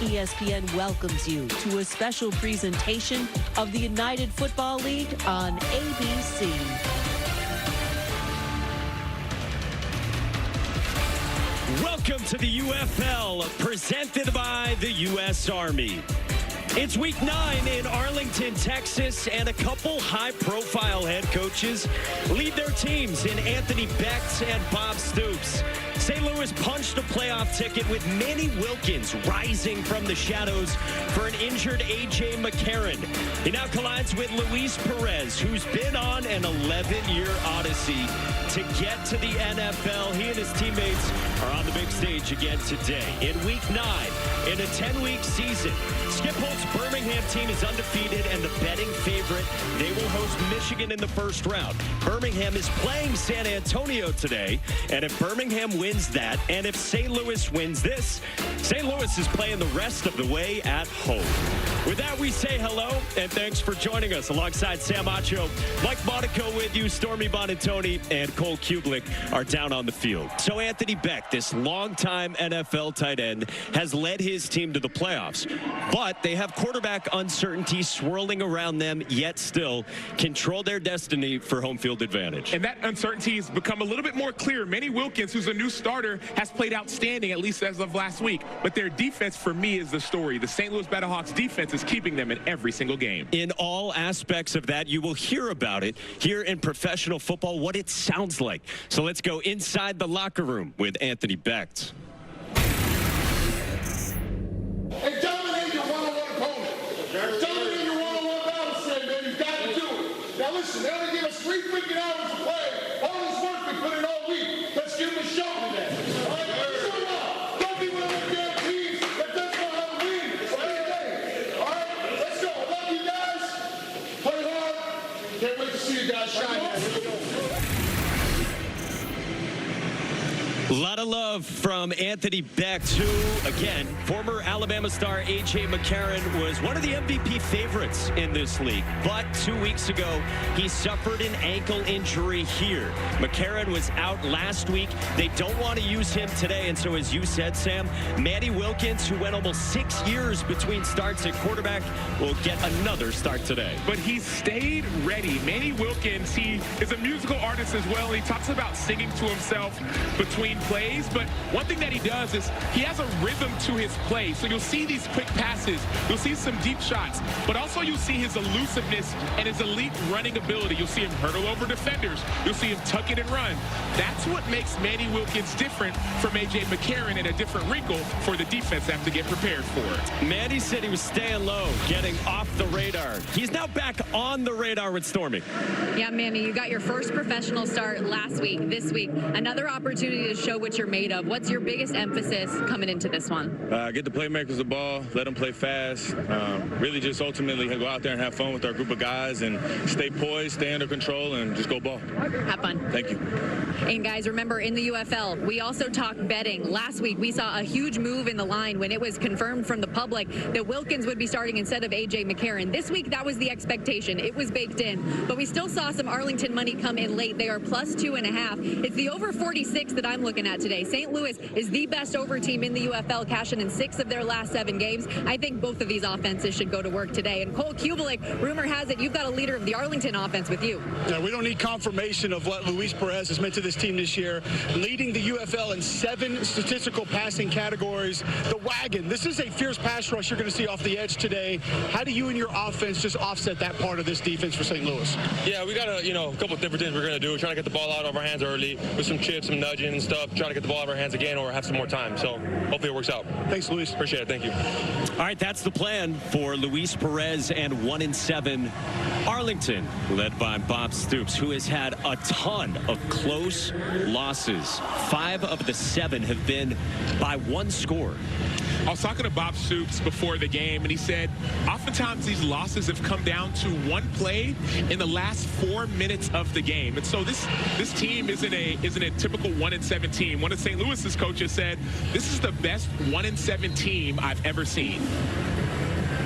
ESPN welcomes you to a special presentation of the United Football League on ABC. Welcome to the UFL, presented by the U.S. Army. It's week 9 in Arlington, Texas, and a couple high-profile head coaches lead their teams in Anthony Becht and Bob Stoops. St. Louis punched a playoff ticket with Manny Wilkins rising from the shadows for an injured A.J. McCarron. He now collides with Luis Perez, who's been on an 11-year odyssey to get to the NFL. He and his teammates are on the big stage again today. In week 9, in a 10-week season, Skip Holt's Birmingham team is undefeated and the betting favorite. They will host Michigan in the first round. Birmingham is playing San Antonio today, and if Birmingham wins that, and if St. Louis wins this, St. Louis is playing the rest of the way at home. With that, we say hello, and thanks for joining us. Alongside Sam Acho, Mike Monaco with you, Stormy Bonantoni, and Cole Kublik are down on the field. So Anthony Becht, this longtime NFL tight end, has led his team to the playoffs. But they have quarterback uncertainty swirling around them, yet still control their destiny for home field advantage. And that uncertainty has become a little bit more clear. Manny Wilkins, who's a new starter, has played outstanding, at least as of last week. But their defense, for me, is the story. The St. Louis Battlehawks defense is keeping them in every single game. In all aspects of that, you will hear about it here in professional football, what it sounds like. So let's go inside the locker room with Anthony Becht. And dominate your one-on-one opponent. Dominate your one-on-one battle, Sam, man. You've got to do it. Now listen, they only give us 3 freaking hours to play. All this work we put in all week. Let's give them a show today. All right? So now, don't be one of them damn teams that doesn't know how to win. All right? Let's go. I love you guys. Play hard. Can't wait to see you guys shine. Here we go. A lot of love from Anthony Becht, who, again, former Alabama star A.J. McCarron was one of the MVP favorites in this league. But 2 weeks ago, he suffered an ankle injury here. McCarron was out last week. They don't want to use him today. And so, as you said, Sam, Manny Wilkins, who went almost 6 years between starts at quarterback, will get another start today. But he stayed ready. Manny Wilkins, he is a musical artist as well. He talks about singing to himself between plays, but one thing that he does is he has a rhythm to his play. So you'll see these quick passes, you'll see some deep shots, but also you'll see his elusiveness and his elite running ability. You'll see him hurdle over defenders. You'll see him tuck it and run. That's what makes Manny Wilkins different from A.J. McCarron, and a different wrinkle for the defense to have to get prepared for it. Manny said he was staying low, getting off the radar. He's now back on the radar with Stormy. Yeah, Manny, you got your first professional start last week. This week, another opportunity to show what you're made of. What's your biggest emphasis coming into this one? Get the playmakers the ball, let them play fast. Really just ultimately go out there and have fun with our group of guys and stay poised, stay under control, and just go ball. Have fun. Thank you. And guys, remember, in the UFL, we also talked betting. Last week, we saw a huge move in the line when it was confirmed from the public that Wilkins would be starting instead of A.J. McCarron. This week, that was the expectation. It was baked in. But we still saw some Arlington money come in late. They are plus 2.5. It's the over 46 that I'm looking at today. St. Louis is the best over team in the UFL, cashing in 6 of their last 7 games. I think both of these offenses should go to work today. And Cole Kublik, rumor has it, you've got a leader of the Arlington offense with you. Yeah, we don't need confirmation of what Luis Perez has meant to this team this year, leading the UFL in 7 statistical passing categories. The wagon, this is a fierce pass rush you're going to see off the edge today. How do you and your offense just offset that part of this defense for St. Louis? Yeah, we got a couple of different things we're going to do. We're trying to get the ball out of our hands early with some chips, some nudging and stuff, trying to get the ball out of our hands again or have some more time. So hopefully it works out. Thanks, Luis. Appreciate it. Thank you. All right, that's the plan for Luis Perez and 1-7 Arlington, led by Bob Stoops, who has had a ton of close losses. 5 of the 7 have been by 1 score. I was talking to Bob Stoops before the game, and he said oftentimes these losses have come down to one play in the last 4 minutes of the game. And so this team isn't a typical 1-7 team. One of St. Louis's coaches said this is the best 1-7 team I've ever seen.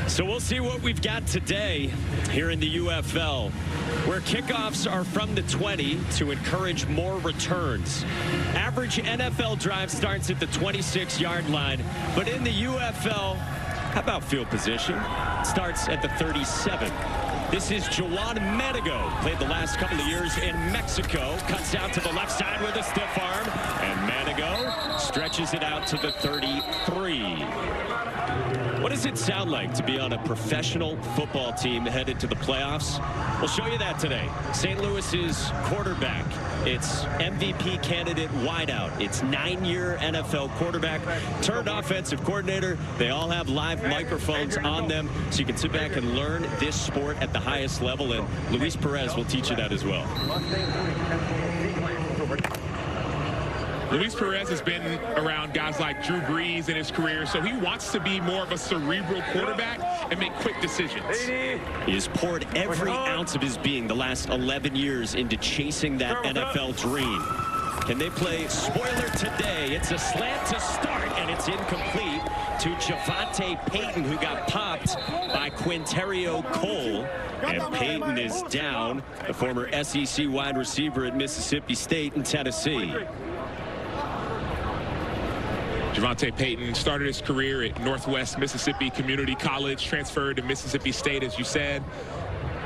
So we'll see what we've got today here in the UFL, where kickoffs are from the 20 to encourage more returns. Average NFL drive starts at the 26-yard line, but in the UFL, How about field position? Starts at the 37. This is Juan Medigo. Played the last couple of years in Mexico. Cuts out to the left side with a stiff arm. And Medigo stretches it out to the 33. What does it sound like to be on a professional football team headed to the playoffs? We'll show you that today. St. Louis's quarterback. It's MVP candidate wideout. It's 9-year NFL quarterback turned offensive coordinator. They all have live microphones on them, so you can sit back and learn this sport at the highest level, and Luis Perez will teach you that as well. Luis Perez has been around guys like Drew Brees in his career, so he wants to be more of a cerebral quarterback and make quick decisions. He has poured every ounce of his being the last 11 years into chasing that NFL dream. Can they play spoiler today? It's a slant to start, and it's incomplete to Javonte Payton, who got popped by Quinterio Cole. And Payton is down, the former SEC wide receiver at Mississippi State and Tennessee. Javonte Payton started his career at Northwest Mississippi Community College, transferred to Mississippi State, as you said,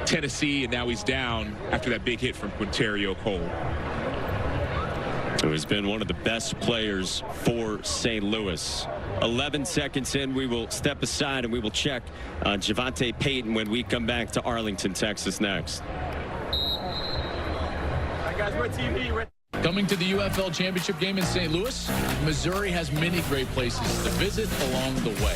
Tennessee, and now he's down after that big hit from Quinterio Cole. Who has been one of the best players for St. Louis. 11 seconds in, we will step aside and we will check on Javonte Payton when we come back to Arlington, Texas next. All right, guys, we're TV. Coming to the UFL Championship game in St. Louis, Missouri has many great places to visit along the way.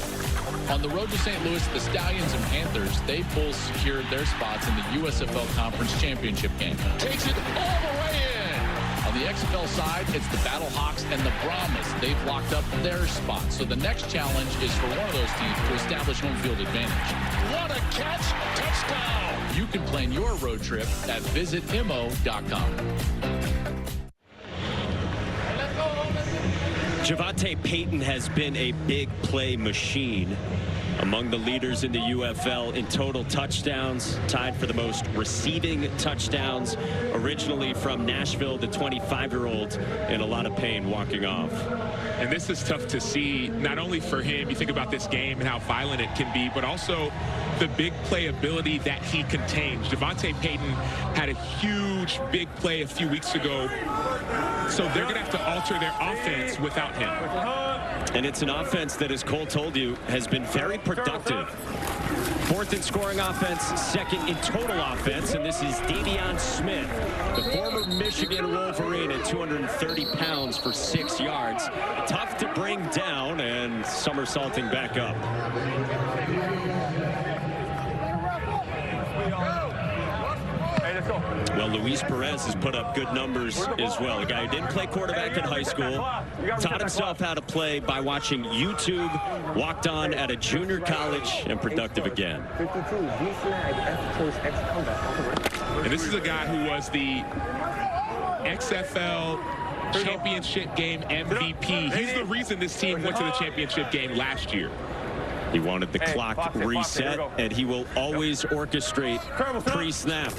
On the road to St. Louis, the Stallions and Panthers, they both secured their spots in the USFL Conference Championship game. Takes it all the way in. On the XFL side, it's the Battlehawks and the Brahmas. They've locked up their spots. So the next challenge is for one of those teams to establish home field advantage. What a catch! Touchdown! You can plan your road trip at visitmo.com. Javonte Payton has been a big play machine. Among the leaders in the UFL in total touchdowns, tied for the most receiving touchdowns. Originally from Nashville, the 25-year-old in a lot of pain walking off. And this is tough to see, not only for him, you think about this game and how violent it can be, but also the big play ability that he contains. Javonte Payton had a huge big play a few weeks ago, so they're going to have to alter their offense without him. And it's an offense that, as Cole told you, has been very productive. Fourth in scoring offense, second in total offense, and this is Davion Smith, the former Michigan Wolverine at 230 pounds for 6 yards. Tough to bring down and somersaulting back up. Well, Luis Perez has put up good numbers as well. A guy who didn't play quarterback in high school, taught himself how to play by watching YouTube, walked on at a junior college, and productive again. And this is a guy who was the XFL championship game MVP. He's the reason this team went to the championship game last year. He wanted the clock reset, and he will always orchestrate pre-snap.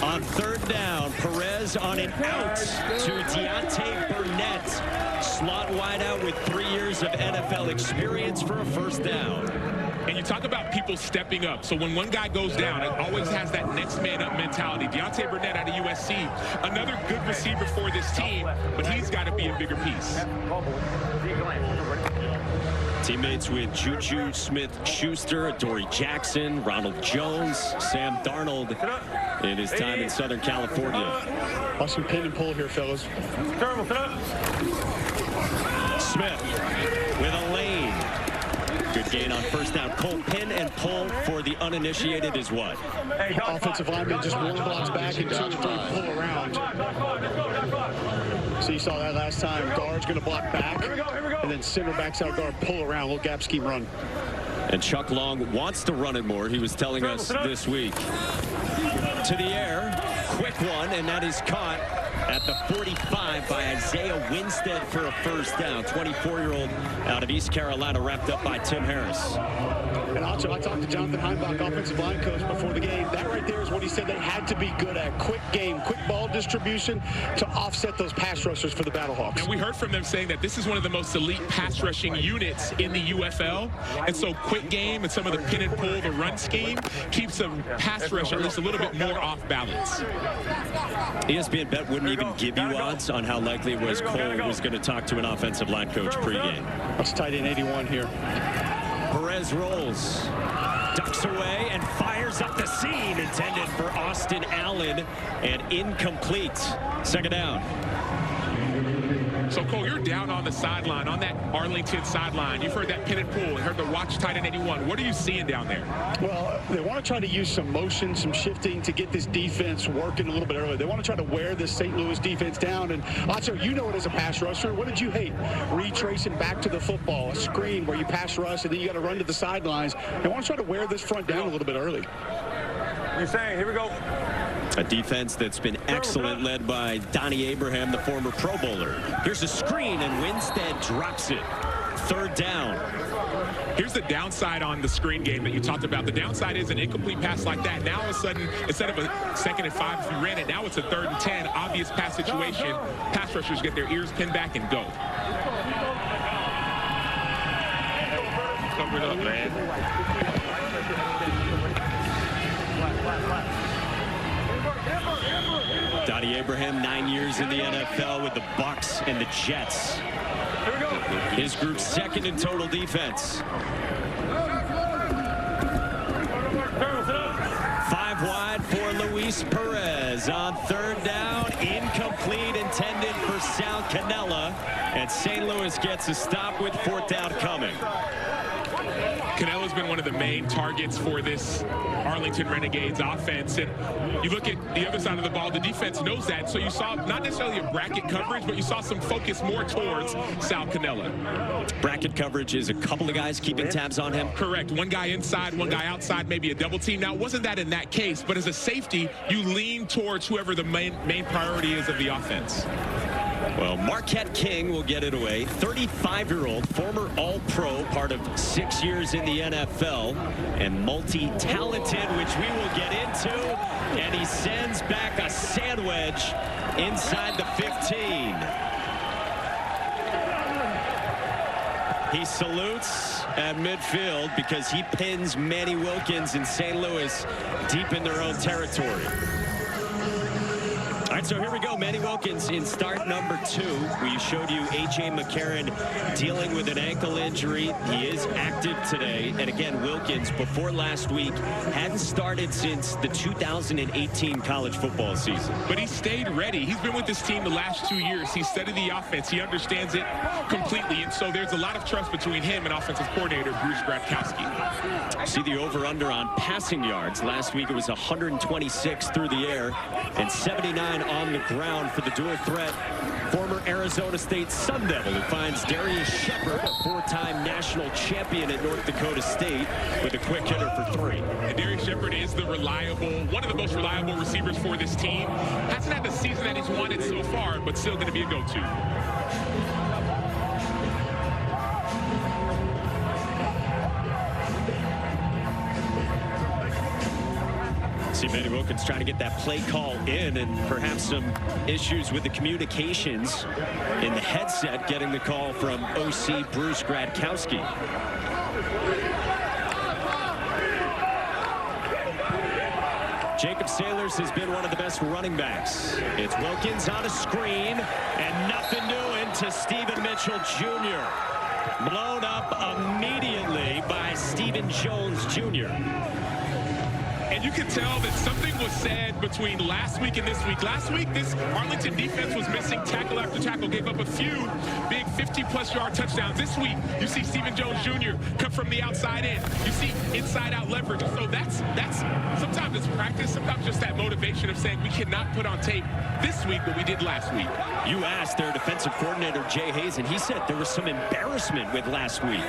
On third down, Perez on an out to Deontay Burnett. Slot wide out with 3 years of NFL experience for a first down. And you talk about people stepping up. So when one guy goes down, it always has that next man up mentality. Deontay Burnett out of USC, another good receiver for this team, but he's got to be a bigger piece. Teammates with Juju Smith-Schuster, Dory Jackson, Ronald Jones, Sam Darnold in his time in Southern California. Watch some pin and pull here, fellas. Smith with a lane. Good gain on first down. Cole, pin and pull for the uninitiated is what? Offensive lineman just one blocks back and 2 or 3 pull around. So you saw that last time. Guard's going to block back, and then center backs out guard, pull around, little gap scheme run. And Chuck Long wants to run it more. He was telling us this week. To the air, quick one, and that is caught at the 45 by Isaiah Winstead for a first down. 24-year-old out of East Carolina, wrapped up by Tim Harris. And also, I talked to Jonathan Heimbach, offensive line coach, before the game. That right there is what he said they had to be good at. Quick game, quick ball distribution to offset those pass rushers for the Battlehawks. And we heard from them saying that this is one of the most elite pass rushing units in the UFL. And so quick game and some of the pin and pull, the run scheme, keeps a pass rush at least a little bit more off balance. ESPN Bet wouldn't even give you odds on how likely it was Cole was going to talk to an offensive line coach pregame. That's tight end 81 here. Perez rolls, ducks away, and fires up the seam, intended for Austin Allen, and incomplete. Second down. So, Cole, you're down on the sideline, on that Arlington sideline. You've heard that pin and pull and heard the watch tight end 81. What are you seeing down there? Well, they want to try to use some motion, some shifting to get this defense working a little bit early. They want to try to wear this St. Louis defense down. And Otto, you know it as a pass rusher. What did you hate? Retracing back to the football, a screen where you pass rush, and then you got to run to the sidelines. They want to try to wear this front down a little bit early. You're saying, here we go. A defense that's been excellent, led by Donnie Abraham, the former Pro Bowler. Here's a screen, and Winstead drops it. Third down. Here's the downside on the screen game that you talked about. The downside is an incomplete pass like that. Now, all of a sudden, instead of a 2nd and 5, if you ran it, now it's a 3rd and 10. Obvious pass situation. Pass rushers get their ears pinned back and go. Cover it up, man. Donnie Abraham, 9 years in the NFL with the Bucs and the Jets. His group's 2nd in total defense. 5 wide for Luis Perez on 3rd down. Incomplete, intended for Sal Cannella. And St. Louis gets a stop with 4th down coming. Canella's been one of the main targets for this Arlington Renegades offense. And you look at the other side of the ball, the defense knows that. So you saw not necessarily a bracket coverage, but you saw some focus more towards Sal Cannella. Bracket coverage is a couple of guys keeping tabs on him. Correct. One guy inside, one guy outside, maybe a double team. Now, it wasn't that in that case, but as a safety, you lean towards whoever the main priority is of the offense. Well, Marquette King will get it away. 35-year-old, former All-Pro, part of 6 years in the NFL, and multi-talented, which we will get into. And he sends back a sandwich inside the 15. He salutes at midfield because he pins Manny Wilkins in St. Louis deep in their own territory. All right, so here we go. Manny Wilkins in start number 2. We showed you A.J. McCarron dealing with an ankle injury. He is active today. And again, Wilkins, before last week, hadn't started since the 2018 college football season. But he stayed ready. He's been with this team the last 2 years. He studied the offense. He understands it completely. And so there's a lot of trust between him and offensive coordinator Bruce Gradkowski. See the over-under on passing yards. Last week it was 126 through the air and 79 on the ground for the dual threat former Arizona State Sun Devil, who finds Darius Shepard, a 4-time national champion at North Dakota State, with a quick hitter for 3. And Darius Shepard is the one of the most reliable receivers for this team. Hasn't had the season that he's wanted so far, but still going to be a go-to. See Manny Wilkins trying to get that play call in, and perhaps some issues with the communications in the headset, getting the call from OC Bruce Gradkowski. Jacob Sailors has been one of the best running backs. It's Wilkins on a screen, and nothing doing to Stephen Mitchell Jr. Blown up immediately by Stephen Jones Jr. And you can tell that something was said between last week and this week. Last week, this Arlington defense was missing tackle after tackle, gave up a few big 50-plus yard touchdowns. This week, you see Stephen Jones Jr. come from the outside in. You see inside-out leverage. So that's sometimes it's practice, sometimes just that motivation of saying we cannot put on tape this week what we did last week. You asked their defensive coordinator, Jay Hayes, and he said there was some embarrassment with last week.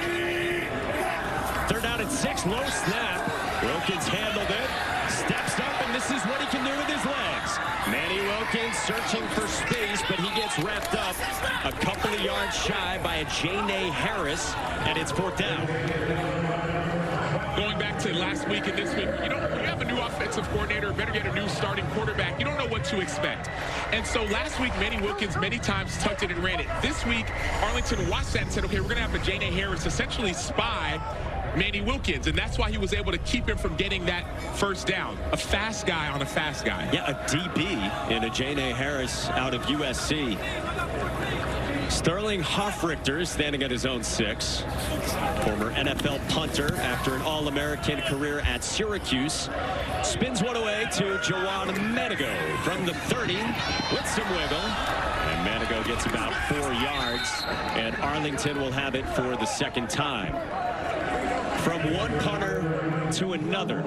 3rd down and 6, low snap. Wilkins handled it, steps up, and this is what he can do with his legs. Manny Wilkins searching for space, but he gets wrapped up a couple of yards shy by a Janae Harris, and it's 4th down. Going back to last week and this week, when you have a new offensive coordinator, better get a new starting quarterback, you don't know what to expect. And so last week, Manny Wilkins many times tucked it and ran it. This week, Arlington watched that and said, okay, we're going to have a Janae Harris essentially spy Manny Wilkins, and that's why he was able to keep him from getting that first down. A fast guy on a fast guy. Yeah, a DB in a Janae Harris out of USC. Sterling Hoffrichter standing at his own 6. Former NFL punter after an All-American career at Syracuse. Spins one away to Jawan Manigo from the 30 with some wiggle. And Manigo gets about 4 yards, and Arlington will have it for the 2nd time. From one punter to another,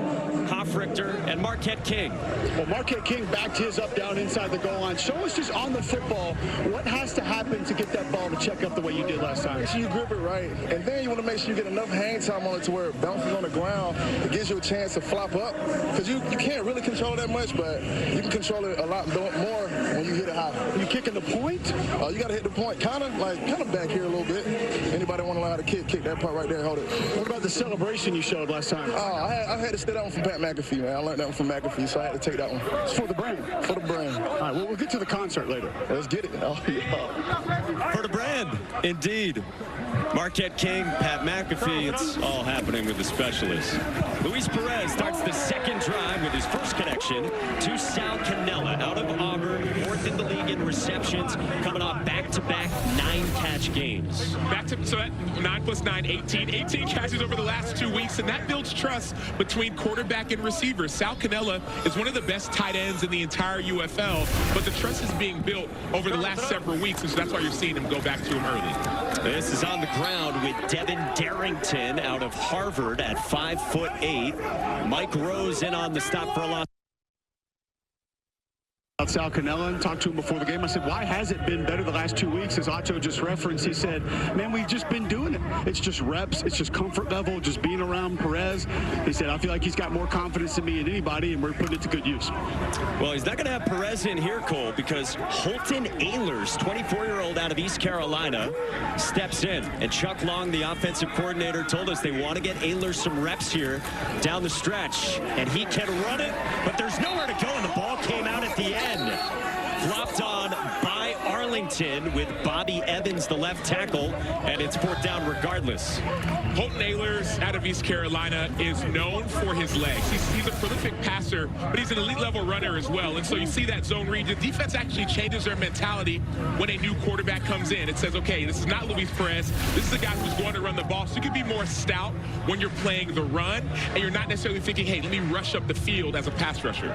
Hoffrichter and Marquette King. Well, Marquette King backed his up down inside the goal line. Show us just on the football what has to happen to get that ball to check up the way you did last time. Make sure you grip it right, and then you want to make sure you get enough hang time on it to where it bounces on the ground. It gives you a chance to flop up, because you can't really control that much, but you can control it a lot more when you hit it high. You kicking the point? You got to hit the point, kind of back here a little bit. Anybody want to learn how to kick that part right there, hold it. What about the celebration you showed last time? I had to steal that one from Pat McAfee, man. I learned that one from McAfee, so I had to take that one. It's for the brand. For the brand. All right, well, we'll get to the concert later. Let's get it. Oh, yeah. For the brand, indeed. Marquette King, Pat McAfee, it's all happening with the specialists. Luis Perez starts the 2nd drive with his first connection to Sal Cannella out of Auburn, 4th in the league in receptions, coming off back-to-back 9-catch games. So that 9 plus 9, 18. 18 catches over the last 2 weeks, and that builds trust between quarterback and receiver. Sal Cannella is one of the best tight ends in the entire UFL, but the trust is being built over the last several weeks, and so that's why you're seeing him go back to him early. This is on the ground with Devin Darrington out of Harvard at 5'8". Mike Rose in on the stop for a loss. Sal Cannella and talked to him before the game. I said, why has it been better the last 2 weeks? As Otto just referenced, he said, man, we've just been doing it. It's just reps. It's just comfort level, just being around Perez. He said, I feel like he's got more confidence in me than anybody, and we're putting it to good use. Well, he's not going to have Perez in here, Cole, because Holton Ehlers, 24-year-old out of East Carolina, steps in. And Chuck Long, the offensive coordinator, told us they want to get Ehlers some reps here down the stretch. And he can run it, but there's nowhere to go, and the ball came out at the end. Flopped on by Arlington with Bobby Evans, the left tackle, and it's 4th down regardless. Holton Ehlers out of East Carolina is known for his legs. He's a prolific passer, but he's an elite-level runner as well. And so you see that zone read. The defense actually changes their mentality when a new quarterback comes in. It says, okay, this is not Luis Perez. This is a guy who's going to run the ball. So you can be more stout when you're playing the run, and you're not necessarily thinking, hey, let me rush up the field as a pass rusher.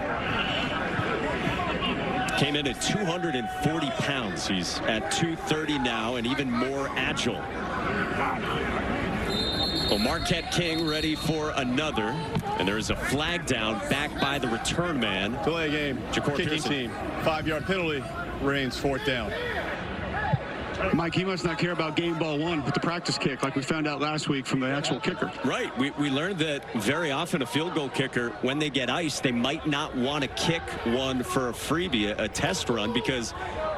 Came in at 240 pounds. He's at 230 now and even more agile. Well, Marquette King ready for another. And there is a flag down back by the return man. Delay game. Kicking team. 5-yard penalty. Reigns 4th down. Mike, he must not care about game ball 1 with the practice kick like we found out last week from the actual kicker. Right. We learned that very often a field goal kicker, when they get iced, they might not want to kick one for a freebie, a test run, because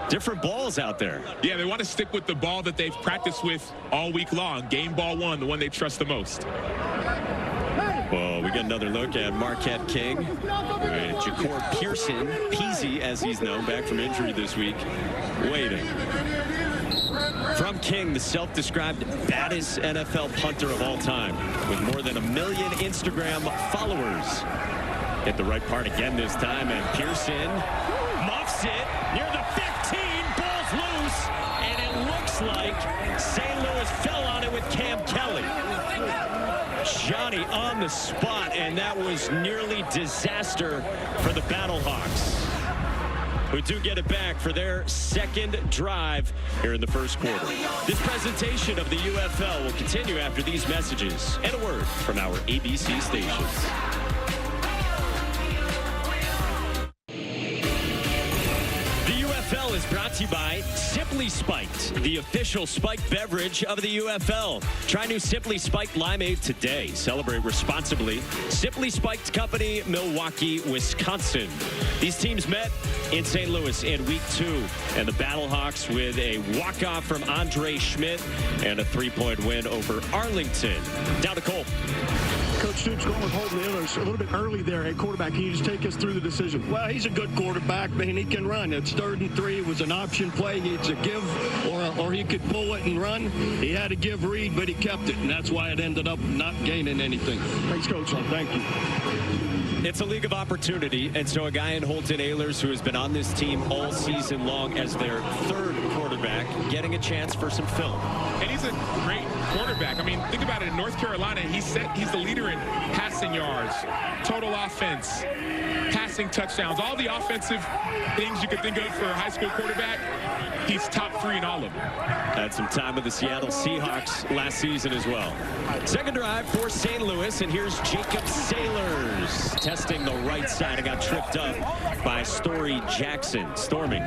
different balls out there. Yeah, they want to stick with the ball that they've practiced with all week long. Game ball 1, the one they trust the most. Well, we get another look at Marquette King. Ja'Cour Pearson, Peasy as he's known, back from injury this week, waiting. From King, the self-described baddest NFL punter of all time, with more than 1 million Instagram followers. Hit the right part again this time, and Pearson muffs it near the 15, balls loose, and it looks like St. Louis fell on it with Cam Kelly. Johnny on the spot, and that was nearly disaster for the Battlehawks, who do get it back for their 2nd drive here in the 1st quarter. This presentation of the UFL will continue after these messages and a word from our ABC stations. The UFL is is brought to you by Simply Spiked, the official spiked beverage of the UFL. Try new Simply Spiked Limeade today. Celebrate responsibly. Simply Spiked Company, Milwaukee, Wisconsin. These teams met in St. Louis in week 2, and the Battlehawks with a walk-off from Andre Schmidt and a 3-point win over Arlington. Down to Cole. Coach Stoops going with Holton Ahlers a little bit early there at quarterback. Can you just take us through the decision? Well, he's a good quarterback, man. He can run. It's 3rd and 3. It was an option play. It's a give, or he could pull it and run. He had to give read, but he kept it, and that's why it ended up not gaining anything. Thanks, Coach. Thank you. It's a league of opportunity, and so a guy in Holton Ahlers who has been on this team all season long as their 3rd quarterback, getting a chance for some film. And he's a great quarterback. I mean, think about it. In North Carolina, he's the leader in passing yards, total offense, passing touchdowns, all the offensive things you could think of for a high school quarterback. He's top 3 in all of them. Had some time with the Seattle Seahawks last season as well. Second drive for St. Louis, and here's Jacob Sailors testing the right side and got tripped up by Story Jackson. Stormy.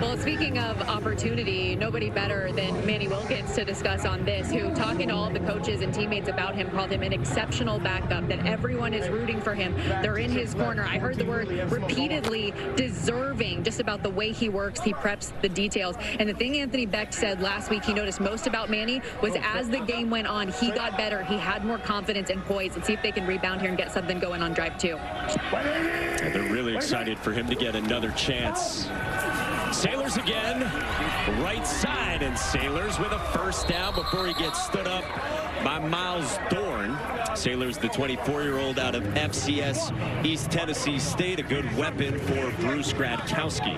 Well, speaking of opportunity, nobody better than Manny Wilkins to discuss on this, who, talking to all the coaches and teammates about him, called him an exceptional backup, that everyone is rooting for him. They're in his corner. I heard the word repeatedly, deserving, just about the way he works, he preps, the details. And the thing Anthony Becht said last week he noticed most about Manny was as the game went on, he got better. He had more confidence and poise. Let's see if they can rebound here and get something going on drive 2. And they're really excited for him to get another chance. Sailors again, right side, and Sailors with a first down before he gets stood up by Miles Dorn. Sailors, the 24-year-old out of FCS East Tennessee State, a good weapon for Bruce Gradkowski.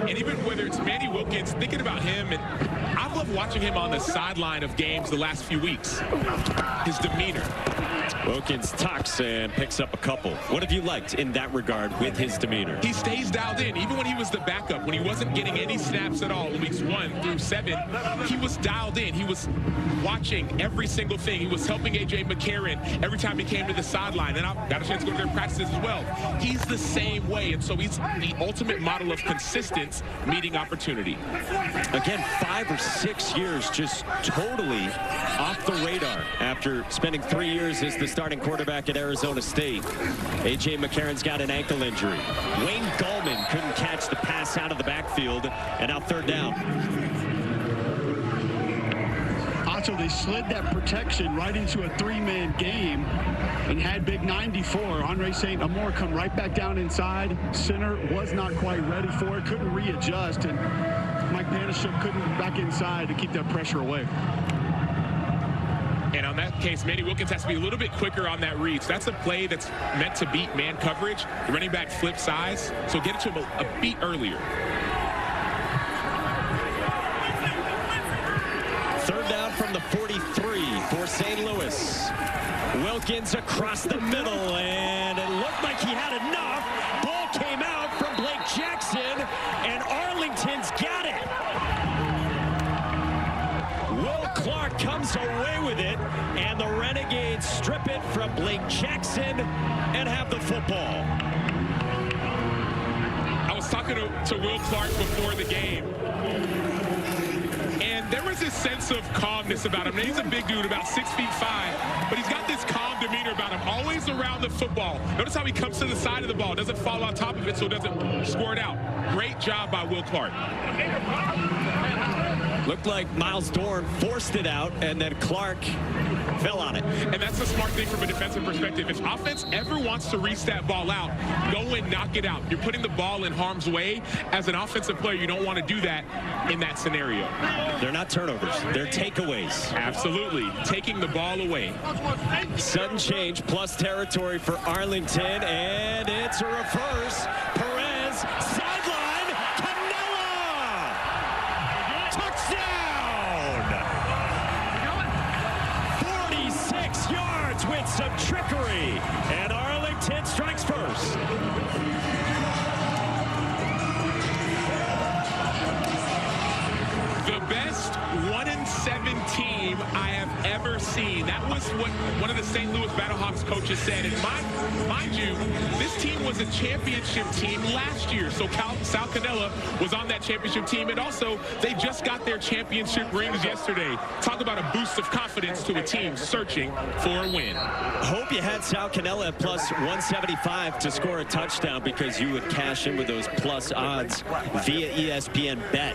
And even whether it's Manny Wilkins, thinking about him, and I love watching him on the sideline of games the last few weeks. His demeanor. Wilkins tucks and picks up a couple. What have you liked in that regard with his demeanor? He stays dialed in. Even when he was the backup, when he wasn't getting any snaps at all in weeks 1 through 7, he was dialed in. He was watching every single thing. He was helping A.J. McCarron every time he came to the sideline. And I got a chance to go to their practices as well. He's the same way. And so he's the ultimate model of consistent meeting opportunity. Again, 5 or 6 years just totally off the radar after spending 3 years as the starting quarterback at Arizona State. A.J. McCarron's got an ankle injury. Wayne Gallman couldn't catch the pass out of the backfield, and now 3rd down. Also, they slid that protection right into a 3-man game and had big 94. Andre St. Amour come right back down inside. Center was not quite ready for it, couldn't readjust, and Mike Panishuk couldn't get back inside to keep that pressure away. And on that case, Manny Wilkins has to be a little bit quicker on that read. So that's a play that's meant to beat man coverage. The running back flip size, so get it to him a beat earlier. 3rd down from the 43 for St. Louis. Wilkins across the middle, and it looked like he had enough. Ball came out from Blake Jackson, and Arlington's got it. Will Clark comes away with it, and the Renegades strip it from Blake Jackson and have the football. I was talking to Will Clark before the game, and there was this sense of calmness about him. Now, he's a big dude, about 6'5", but he's got this calm demeanor about him, always around the football. Notice how he comes to the side of the ball, doesn't fall on top of it so it doesn't score it out. Great job by Will Clark. Looked like Miles Dorn forced it out, and then Clark fell on it. And that's a smart thing from a defensive perspective. If offense ever wants to reach that ball out, go and knock it out. You're putting the ball in harm's way. As an offensive player, you don't want to do that in that scenario. They're not turnovers. They're takeaways. Absolutely. Taking the ball away. Sudden change plus territory for Arlington, and it's a reverse. Perez, sideline, Canella! Touchdown! 46 yards with some trickery, and Arlington strikes first. The best 1-7 team I have ever seen. That was what one of the St. Louis Battlehawks coaches said. And mind you, this team was a championship team last year. So Sal Cannella was on that championship team. And also, they just got their championship rings yesterday. Talk about a boost of confidence to a team searching for a win. Hope you had Sal Cannella at plus 175 to score a touchdown, because you would cash in with those plus odds via ESPN Bet.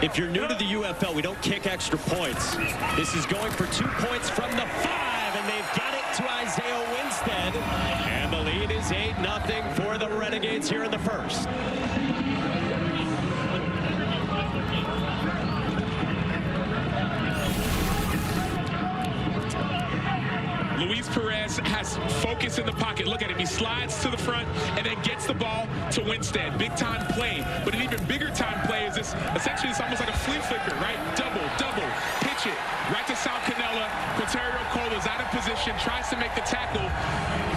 If you're new to the UFL, we don't kick extra points. This is going for 2 points from the 5, and they've got it to Isaiah Winstead. And the lead is 8-0 for the Renegades here in the first. Luis Perez has focus in the pocket. Look at him. He slides to the front and then gets the ball to Winstead. Big time play. But an even bigger time play is this. Essentially, it's almost like a flea flicker, right? Double, pitch it right to Sal Cannella. Quinterio Cole is out of position, tries to make the tackle.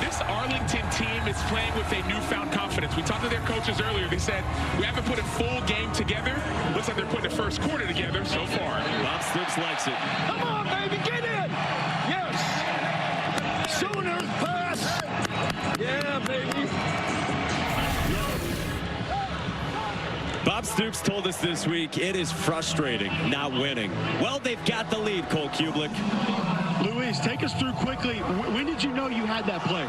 This Arlington team is playing with a newfound confidence. We talked to their coaches earlier. They said, we haven't put a full game together. Looks like they're putting the first quarter together so far. Bob Stoops likes it. Come on, baby, get in! Yes! Sooners pass! Yeah, baby! Bob Stoops told us this week it is frustrating not winning. Well, they've got the lead, Cole Kublik. Luis, take us through quickly. When did you know you had that play?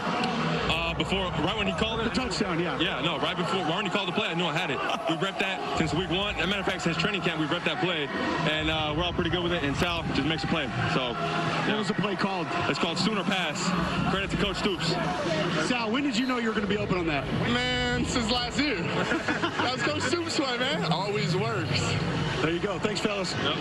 Right when he called it. The touchdown, yeah. Yeah, no, right when he called the play, I knew I had it. We repped that since week 1. As a matter of fact, since training camp, we repped that play, and we're all pretty good with it, and Sal just makes a play. So, What was the play called? It's called Sooner Pass. Credit to Coach Stoops. Sal, when did you know you were going to be open on that? Man, since last year. That was Coach Stoops' way, man. Always works. There you go. Thanks, fellas. Yep.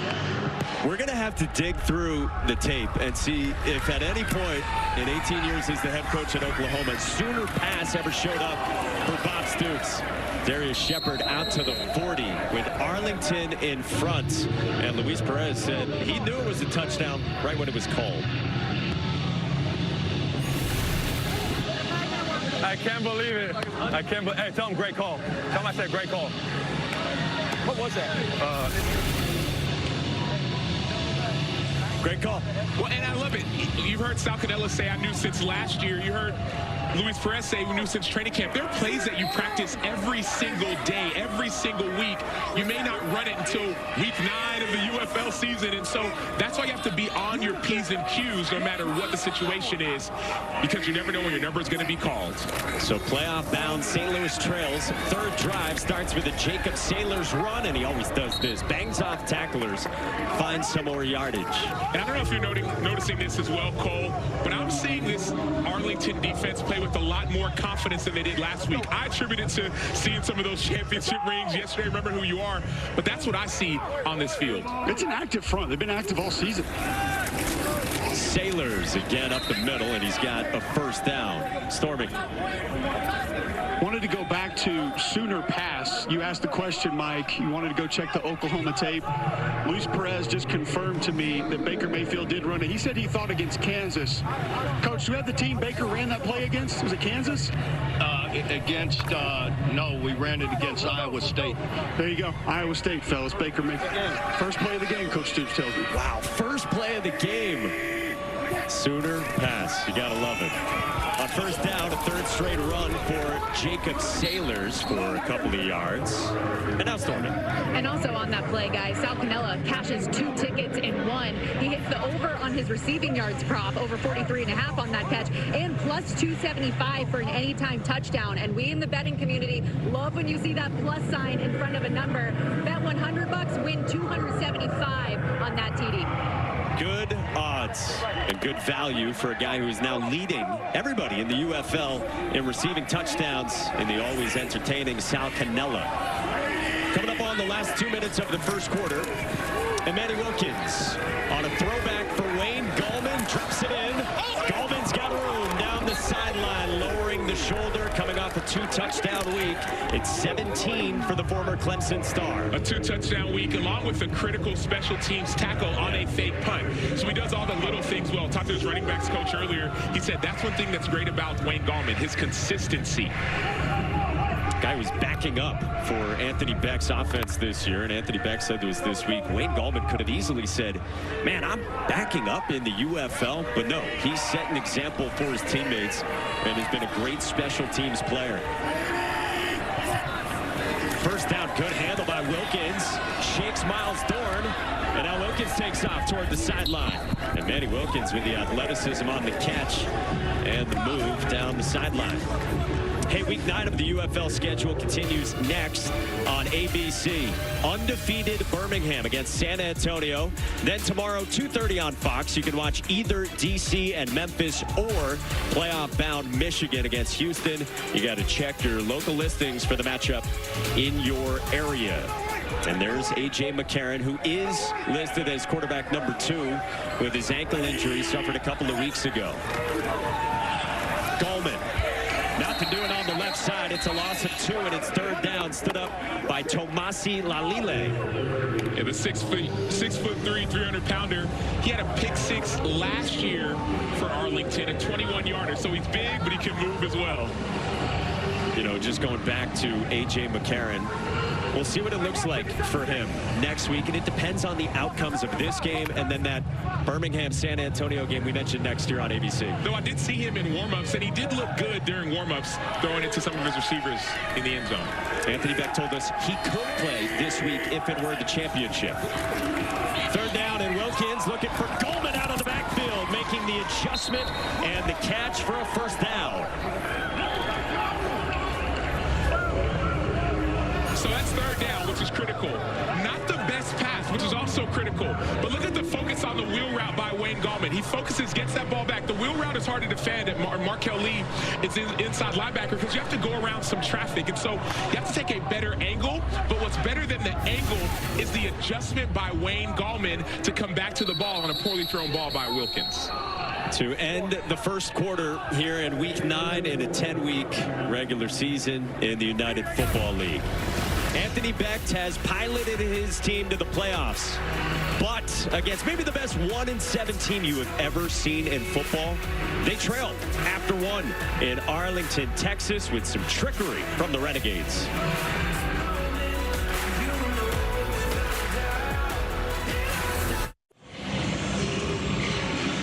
We're going to have to dig through the tape and see if at any point in 18 years as the head coach at Oklahoma, Sooner Pass ever showed up for Bob Stoops. Darius Shepard out to the 40 with Arlington in front. And Luis Perez said he knew it was a touchdown right when it was called. I can't believe it. I can't believe. Hey, tell him great call. Tell him I said great call. What was that? Great call. Well, and I love it. You've heard Sal Cannella say, I knew since last year. You heard Luis Perez say, we knew since training camp. There are plays that you practice every single day, every single week. You may not run it until week 9 of the UFL season. And so that's why you have to be on your P's and Q's no matter what the situation is, because you never know when your number is going to be called. So playoff bound St. Louis trails. Third drive starts with a Jacob Sailors run, and he always does this. Bangs off tacklers, finds some more yardage. And I don't know if you're noticing this as well, Cole, but I'm seeing this Arlington defense play with a lot more confidence than they did last week. I attribute it to seeing some of those championship rings yesterday. Remember who you are, but that's what I see on this field. It's an active front. They've been active all season. Sailors again up the middle, and he's got a first down. Storming. Wanted to go back to Sooner Pass. You asked the question, Mike. You wanted to go check the Oklahoma tape. Luis Perez just confirmed to me that Baker Mayfield did run it. He said he thought against Kansas. Coach, do you have the team Baker ran that play against? Was it Kansas? No, we ran it against Iowa State. There you go. Iowa State, fellas. Baker Mayfield. First play of the game, Coach Stoops tells me. Wow, first play of the game. Sooner Pass. You gotta love it. On first down, a third straight run for Jacob Sailors for a couple of yards. And now Stormy. And also on that play, guys, Sal Cannella cashes 2 tickets in 1. He hits the over on his receiving yards prop, over 43.5 on that catch, and plus 275 for an anytime touchdown. And we in the betting community love when you see that plus sign in front of a number. Bet $100, win $275 on that TD. Good odds and good value for a guy who is now leading everybody in the UFL in receiving touchdowns in the always entertaining Sal Cannella. Coming up on the last 2 minutes of the first quarter, and Manny Wilkins on a throwback for Wayne Gallman, drops it in. Gallman's got room down the sideline, lowering the shoulder, coming off a 2-touchdown week. It's 17 for the former Clemson star. A 2-touchdown week, along with a critical special teams tackle on a fake punt. So he does all the little things well. Talked to his running backs coach earlier. He said that's one thing that's great about Wayne Gallman, his consistency. Guy was backing up for Anthony Beck's offense this year, and Anthony Beck said to us this week, Wayne Gallman could have easily said, man, I'm backing up in the UFL, but no, he's set an example for his teammates and has been a great special teams player. First down, good handle by Wilkins, shakes Miles Dorn, and now Wilkins takes off toward the sideline. And Manny Wilkins with the athleticism on the catch and the move down the sideline. Hey, week 9 of the UFL schedule continues next on ABC. Undefeated Birmingham against San Antonio. Then tomorrow, 2:30 on Fox. You can watch either DC and Memphis or playoff-bound Michigan against Houston. You got to check your local listings for the matchup in your area. And there's A.J. McCarron, who is listed as quarterback number 2 with his ankle injury suffered a couple of weeks ago. Gallman. Nothing doing on the left side. It's a loss of 2, and it's 3rd down. Stood up by Tomasi Lalile. Yeah, the 6'3", 300-pounder. He had a pick 6 last year for Arlington, a 21-yarder. So he's big, but he can move as well. You know, just going back to A.J. McCarron. We'll see what it looks like for him next week, and it depends on the outcomes of this game and then that Birmingham-San Antonio game we mentioned next year on ABC. Though I did see him in warm-ups, and he did look good during warm-ups, throwing it to some of his receivers in the end zone. Anthony Beck told us he could play this week if it were the championship. 3rd down, and Wilkins looking for Gallman out of the backfield, making the adjustment and the catch for a 1st down. So that's 3rd down, which is critical. Not the best pass, which is also critical. But look at the focus on the wheel route by Wayne Gallman. He focuses, gets that ball back. The wheel route is hard to defend. And Markel Lee is inside linebacker because you have to go around some traffic. And so you have to take a better angle. But what's better than the angle is the adjustment by Wayne Gallman to come back to the ball on a poorly thrown ball by Wilkins. To end the first quarter here in week 9 in a 10-week regular season in the United Football League. Anthony Beck has piloted his team to the playoffs, but against maybe the best 1-7 team you have ever seen in football, they trailed after 1 in Arlington, Texas, with some trickery from the Renegades.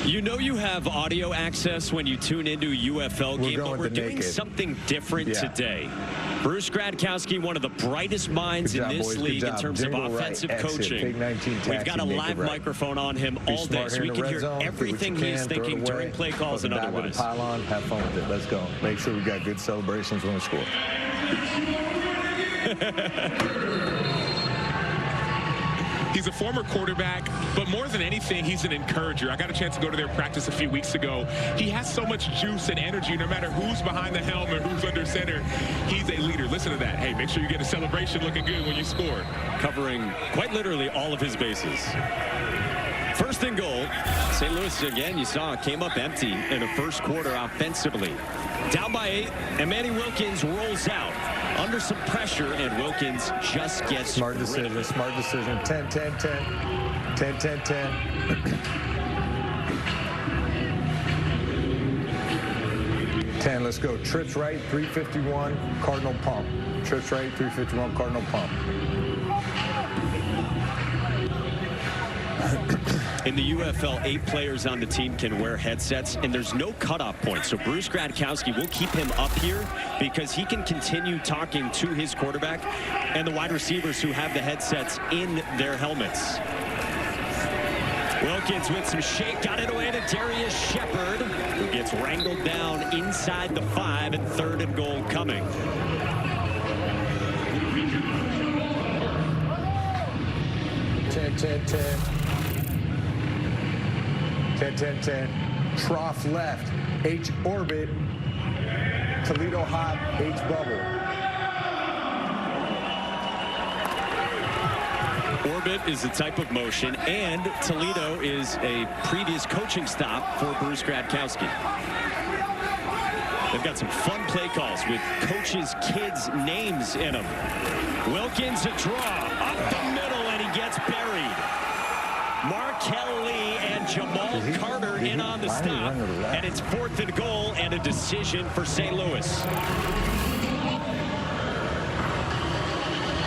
You know you have audio access when you tune into a UFL game, but we're doing something different today. Bruce Gradkowski, one of the brightest minds in this league in terms of offensive coaching. We've got a live microphone on him all day, so we can hear everything he's thinking during play calls and otherwise. Pylon, have fun with it. Let's go. Make sure we got good celebrations when we score. He's a former quarterback, but more than anything, he's an encourager. I got a chance to go to their practice a few weeks ago. He has so much juice and energy, no matter who's behind the helm or who's under center. He's a leader. Listen to that. Hey, make sure you get a celebration looking good when you score. Covering quite literally all of his bases. 1st and goal. St. Louis, again, you saw, came up empty in the first quarter offensively. Down by 8, and Manny Wilkins rolls out under some pressure, and Wilkins just gets smart decision. 10-10-10. 10-10-10. 10, let's go. Trips right, 351, Cardinal pump. Trips right, 351, Cardinal pump. In the UFL, 8 players on the team can wear headsets, and there's no cutoff point. So Bruce Gradkowski will keep him up here because he can continue talking to his quarterback and the wide receivers who have the headsets in their helmets. Wilkins with some shake, got it away to Darius Shepard, who gets wrangled down inside the 5, and 3rd and goal coming. Ten. 10-10-10. Trough left. H orbit. Toledo hot. H bubble. Orbit is a type of motion, and Toledo is a previous coaching stop for Bruce Gradkowski. They've got some fun play calls with coaches' kids' names in them. Wilkins a draw up the middle, and he gets buried. Markel Lee and Jamal Carter in on the stop, and it's 4th and goal and a decision for St. Louis.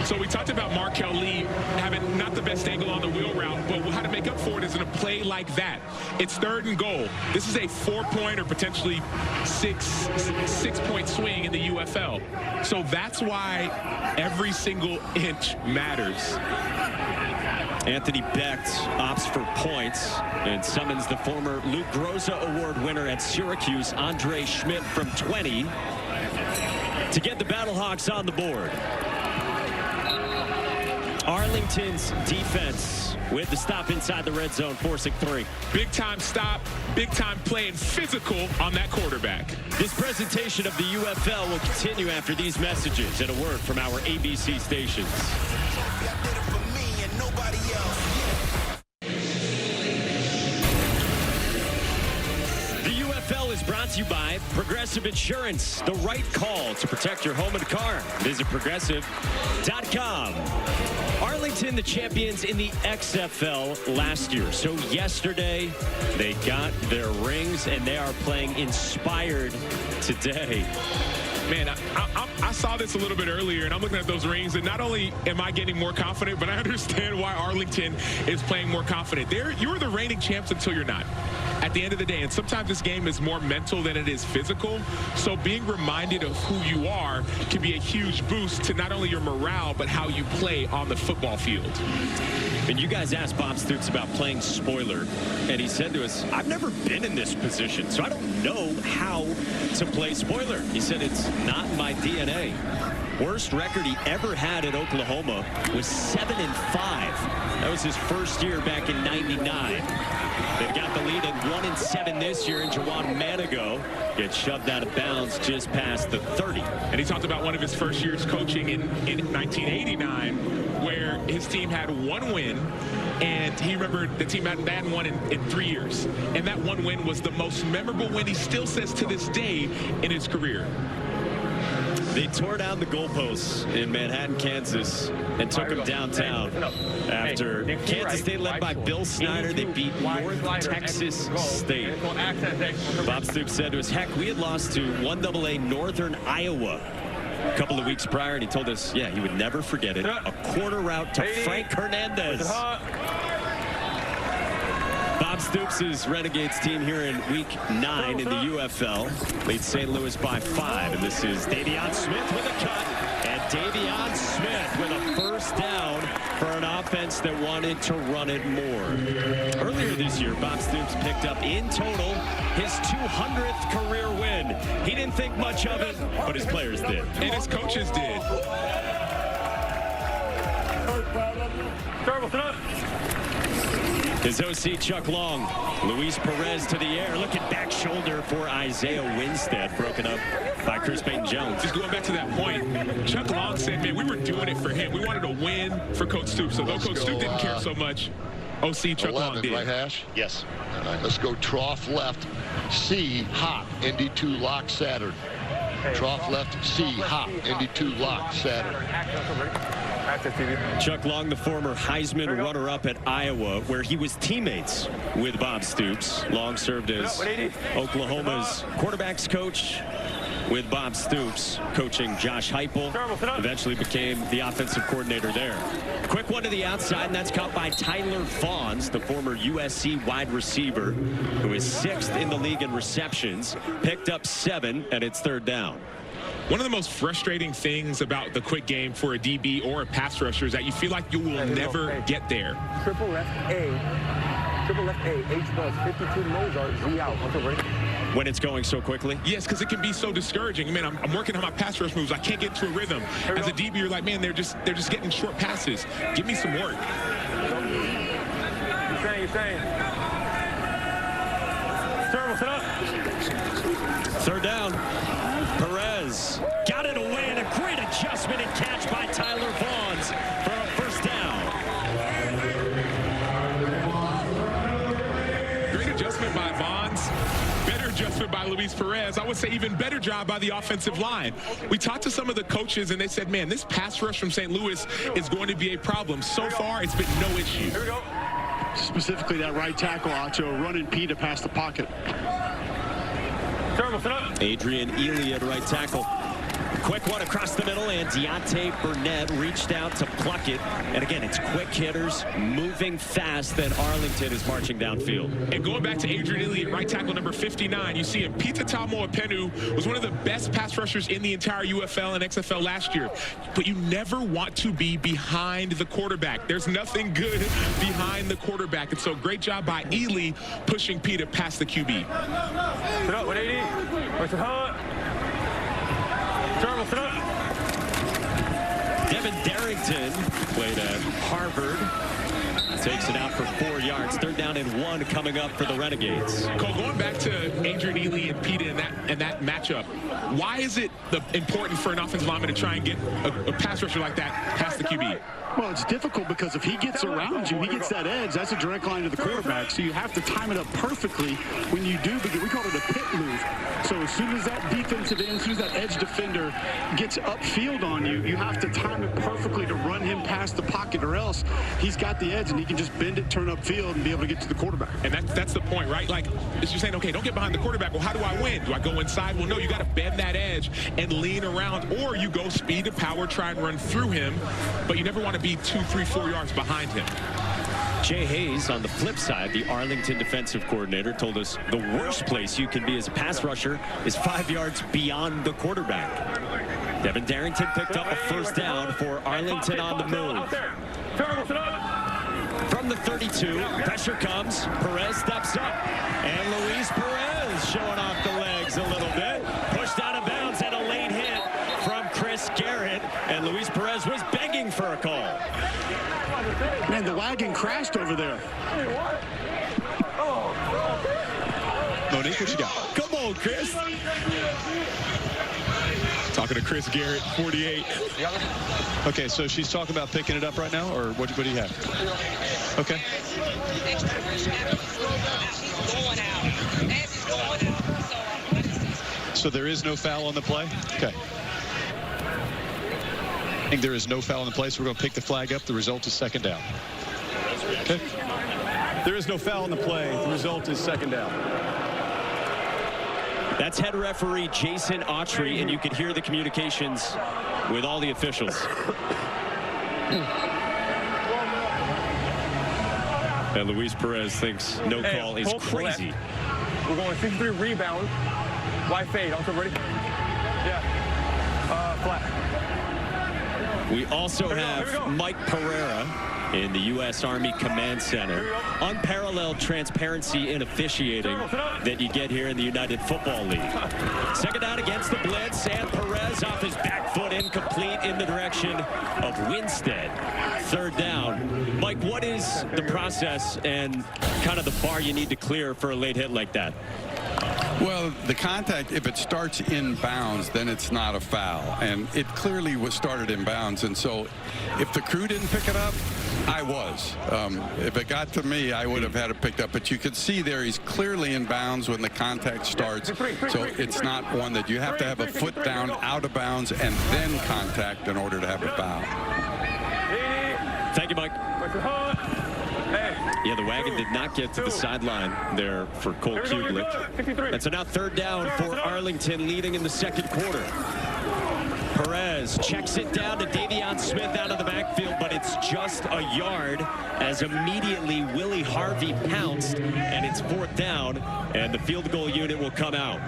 So we talked about Markel Lee having not the best angle on the wheel route, but how to make up for it is in a play like that. It's 3rd and goal. This is a 4-point or potentially six-point swing in the UFL. So that's why every single inch matters. Anthony Becht opts for points and summons the former Luke Groza Award winner at Syracuse, Andre Schmidt, from 20 to get the Battlehawks on the board. Arlington's defense with the stop inside the red zone, forcing 3. Big time stop, big time play, and physical on that quarterback. This presentation of the UFL will continue after these messages and a word from our ABC stations. The UFL is brought to you by Progressive Insurance, the right call to protect your home and car. Visit progressive.com. Arlington, the champions in the XFL last year. So yesterday, they got their rings, and they are playing inspired today. Man, I saw this a little bit earlier, and I'm looking at those rings, and not only am I getting more confident, but I understand why Arlington is playing more confident. You're the reigning champs until you're not. At the end of the day, and sometimes this game is more mental than it is physical, so being reminded of who you are can be a huge boost to not only your morale, but how you play on the football field. And you guys asked Bob Stoops about playing spoiler, and he said to us, I've never been in this position, so I don't know how to play spoiler. He said, it's not my DNA. Worst record he ever had at Oklahoma was 7-5. That was his first year back in '99. They've got the lead at 1-7 this year, and Jawan Manigo gets shoved out of bounds just past the 30. And he talked about one of his first years coaching in 1989, where his team had 1 win, and he remembered the team hadn't won in 3 years. And that 1 win was the most memorable win, he still says to this day, in his career. They tore down the goalposts in Manhattan, Kansas, and took them downtown. After Kansas State, led by Bill Snyder, they beat North Texas State. Bob Stoops said to us, heck, we had lost to 1AA Northern Iowa a couple of weeks prior, and he told us, yeah, he would never forget it. A quarter route to Frank Hernandez. Bob Stoops' Renegades team here in Week 9 in the UFL leads St. Louis by 5. And this is Davion Smith with a cut. And Davion Smith with a first down for an offense that wanted to run it more. Earlier this year, Bob Stoops picked up in total his 200th career win. He didn't think much of it, but his players did. And his coaches did. His OC, Chuck Long. Luis Perez to the air. Looking back shoulder for Isaiah Winstead. Broken up by Chris Payton-Jones. Just going back to that point, Chuck Long said, man, we were doing it for him. We wanted to win for Coach Stoops. So though Coach Stoops didn't care so much, OC Chuck Long did. Right, Hash? Yes. All right, let's go trough left, C, hop, ND2 lock, Saturn. Trough left, C, hop, ND2 lock, Saturn. Chuck Long, the former Heisman runner-up at Iowa, where he was teammates with Bob Stoops. Long served as Oklahoma's quarterbacks coach with Bob Stoops, coaching Josh Heupel. Eventually became the offensive coordinator there. Quick one to the outside, and that's caught by Tyler Vaughns, the former USC wide receiver, who is 6th in the league in receptions. Picked up 7, and it's 3rd down. One of the most frustrating things about the quick game for a DB or a pass rusher is that you feel like you will never get there. Triple left A, H bus, 52 Mozart, Z out. When it's going so quickly? Yes, because it can be so discouraging. Man, I'm working on my pass rush moves. I can't get to a rhythm. As a DB, you're like, man, they're just getting short passes. Give me some work. You're saying. Turbo, sit up. 3rd down. Perez got it away, and a great adjustment and catch by Tyler Vaughns for a first down. Great adjustment by Vaughns. Better adjustment by Luis Perez. I would say even better job by the offensive line. We talked to some of the coaches, and they said, man, this pass rush from St. Louis is going to be a problem. So far, it's been no issue. Here we go. Specifically that right tackle, Acho, running P to pass the pocket. Adrian Ely at right tackle. Quick one across the middle, and Deontay Burnett reached out to pluck it. And again, it's quick hitters moving fast that Arlington is marching downfield. And going back to Adrian Ely, right tackle number 59, you see him. Peter Talmo-Apenu was one of the best pass rushers in the entire UFL and XFL last year. But you never want to be behind the quarterback. There's nothing good behind the quarterback. And so great job by Ely pushing Peter past the QB. Sit up, 180. What's your heart? Sit up. Devin Darrington played at Harvard. Takes it out for 4 yards. 3rd down and 1 coming up for the Renegades. Cole, going back to Adrian Ely and Peter in that matchup, why is it important for an offensive lineman to try and get a pass rusher like that past the QB? Well, it's difficult because if he gets around you, he gets that edge, that's a direct line to the quarterback. So you have to time it up perfectly when you do, because we call it a pit move. So as soon as that defensive end, as soon as that edge defender gets upfield on you, you have to time it perfectly to run him past the pocket, or else he's got the edge and he can just bend it, turn upfield, and be able to get to the quarterback. And that's the point, right? Like, it's you're saying, okay, don't get behind the quarterback. Well, how do I win? Do I go inside? Well, no, you got to bend that edge and lean around, or you go speed and power, try and run through him, but you never want to be 2, 3, 4 yards behind him. Jay Hayes, on the flip side, the Arlington defensive coordinator, told us the worst place you can be as a pass rusher is 5 yards beyond the quarterback. Devin Darrington picked up a 1st down for Arlington on the move. From the 32, pressure comes. Perez steps up. And Luis Perez showing off the legs a little bit. Pushed out of bounds and a late hit from Chris Garrett. And Luis Perez was begging for a call. Man, the wagon crashed over there. Monique, what you got? Come on, Chris. Talking to Chris Garrett, 48. Okay, so she's talking about picking it up right now, or what do you have? Okay. So there is no foul on the play? Okay. I think there is no foul on the play, so we're going to pick the flag up. The result is 2nd down. Okay. There is no foul on the play. The result is 2nd down. That's head referee Jason Autry, and you could hear the communications with all the officials. And Luis Perez thinks no call is crazy. We're going 63 rebound. Wide fade. Also ready? Yeah. Flat. We also have Mike Pereira in the U.S. Army Command Center. Unparalleled transparency in officiating that you get here in the United Football League. 2nd down against the blitz, and Perez off his back foot, incomplete in the direction of Winstead. 3rd down. Mike, what is the process and kind of the bar you need to clear for a late hit like that? Well, the contact, if it starts in bounds, then it's not a foul. And it clearly was started in bounds. And so if the crew didn't pick it up, I was. If it got to me, I would have had it picked up. But you can see there he's clearly in bounds when the contact starts. So it's not one that you have to have a foot down, out of bounds, and then contact in order to have a foul. Thank you, Mike. Yeah, the wagon did not get to the sideline there for Cole Kublik. That's now 3rd down for Arlington, leading in the 2nd quarter. Perez checks it down to Davion Smith out of the backfield, but it's just a yard as immediately Willie Harvey pounced, and it's 4th down, and the field goal unit will come out.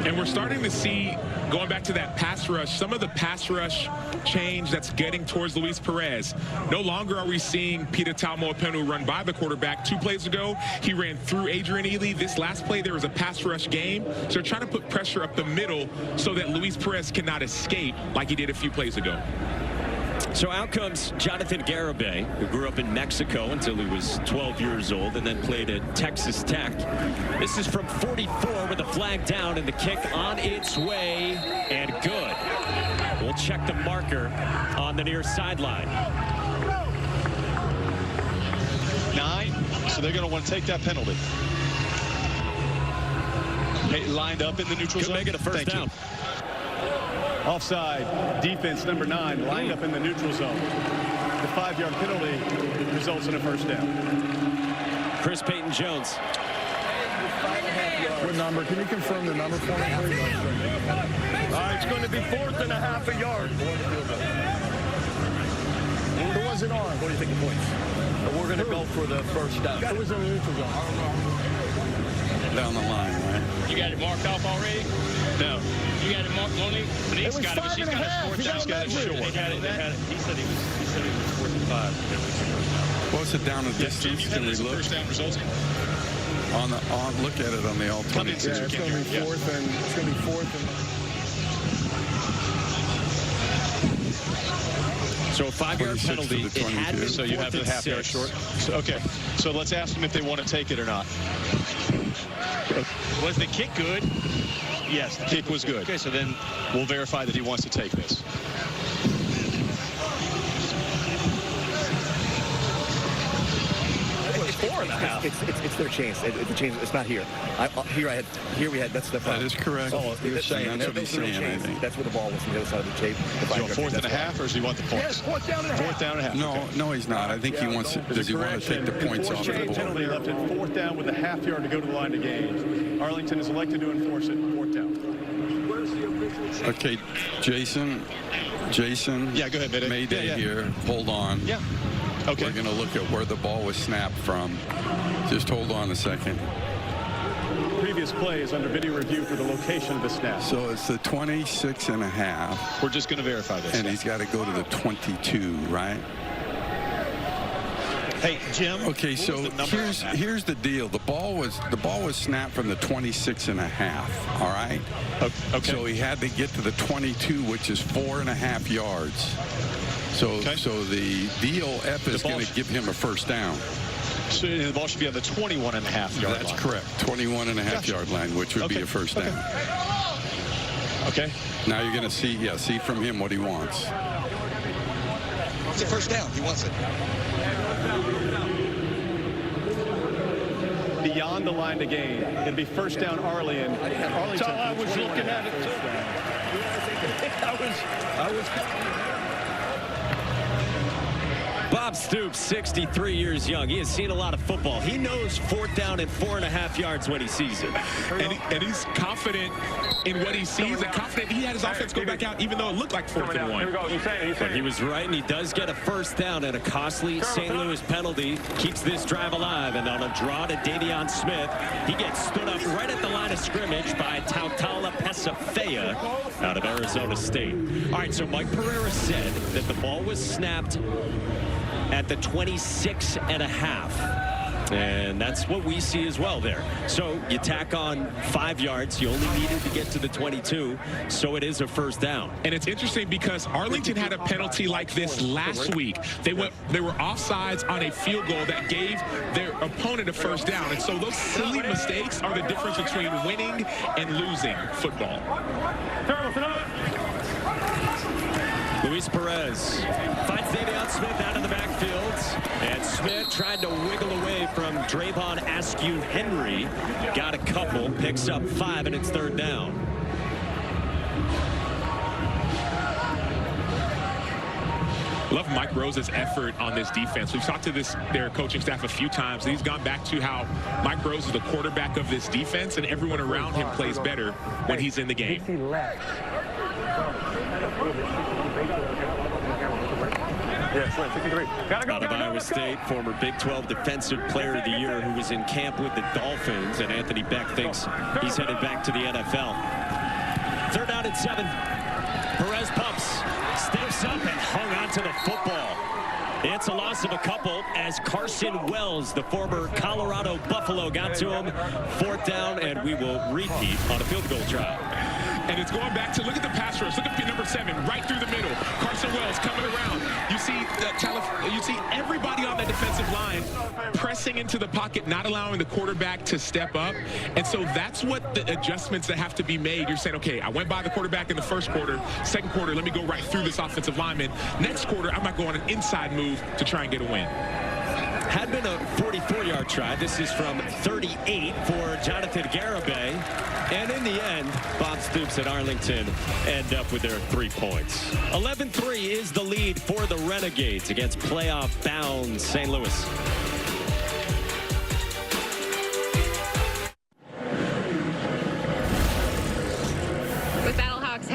And we're starting to see, going back to that pass rush, some of the pass rush change that's getting towards Luis Perez. No longer are we seeing Peter Talmo-Apenu run by the quarterback. 2 plays ago, he ran through Adrian Ely. This last play, there was a pass rush game. So they're trying to put pressure up the middle so that Luis Perez cannot escape like he did a few plays ago. So out comes Jonathan Garibay, who grew up in Mexico until he was 12 years old and then played at Texas Tech. This is from 44 with a flag down, and the kick on its way, and good. We'll check the marker on the near sideline. 9, so they're going to want to take that penalty. Hey, lined up in the neutral zone. Could make it a 1st down. Offside, defense number 9, lined up in the neutral zone. The 5-yard penalty results in a 1st down. Chris Payton-Jones. 5.5 yards. What number? Can you confirm the number for me, please? It's going to be 4th and a half a yard. Who was it on? What do you think of points? We're going to go for the first down. It was in the neutral zone. Down the line, right? You got it marked off already? No. You got it marked only? It was 5 and a half. You got it They had it. He said he was 4th and 5. What's it down the distance? Can we look? First down results. Look at it on the alternate. Yeah, it's going to be 4th and it's going to be 4th and. So a 5-yard penalty. It had been so you have the half yard short. So, okay, so let's ask them if they want to take it or not. Was the kick good? Yes, the kick was good. Okay, so then we'll verify that he wants to take this. It's their chance. It's not here. Here we had. That's the. That is correct. Oh, you're saying that's what he's saying. I think that's where the ball was on the other side of the tape. Do you want 4th and a half, or does he want the points? Yes, 4th down and a half. 4th down and a half. No, he's not. I think he wants. Does he want to take the points off the board? Penalty left at 4th down with a half yard to go to the line of games. Arlington is elected to enforce it. 4th down. Okay, Jason. Yeah, go ahead, Mayday here. Hold on. Yeah. Okay. We're going to look at where the ball was snapped from. Just hold on a second. Previous play is under video review for the location of the snap. So it's the 26 and a half. We're just going to verify this. And he's got to go to the 22, right? Hey, Jim. Okay, so here's the deal. The ball was snapped from the 26 and a half. All right. Okay. So he had to get to the 22, which is 4.5 yards. So the DOF is going to give him a first down. So the ball should be on the 21 and a half yard line. That's correct. 21 and a half yard line, which would be a first down. Okay. Now you're going to see from him what he wants. It's a first down. He wants it. Beyond the line to gain. It'd be first down Arlington. So I was looking at it too. I was. Bob Stoops, 63 years young. He has seen a lot of football. He knows 4th down and 4.5 yards when he sees it. And he's confident in what he sees and confident he had his offense go back out even though it looked like 4th and 1. But he was right, and he does get a first down, and a costly St. Louis penalty keeps this drive alive. And on a draw to Davion Smith, he gets stood up right at the line of scrimmage by Tautala Pesafea out of Arizona State. All right, so Mike Pereira said that the ball was snapped at the 26 and a half. And that's what we see as well there. So you tack on 5 yards. You only needed to get to the 22. So it is a first down. And it's interesting because Arlington had a penalty like this last week. They were offsides on a field goal that gave their opponent a first down. And so those silly mistakes are the difference between winning and losing football. Luis Perez finds Davion Smith out of the backfield, and Smith tried to wiggle away from Drayvon Askew Henry. Got a couple, picks up 5, and it's 3rd down. Love Mike Rose's effort on this defense. We've talked to their coaching staff a few times. He's gone back to how Mike Rose is the quarterback of this defense, and everyone around him plays better when he's in the game. Out of Iowa State, former Big 12 Defensive Player of the Year who was in camp with the Dolphins, and Anthony Beck thinks he's headed back to the NFL. 3rd down and 7. Perez pumps, steps up, and hung on to the football. It's a loss of a couple as Carson Wells, the former Colorado Buffalo, got to him. 4th down, and we will repeat on a field goal try. And it's going back to, look at the pass rush. Look at number 7, right through the middle. Carson Wells coming around. You see everybody on the defensive line pressing into the pocket, not allowing the quarterback to step up. And so that's what the adjustments that have to be made. You're saying, okay, I went by the quarterback in the first quarter. Second quarter, let me go right through this offensive lineman. Next quarter, I might go on an inside move to try and get a win. Had been a 44-yard try. This is from 38 for Jonathan Garibay. And in the end, Bob Stoops and Arlington end up with their 3 points. 11-3 is the lead for the Renegades against playoff-bound St. Louis.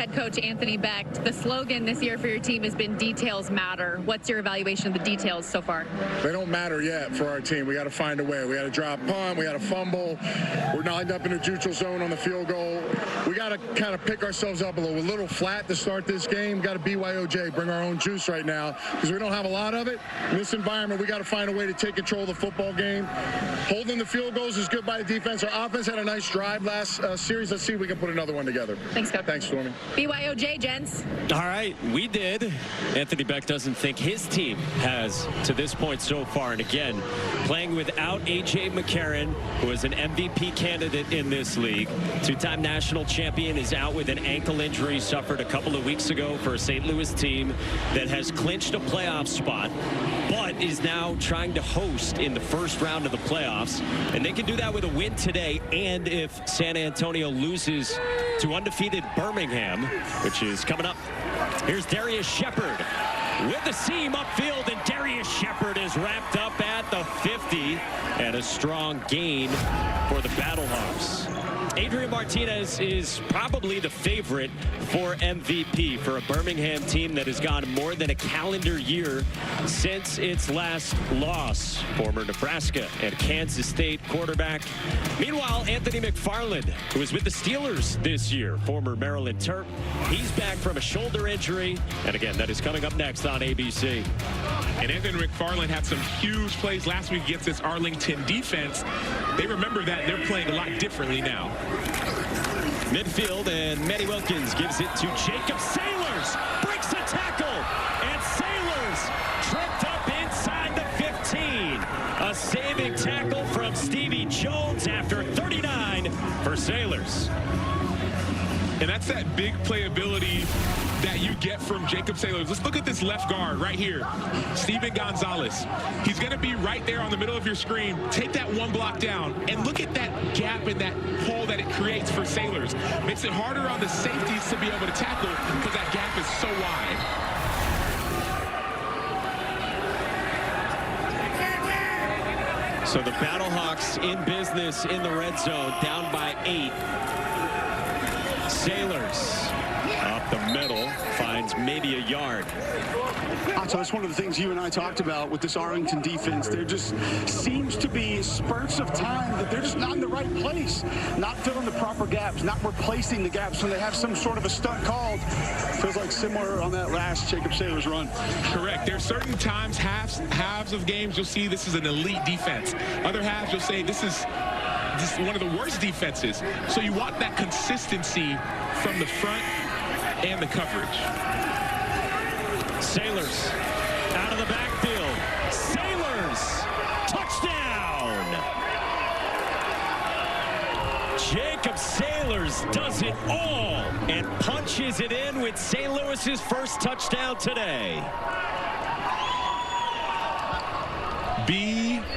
head coach Anthony Beck, the slogan this year for your team has been details matter. What's your evaluation of the details so far? They don't matter yet for our team. We got to find a way. We got to drop punt. We got to fumble. We're lined up in a neutral zone on the field goal. We got to kind of pick ourselves up a little flat to start this game. Got to BYOJ, bring our own juice right now because we don't have a lot of it. In this environment, we got to find a way to take control of the football game. Holding the field goals is good by the defense. Our offense had a nice drive last series. Let's see if we can put another one together. Thanks, Coach. Thanks, Stormy. BYOJ, gents. All right, we did. Anthony Beck doesn't think his team has to this point so far. And again, playing without A.J. McCarron, who is an MVP candidate in this league. Two-time national champion, is out with an ankle injury suffered a couple of weeks ago for a St. Louis team that has clinched a playoff spot, but is now trying to host in the first round of the playoffs. And they can do that with a win today. And if San Antonio loses to undefeated Birmingham, which is coming up. Here's Darius Shepard with the seam upfield, and Darius Shepard is wrapped up at the 50, and a strong gain for the Battlehawks. Adrian Martinez is probably the favorite for MVP for a Birmingham team that has gone more than a calendar year since its last loss. Former Nebraska and Kansas State quarterback. Meanwhile, Anthony McFarland, who was with the Steelers this year, former Maryland Terp, he's back from a shoulder injury. And again, that is coming up next on ABC. And Anthony McFarland had some huge plays last week against this Arlington defense. They remember that they're playing a lot differently now. Midfield, and Manny Wilkins gives it to Jacob Sailors. Breaks a tackle, and Sailors tripped up inside the 15. A saving tackle from Stevie Jones after 39 for Sailors. And that's that big playability that you get from Jacob Sailors. Let's look at this left guard right here, Steven Gonzalez. He's going to be right there on the middle of your screen. Take that one block down, and look at that gap and that hole that it creates for Sailors. Makes it harder on the safeties to be able to tackle because that gap is so wide. So the Battlehawks in business in the red zone, down by 8. Sailors up the middle, finds maybe a yard. So that's one of the things you and I talked about with this Arlington defense. There just seems to be spurts of time that they're just not in the right place, not filling the proper gaps, not replacing the gaps when they have some sort of a stunt called. Feels like similar on that last Jacob Sailors run. Correct. There are certain times, halves of games, you'll see this is an elite defense. Other halves, you'll say this is one of the worst defenses. So you want that consistency from the front and the coverage. Sailors out of the backfield. Sailors, touchdown! Jacob Sailors does it all and punches it in with St. Louis's first touchdown today. BYOJ,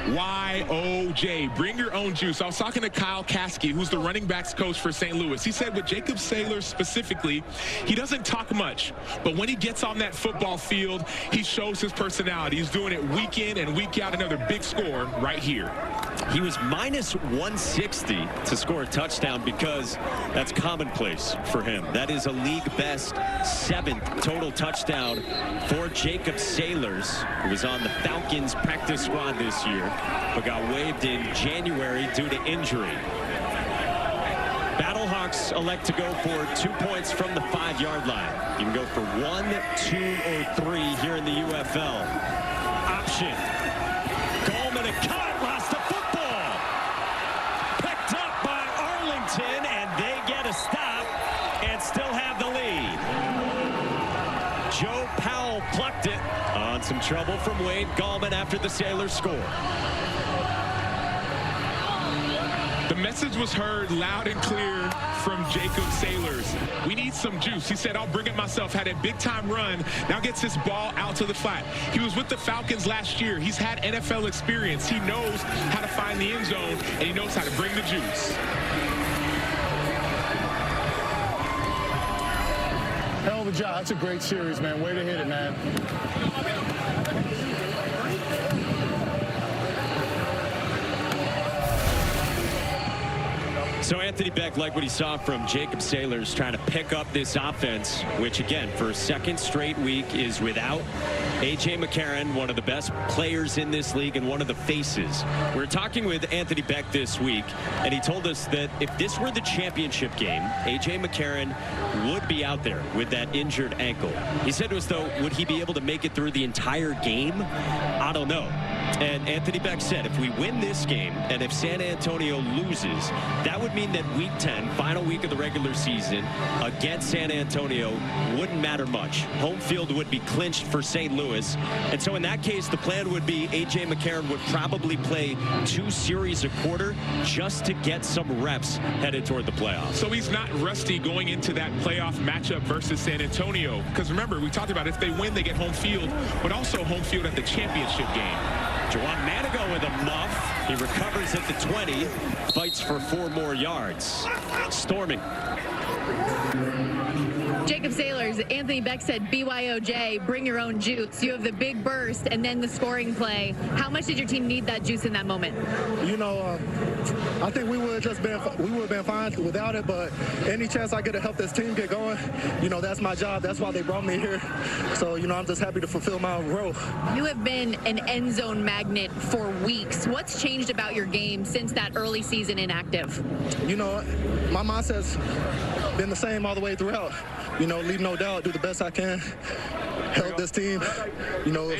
bring your own juice. I was talking to Kyle Caskey, who's the running backs coach for St. Louis. He said with Jacob Sailors specifically, he doesn't talk much, but when he gets on that football field, he shows his personality. He's doing it week in and week out. Another big score right here. He was minus 160 to score a touchdown because that's commonplace for him. That is a league best 7th total touchdown for Jacob Sailors, who was on the Falcons practice squad this year, but got waived in January due to injury. Battlehawks elect to go for 2 points from the 5-yard line. You can go for 1, 2, or 3 here in the UFL. Option. Goldman a cut, lost the football. Picked up by Arlington, and they get a stop and still have the lead. Joe Powell plucked it on some trouble from Wade Gallman after the Sailors score. The message was heard loud and clear from Jacob Sailors. We need some juice. He said, I'll bring it myself. Had a big-time run. Now gets this ball out to the flat. He was with the Falcons last year. He's had NFL experience. He knows how to find the end zone, and he knows how to bring the juice. Hell of a job. That's a great series, man. Way to hit it, man. So Anthony Beck liked what he saw from Jacob Saylors trying to pick up this offense, which again, for a second straight week is without A.J. McCarron, one of the best players in this league and one of the faces. We're talking with Anthony Beck this week, and he told us that if this were the championship game, A.J. McCarron would be out there with that injured ankle. He said to us, though, would he be able to make it through the entire game? I don't know. And Anthony Beck said if we win this game and if San Antonio loses, that would mean that week 10, final week of the regular season against San Antonio, wouldn't matter much. Home field would be clinched for St. Louis. And so in that case, the plan would be A.J. McCarron would probably play 2 series a quarter just to get some reps headed toward the playoffs. So he's not rusty going into that playoff matchup versus San Antonio. Because remember, we talked about if they win, they get home field, but also home field at the championship game. Juwan Manigo with a muff. He recovers at the 20, fights for 4 more yards. Storming. Jacob Saylors, Anthony Beck said, BYOJ, bring your own juice. You have the big burst and then the scoring play. How much did your team need that juice in that moment? You know, I think we would have been fine without it, but any chance I get to help this team get going, you know, that's my job. That's why they brought me here. So, you know, I'm just happy to fulfill my role. You have been an end zone magnet for weeks. What's changed about your game since that early season inactive? You know, my mindset's been the same all the way throughout. You know, leave no doubt, do the best I can, help this team, you know,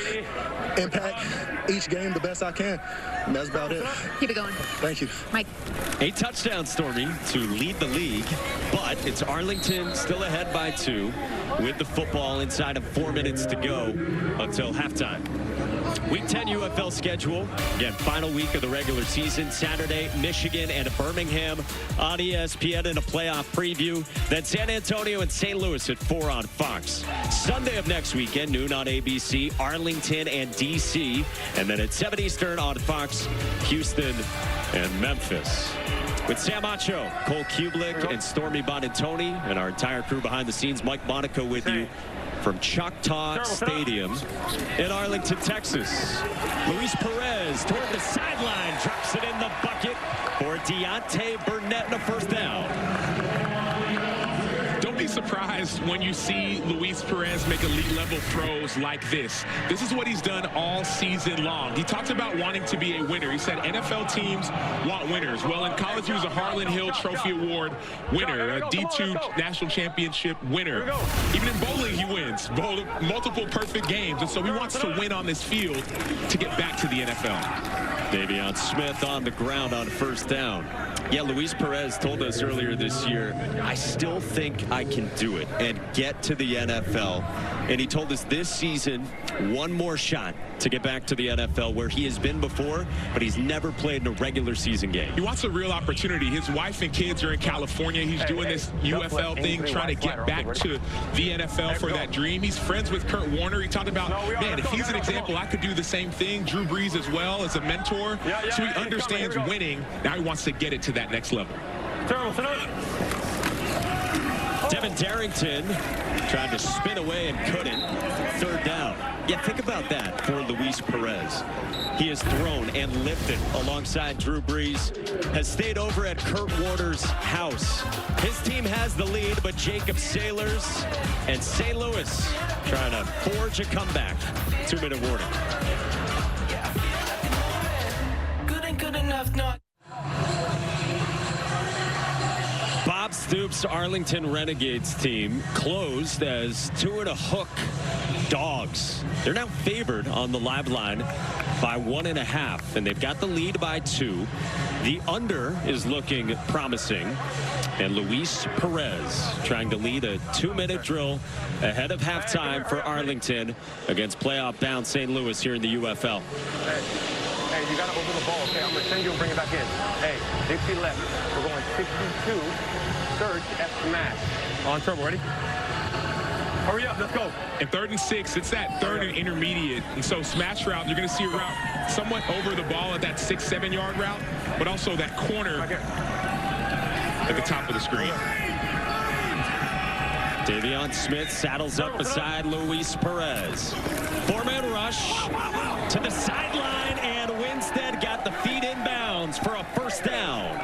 impact each game the best I can. And that's about it. Keep it going. Thank you. Mike. 8 touchdowns, Stormy, to lead the league, but it's Arlington still ahead by 2 with the football inside of 4 minutes to go until halftime. Week 10 UFL schedule. Again, final week of the regular season. Saturday, Michigan and Birmingham on ESPN in a playoff preview. Then San Antonio and St. Louis at 4 on Fox. Sunday of next weekend, noon on ABC, Arlington and D.C. And then at 7 Eastern on Fox, Houston and Memphis. With Sam Acho, Cole Kublik, and Stormy Bonantoni, and our entire crew behind the scenes, Mike Monaco with you from Choctaw Stadium in Arlington, Texas. Luis Perez toward the sideline, drops it in the bucket for Deontay Burnett and a first down. Don't be surprised when you see Luis Perez make elite level throws like this. This is what he's done all season long. He talked about wanting to be a winner. He said NFL teams want winners. Well, in college, he was a Harlan Hill Trophy Award winner, a D2 national championship winner. Even in bowling, he wins multiple perfect games. And so he wants to win on this field to get back to the NFL. Davion Smith on the ground on first down. Yeah, Luis Perez told us earlier this year, I still think I can do it and get to the NFL. And he told us this season, one more shot to get back to the NFL where he has been before, but he's never played in a regular season game. He wants a real opportunity. His wife and kids are in California. He's doing this UFL thing, trying to get back to the NFL for that dream. He's friends with Kurt Warner. He talked about, man, if he's an example, I could do the same thing. Drew Brees as well as a mentor. So he understands winning. Now he wants to get it to that next level. Devin Darrington tried to spin away and couldn't. Third down. Yeah, think about that for Luis Perez. He has thrown and lifted alongside Drew Brees, has stayed over at Kurt Warner's house. His team has the lead, but Jacob Saylors and St. Louis trying to forge a comeback. 2-minute warning. Good enough, not. Bob Stoops' Arlington Renegades team closed as 2-and-a-hook dogs. They're now favored on the live line by 1.5, and they've got the lead by 2. The under is looking promising, and Luis Perez trying to lead a 2-minute drill ahead of halftime for Arlington against playoff-bound St. Louis here in the UFL. Hey, you got to open the ball, okay? I'm going to send you and bring it back in. Hey, 60 left. We're going 62. Search F smash. On turbo, ready? Hurry up, let's go. And 3rd and 6, it's that 3rd and intermediate. And so smash route, you're going to see a route somewhat over the ball at that 6-7 yard route, but also that corner at the top of the screen. Davion Smith saddles up beside Luis Perez. 4-man rush to the sideline, and Winstead got the feet in bounds for a first down.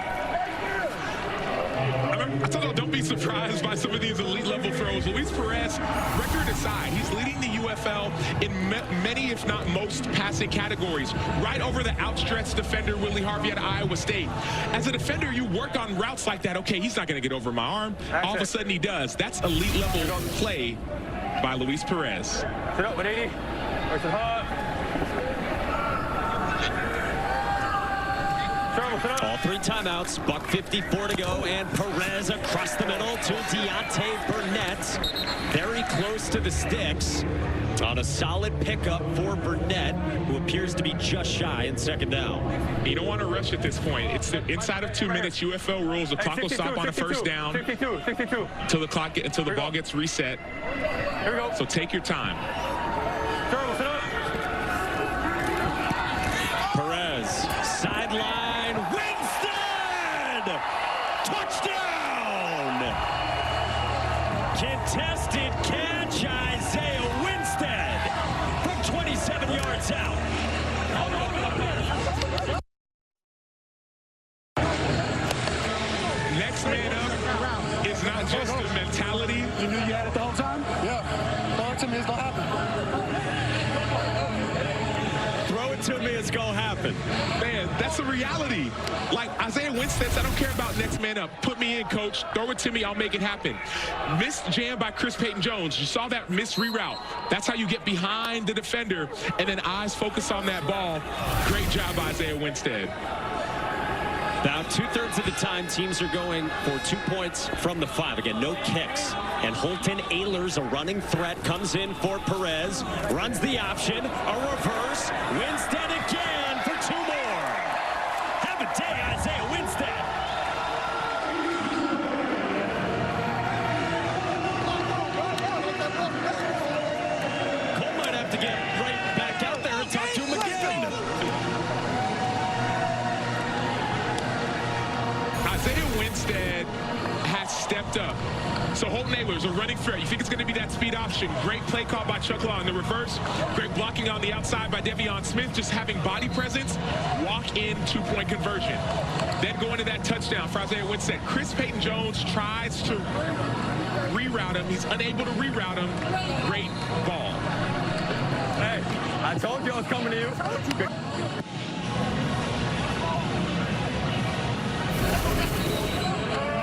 I told you, don't be surprised by some of these elite level throws. Luis Perez, record aside, he's leading the UFL in many, if not most, passing categories. Right over the outstretched defender Willie Harvey at Iowa State. As a defender, you work on routes like that. Okay, he's not going to get over my arm. All of a sudden he does. That's elite level play by Luis Perez. Sit up, 180. Where's it hot? All 3 timeouts, $1:54 to go, and Perez across the middle to Deontay Burnett. Very close to the sticks on a solid pickup for Burnett, who appears to be just shy in second down. You don't want to rush at this point. It's inside of 2 minutes. UFL rules. The clock will stop on a first down. 62. Until the ball gets reset. Here we go. So take your time. Perez, sideline, Winstead! Touchdown! Contested catch, Isaiah Winstead from 27 yards out. Next man up is not just a mentality. You knew you had it the whole time? Yeah. Throw it to me, it's going to happen. Throw it to me, it's going to happen. Man, that's a reality. Like Isaiah Winstead said, I don't care about next man up. Put me in, coach. Throw it to me, I'll make it happen. Missed jam by Chris Payton-Jones. You saw that missed reroute. That's how you get behind the defender, and then eyes focus on that ball. Great job, Isaiah Winstead. About 2/3 of the time, teams are going for 2 points from the 5. Again, no kicks. And Holton Ahlers, a running threat, comes in for Perez. Runs the option. A reverse. Winstead again for 2 more. Have a day, Isaiah Winstead. Cole might have to get right back out there and talk to him again. Isaiah Winstead has stepped up. So Holton Ahlers, a running threat. You think it's going to be that speed option. Great play call by Chuck Law in the reverse. Great blocking on the outside by Devion Smith. Just having body presence. Walk in 2-point conversion. Then going to that touchdown for Isaiah Winstead. Chris Payton-Jones tries to reroute him. He's unable to reroute him. Great ball. Hey, I told you I was coming to you.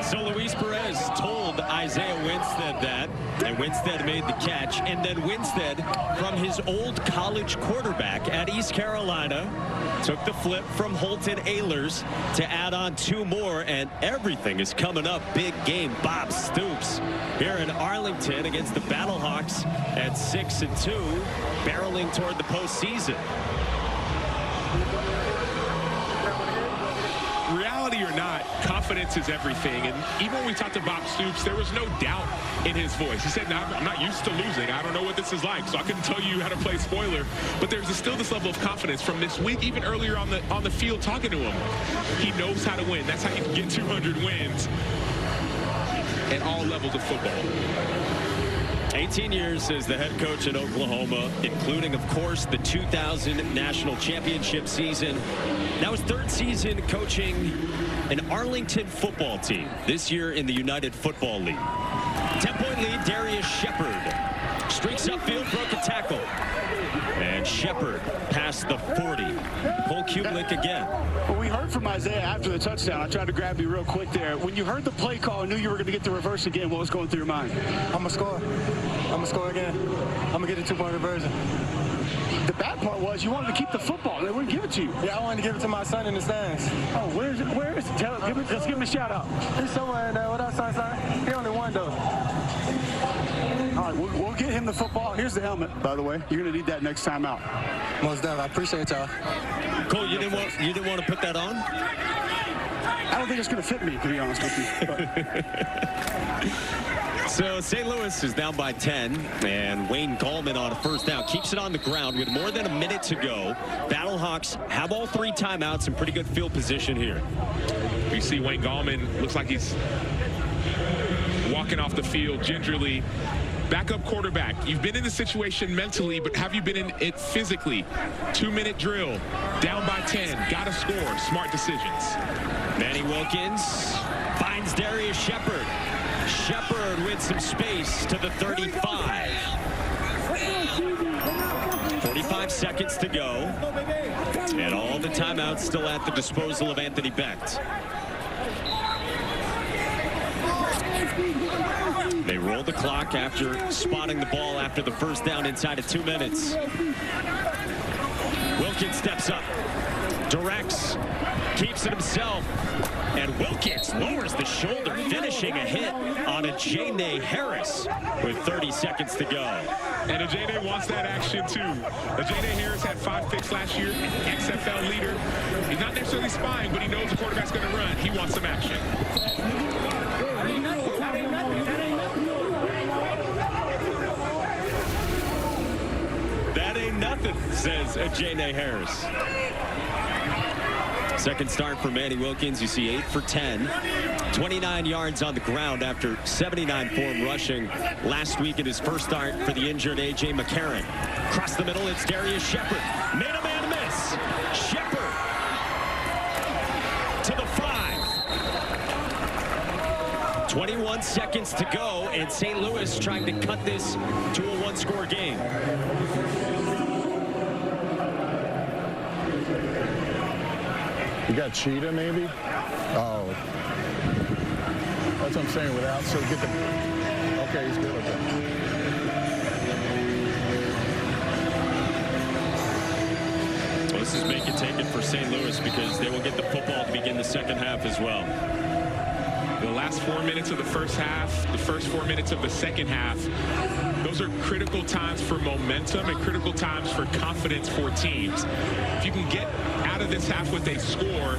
So Luis Perez told Isaiah Winstead that, and Winstead made the catch, and then Winstead, from his old college quarterback at East Carolina, took the flip from Holton Ahlers to add on 2 more, and everything is coming up. Big game. Bob Stoops here in Arlington against the Battlehawks at 6-2, barreling toward the postseason. Reality or not, confidence is everything. And even when we talked to Bob Stoops, there was no doubt in his voice. He said, no, I'm not used to losing. I don't know what this is like, so I couldn't tell you how to play spoiler. But there's still this level of confidence from this week, even earlier on the field talking to him. He knows how to win. That's how you can get 200 wins at all levels of football. 18 years as the head coach at Oklahoma, including, of course, the 2000 national championship season. Now his 3rd season coaching an Arlington football team, this year in the United Football League. 10-point lead, Darius Shepard streaks upfield, broke a tackle. And Shepard past the 40. Cole Kublik again. Well, we heard from Isaiah after the touchdown. I tried to grab you real quick there. When you heard the play call and knew you were going to get the reverse again, what was going through your mind? I'm going to score. I'm going to score again. I'm going to get a 2-point conversion. The bad part was you wanted to keep the football. They wouldn't give it to you. Yeah, I wanted to give it to my son in the stands. Oh, where is it? Where is it? Let's give him a shout out. He's somewhere in there. What up, son? He only won, though. All right, we'll get him the football. Here's the helmet, by the way. You're going to need that next time out. Most definitely. I appreciate y'all. Cole, you didn't want to put that on? I don't think it's going to fit me, to be honest with you. So St. Louis is down by 10, and Wayne Gallman on a first down keeps it on the ground with more than a minute to go. Battlehawks have all 3 timeouts in pretty good field position here. You see Wayne Gallman looks like he's walking off the field gingerly. Backup quarterback. You've been in the situation mentally, but have you been in it physically? 2-minute drill. Down by 10. Got to score. Smart decisions. Manny Wilkins Finds Darius Shepard. Shepard with some space to the 35. 45 seconds to go. And all the timeouts still at the disposal of Anthony Becht. They roll the clock after spotting the ball after the first down inside of 2 minutes. Wilkins steps up, directs, keeps it himself, and Wilkins lowers the shoulder, finishing a hit on a Ajene Harris with 30 seconds to go. And Ajene wants that action too. Ajene Harris had 5 picks last year, XFL leader. He's not necessarily spying, but he knows the quarterback's going to run. He wants some action. That ain't nothing, says Ajene Harris. Second start for Manny Wilkins. You see 8 for 10. 29 yards on the ground after 79 for him rushing last week in his first start for the injured A.J. McCarron. Across the middle, it's Darius Shepard. Made a man miss. Shepard to the 5. 21 seconds to go, and St. Louis trying to cut this to a one-score game. You got Cheetah, maybe? Oh. That's what I'm saying, without, so get the... Okay, he's good, okay. Well, this is make it take it for St. Louis because they will get the football to begin the second half as well. The last 4 minutes of the first half, the first 4 minutes of the second half, those are critical times for momentum and critical times for confidence for teams. If you can get out of this half with a score,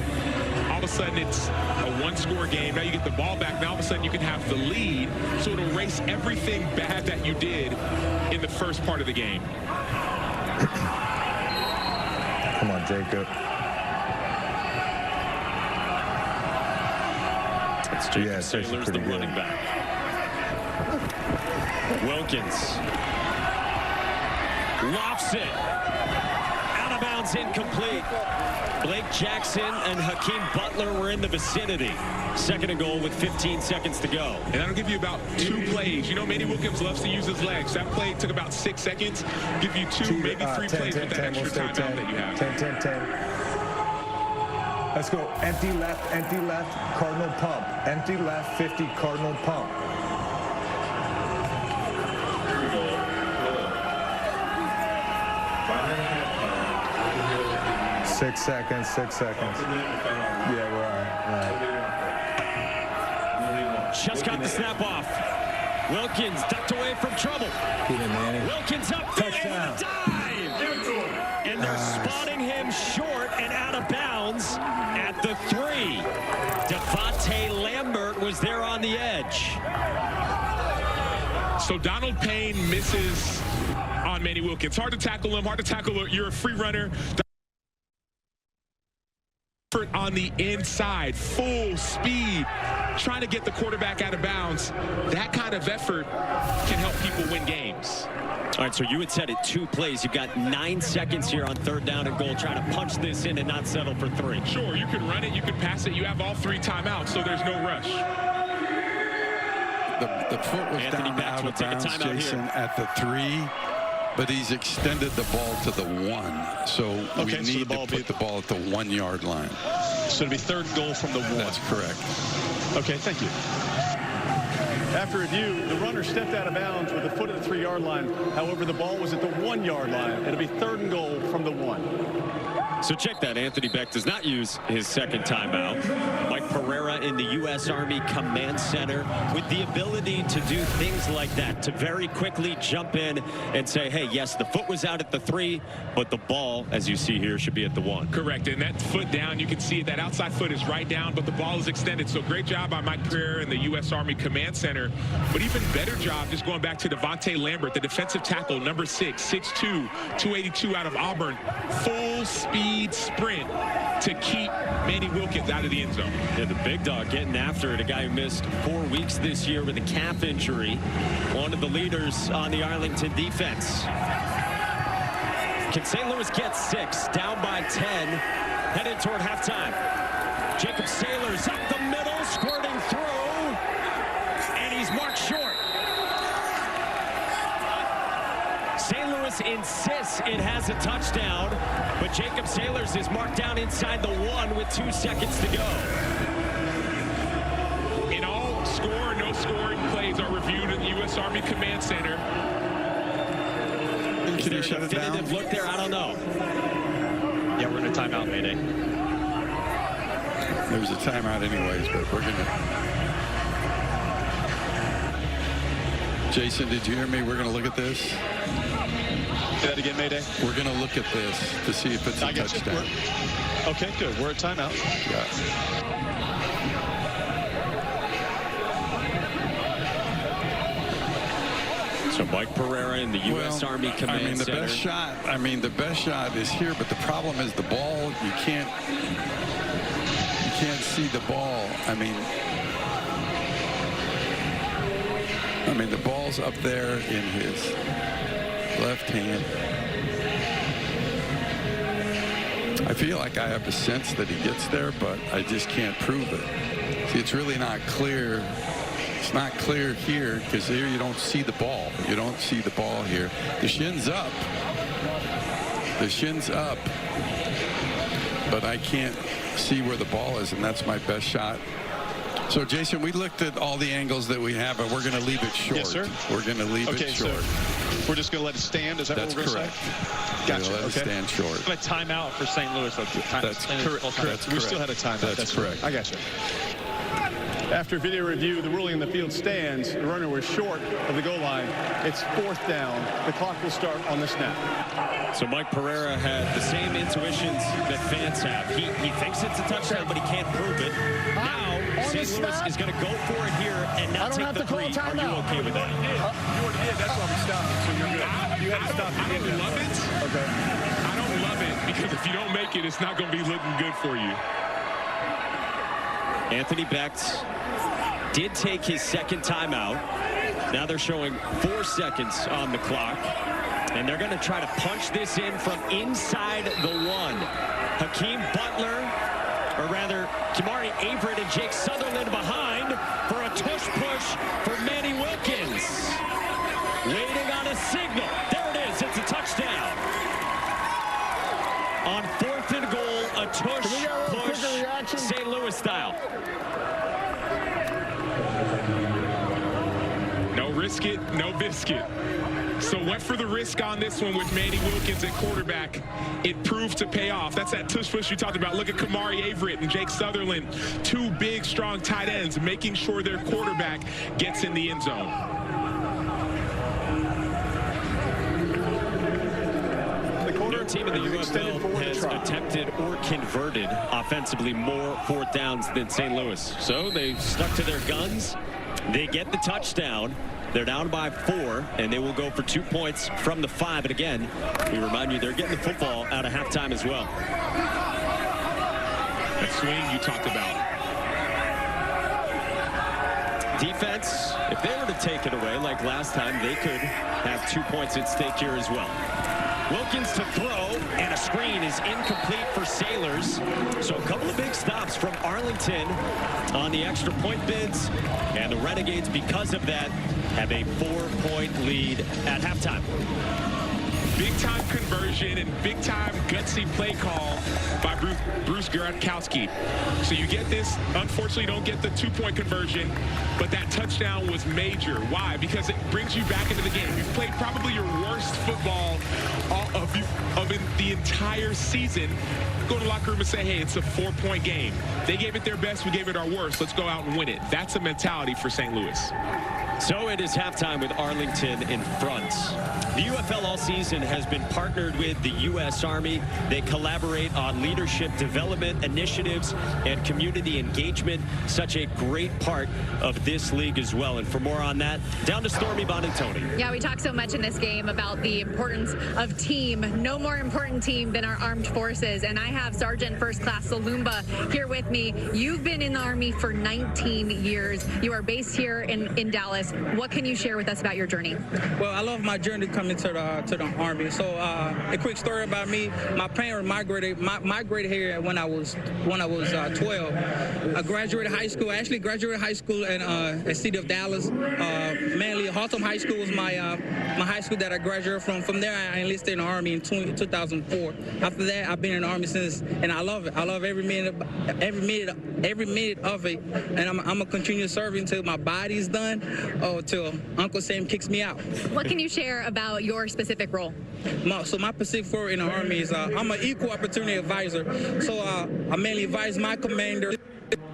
all of a sudden it's a one-score game. Now you get the ball back. Now all of a sudden you can have the lead, so it'll erase everything bad that you did in the first part of the game. Come on, Jacob. It's Jacob Saylor's the running back. Wilkins lofts it. Out of bounds, incomplete. Blake Jackson and Hakeem Butler were in the vicinity. Second and goal with 15 seconds to go. And that'll give you about 2 plays. You know, Manny Wilkins loves to use his legs. That play took about 6 seconds. Give you 2, maybe 3 plays with that extra timeout that you have. 10. Let's go. Empty left, Cardinal pump. Empty left, 50, Cardinal pump. Six seconds. Yeah, we're all right. Just got the snap off. Wilkins ducked away from trouble. Wilkins up there and dive. And they're spotting him short and out of bounds at the 3. Devontae Lambert was there on the edge. So Donald Payne misses on Manny Wilkins. Hard to tackle him, hard to tackle. You're a free runner. On the inside, full speed, trying to get the quarterback out of bounds. That kind of effort can help people win games. All right, so you had said it 2 plays. You've got 9 seconds here on 3rd down and goal, trying to punch this in and not settle for 3. Sure, you can run it, you can pass it. You have all 3 timeouts, so there's no rush. The foot was Anthony down Becht out will of take a bounds, timeout Jason, here. at the 3. But he's extended the ball to the 1. So we need to put the ball at the 1-yard line. So it'll be 3rd goal from the 1. That's correct. Okay, thank you. After review, the runner stepped out of bounds with a foot at the 3-yard line. However, the ball was at the 1-yard line. It'll be 3rd and goal from the 1. So check that. Anthony Becht does not use his second timeout. Mike Pereira in the U.S. Army Command Center with the ability to do things like that, to very quickly jump in and say, hey, yes, the foot was out at the 3, but the ball, as you see here, should be at the 1. Correct. And that foot down, you can see that outside foot is right down, but the ball is extended. So great job by Mike Pereira in the U.S. Army Command Center. But even better job, just going back to Devontae Lambert, the defensive tackle, number 6, 6'2", 282 out of Auburn. Full speed sprint to keep Manny Wilkins out of the end zone. Yeah, the big dog getting after it. A guy who missed 4 weeks this year with a calf injury. One of the leaders on the Arlington defense. Can St. Louis get 6? Down by 10. Headed toward halftime. Jacob Saylor's up the middle, squirting Dallas insists it has a touchdown, but Jacob Sailors is marked down inside the 1 with 2 seconds to go. And all score and no scoring plays are reviewed in the U.S. Army Command Center. Is there a definitive look there? I don't know. Yeah, we're in a timeout, Mayday. There's a timeout anyways, but we're going to... Jason, did you hear me? We're going to look at this. Say that again, Mayday. We're going to look at this to see if it's a touchdown. Okay, good. We're at timeout. Yeah. So Mike Pereira in the U.S. Army Command Center. The best shot is here, but the problem is the ball. You can't see the ball. I mean, the ball's up there in his left hand. I feel like I have a sense that he gets there, but I just can't prove it. See, it's really not clear. It's not clear here because here you don't see the ball. You don't see the ball here. The shin's up. The shin's up. But I can't see where the ball is, and that's my best shot. So, Jason, we looked at all the angles that we have, and we're going to leave it short. Yes, sir. We're going to leave it short. So we're just going to let it stand? Is that That's what we're going to correct. say? Gotcha. Let it stand short. A timeout for St. Louis. That's correct. We still had a timeout. That's correct. I got you. After video review, the ruling in the field stands. The runner was short of the goal line. It's 4th down. The clock will start on the snap. So Mike Pereira had the same intuitions that fans have. He thinks it's a touchdown, but he can't prove it. Now, St. Louis is going to go for it here and not take the three. Are you okay with that? You already did. That's why we stopped it, so you're good. You had to stop it. I don't love it. Okay. I don't love it because if you don't make it, it's not going to be looking good for you. Anthony Becht did take his second timeout. Now they're showing 4 seconds on the clock. And they're going to try to punch this in from inside the 1. Hakeem Butler, or rather, Kamari Averett and Jake Sutherland behind for a tush push for Manny Wilkins. Waiting on a signal. There it is. It's a touchdown. On 4th and goal, a tush push, St. Louis style. No risk it, no biscuit. So went for the risk on this one with Manny Wilkins at quarterback. It proved to pay off. That's that tush push you talked about. Look at Kamari Averett and Jake Sutherland. 2 big, strong tight ends making sure their quarterback gets in the end zone. No team in the UFL has attempted or converted offensively more 4th downs than St. Louis. So they stuck to their guns. They get the touchdown. They're down by 4, and they will go for 2 points from the 5. And again, we remind you, they're getting the football out of halftime as well. That swing you talked about. Defense, if they were to take it away like last time, they could have 2 points at stake here as well. Wilkins to throw, and a screen is incomplete for Sailors. So a couple of big stops from Arlington on the extra point bids, and the Renegades, because of that, have a 4-point lead at halftime. Big-time conversion and big-time gutsy play call by Bruce Gronkowski. So you get this. Unfortunately, you don't get the 2-point conversion, but that touchdown was major. Why? Because it brings you back into the game. You've played probably your worst football of the entire season. Go to the locker room and say, hey, it's a 4-point game. They gave it their best. We gave it our worst. Let's go out and win it. That's a mentality for St. Louis. So it is halftime with Arlington in front. The UFL all season has been partnered with the U.S. Army. They collaborate on leadership development initiatives and community engagement. Such a great part of this league as well. And for more on that, down to Stormy Bonantoni. Yeah, we talk so much in this game about the importance of team. No more important team than our armed forces. And I have Sergeant First Class Salumba here with me. You've been in the Army for 19 years. You are based here in Dallas. What can you share with us about your journey? Well, I love my journey coming to the Army. Army. So a quick story about me: my parents migrated here when I was 12. I graduated high school. I actually graduated high school in the city of Dallas. Mainly, Hawthorne High School was my high school that I graduated from. From there, I enlisted in the Army in 2004. After that, I've been in the Army since, and I love it. I love every minute of it, and I'm gonna continue serving until my body's done, or till Uncle Sam kicks me out. What can you share about your specific role? My specific role in the Army is I'm an equal opportunity advisor. So I mainly advise my commander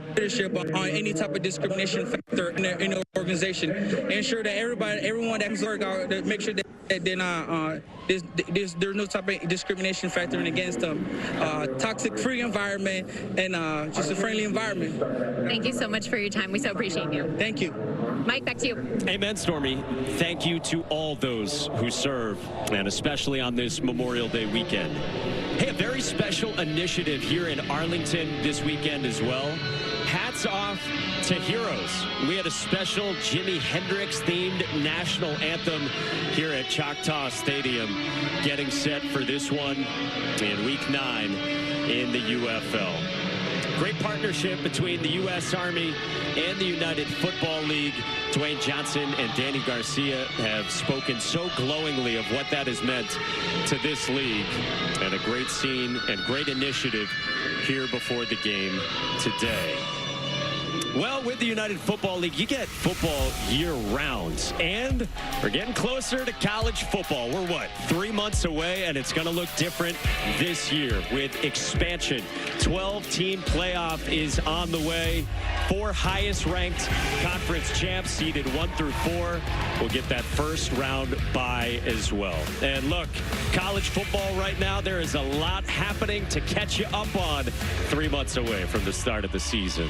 leadership on any type of discrimination factor in the organization. Ensure that everyone that's working out, to make sure that they're not, there's no type of discrimination factoring against them. Toxic-free environment and just a friendly environment. Thank you so much for your time. We so appreciate you. Thank you. Mike, back to you. Amen, Stormy. Thank you to all those who serve, and especially on this Memorial Day weekend. Hey, a very special initiative here in Arlington this weekend as well. Hats off to heroes. We had a special Jimi Hendrix-themed national anthem here at Choctaw Stadium, getting set for this one in Week 9 in the UFL. Great partnership between the U.S. Army and the United Football League. Dwayne Johnson and Danny Garcia have spoken so glowingly of what that has meant to this league. And a great scene and great initiative here before the game today. Well, with the United Football League, you get football year-round, and we're getting closer to college football. We're, 3 months away, and it's going to look different this year with expansion. 12-team playoff is on the way. 4 highest-ranked conference champs, seeded 1 through 4, will get that first-round bye as well. And look, college football right now, there is a lot happening to catch you up on 3 months away from the start of the season.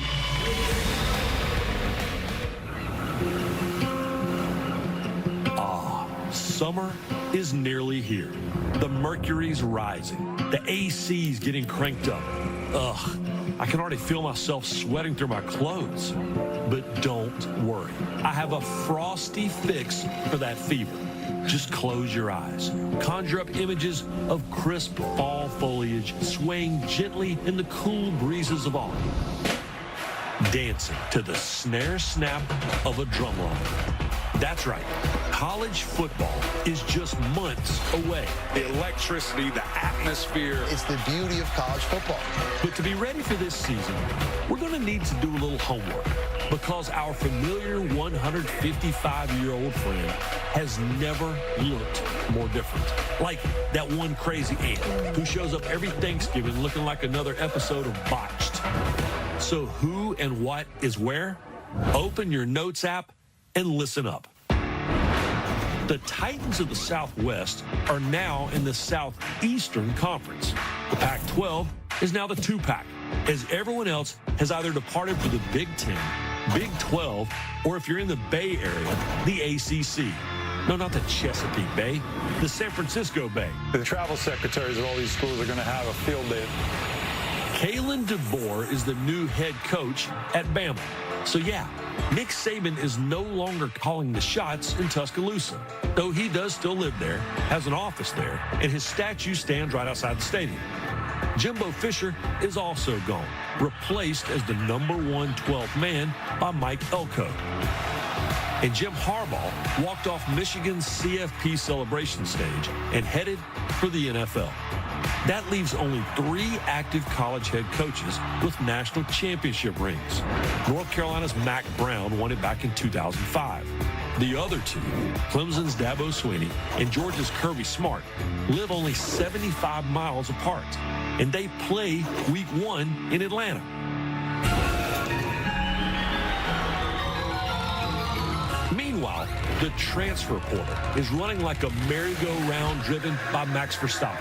Summer is nearly here. The mercury's rising. The AC's getting cranked up. Ugh, I can already feel myself sweating through my clothes. But don't worry. I have a frosty fix for that fever. Just close your eyes. Conjure up images of crisp fall foliage swaying gently in the cool breezes of autumn. Dancing to the snare snap of a drumline. That's right. College football is just months away. The electricity, the atmosphere. It's the beauty of college football. But to be ready for this season, we're going to need to do a little homework because our familiar 155-year-old friend has never looked more different. Like that one crazy aunt who shows up every Thanksgiving looking like another episode of Botched. So who and what is where? Open your notes app and listen up. The Titans of the Southwest are now in the Southeastern Conference. The Pac-12 is now the 2-pack, as everyone else has either departed for the Big 10, Big 12, or if you're in the Bay Area, the ACC. No, not the Chesapeake Bay, the San Francisco Bay. The travel secretaries of all these schools are going to have a field day. Kalen DeBoer is the new head coach at Bama. So yeah, Nick Saban is no longer calling the shots in Tuscaloosa, though he does still live there, has an office there, and his statue stands right outside the stadium. Jimbo Fisher is also gone, replaced as the number 1 12th man by Mike Elko. And Jim Harbaugh walked off Michigan's CFP celebration stage and headed for the NFL. That leaves only 3 active college head coaches with national championship rings. North Carolina's Mack Brown won it back in 2005. The other 2, Clemson's Dabo Swinney and Georgia's Kirby Smart, live only 75 miles apart, and they play Week 1 in Atlanta. Meanwhile, the transfer portal is running like a merry-go-round driven by Max Verstappen.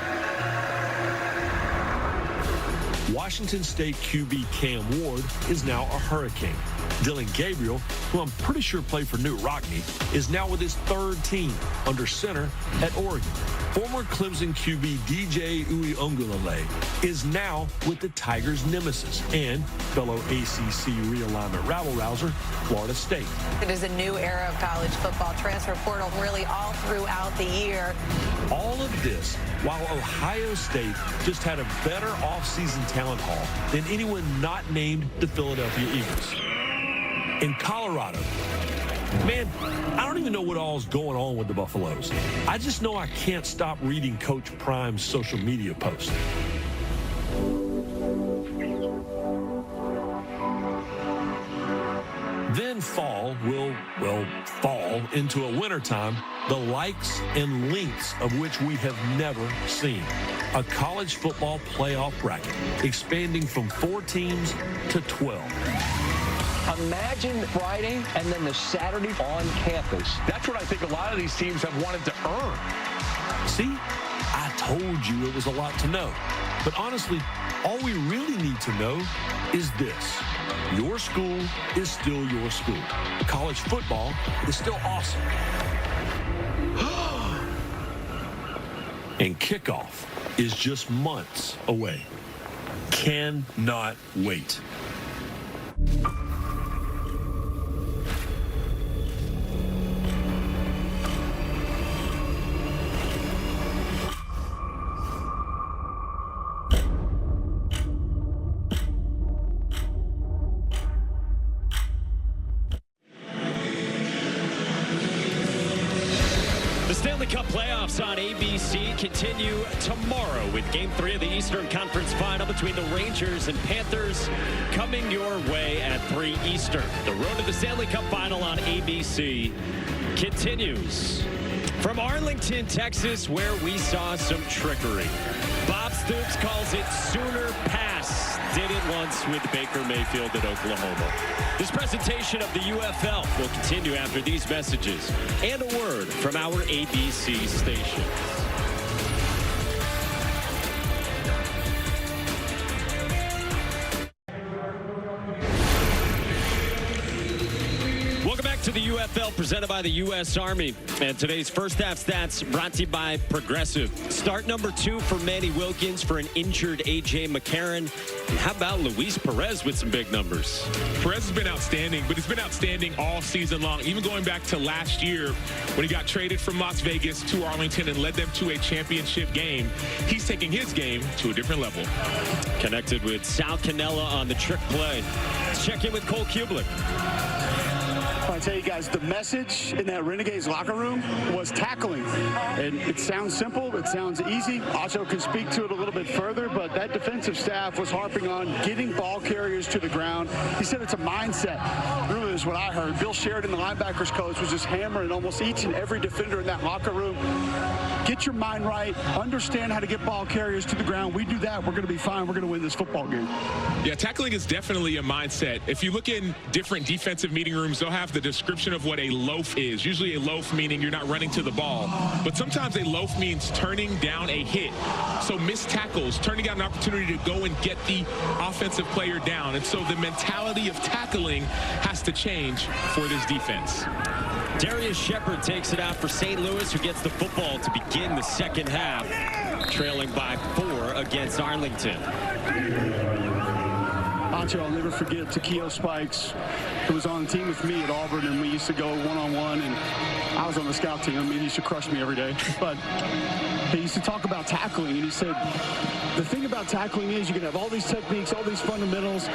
Washington State QB Cam Ward is now a Hurricane. Dylan Gabriel, who I'm pretty sure played for New Rockne, is now with his third team under center at Oregon. Former Clemson QB DJ Uiagalelei is now with the Tigers' nemesis and fellow ACC realignment rabble-rouser, Florida State. It is a new era of college football, transfer portal really all throughout the year. All of this while Ohio State just had a better offseason talent haul than anyone not named the Philadelphia Eagles. In Colorado, man, I don't even know what all's going on with the Buffaloes. I just know I can't stop reading Coach Prime's social media posts. Then fall will, well, fall into a wintertime, the likes and links of which we have never seen. A college football playoff bracket expanding from 4 teams to 12. Imagine Friday and then the Saturday on campus. That's what I think a lot of these teams have wanted to earn. See, I told you it was a lot to know. But honestly, all we really need to know is this. Your school is still your school. College football is still awesome. And kickoff is just months away. Cannot wait. On ABC continue tomorrow with Game 3 of the Eastern Conference Final between the Rangers and Panthers coming your way at 3 Eastern. The road to the Stanley Cup Final on ABC continues. From Arlington, Texas, where we saw some trickery. Bob Stoops calls it Sooner Pass. Did it once with Baker Mayfield at Oklahoma. This presentation of the UFL will continue after these messages and a word from our ABC station. Welcome back to the UFL presented by the U.S. Army. And today's first half stats brought to you by Progressive. Start number 2 for Manny Wilkins for an injured A.J. McCarron. And how about Luis Perez with some big numbers? Perez has been outstanding, but he's been outstanding all season long, even going back to last year when he got traded from Las Vegas to Arlington and led them to a championship game. He's taking his game to a different level. Connected with Sal Cannella on the trick play. Let's check in with Cole Kublik. I tell you guys, the message in that Renegades locker room was tackling. And it sounds simple, it sounds easy. Acho can speak to it a little bit further, but that defensive staff was harping on getting ball carriers to the ground. He said it's a mindset. Really is what I heard. Bill Sheridan, the linebackers coach, was just hammering almost each and every defender in that locker room. Get your mind right. Understand how to get ball carriers to the ground. We do that, we're going to be fine. We're going to win this football game. Yeah, tackling is definitely a mindset. If you look in different defensive meeting rooms, they'll have the description of what a loaf is. Usually a loaf meaning you're not running to the ball. But sometimes a loaf means turning down a hit. So missed tackles, turning out an opportunity to go and get the offensive player down. And so the mentality of tackling has to change for this defense. Darius Shepard takes it out for St. Louis, who gets the football to begin the second half, trailing by 4 against Arlington. Acho, I'll never forget Takeo Spikes, who was on the team with me at Auburn, and we used to go one-on-one, and I was on the scout team. I mean, he used to crush me every day. But he used to talk about tackling, and he said, the thing about tackling is you can have all these techniques, all these fundamentals.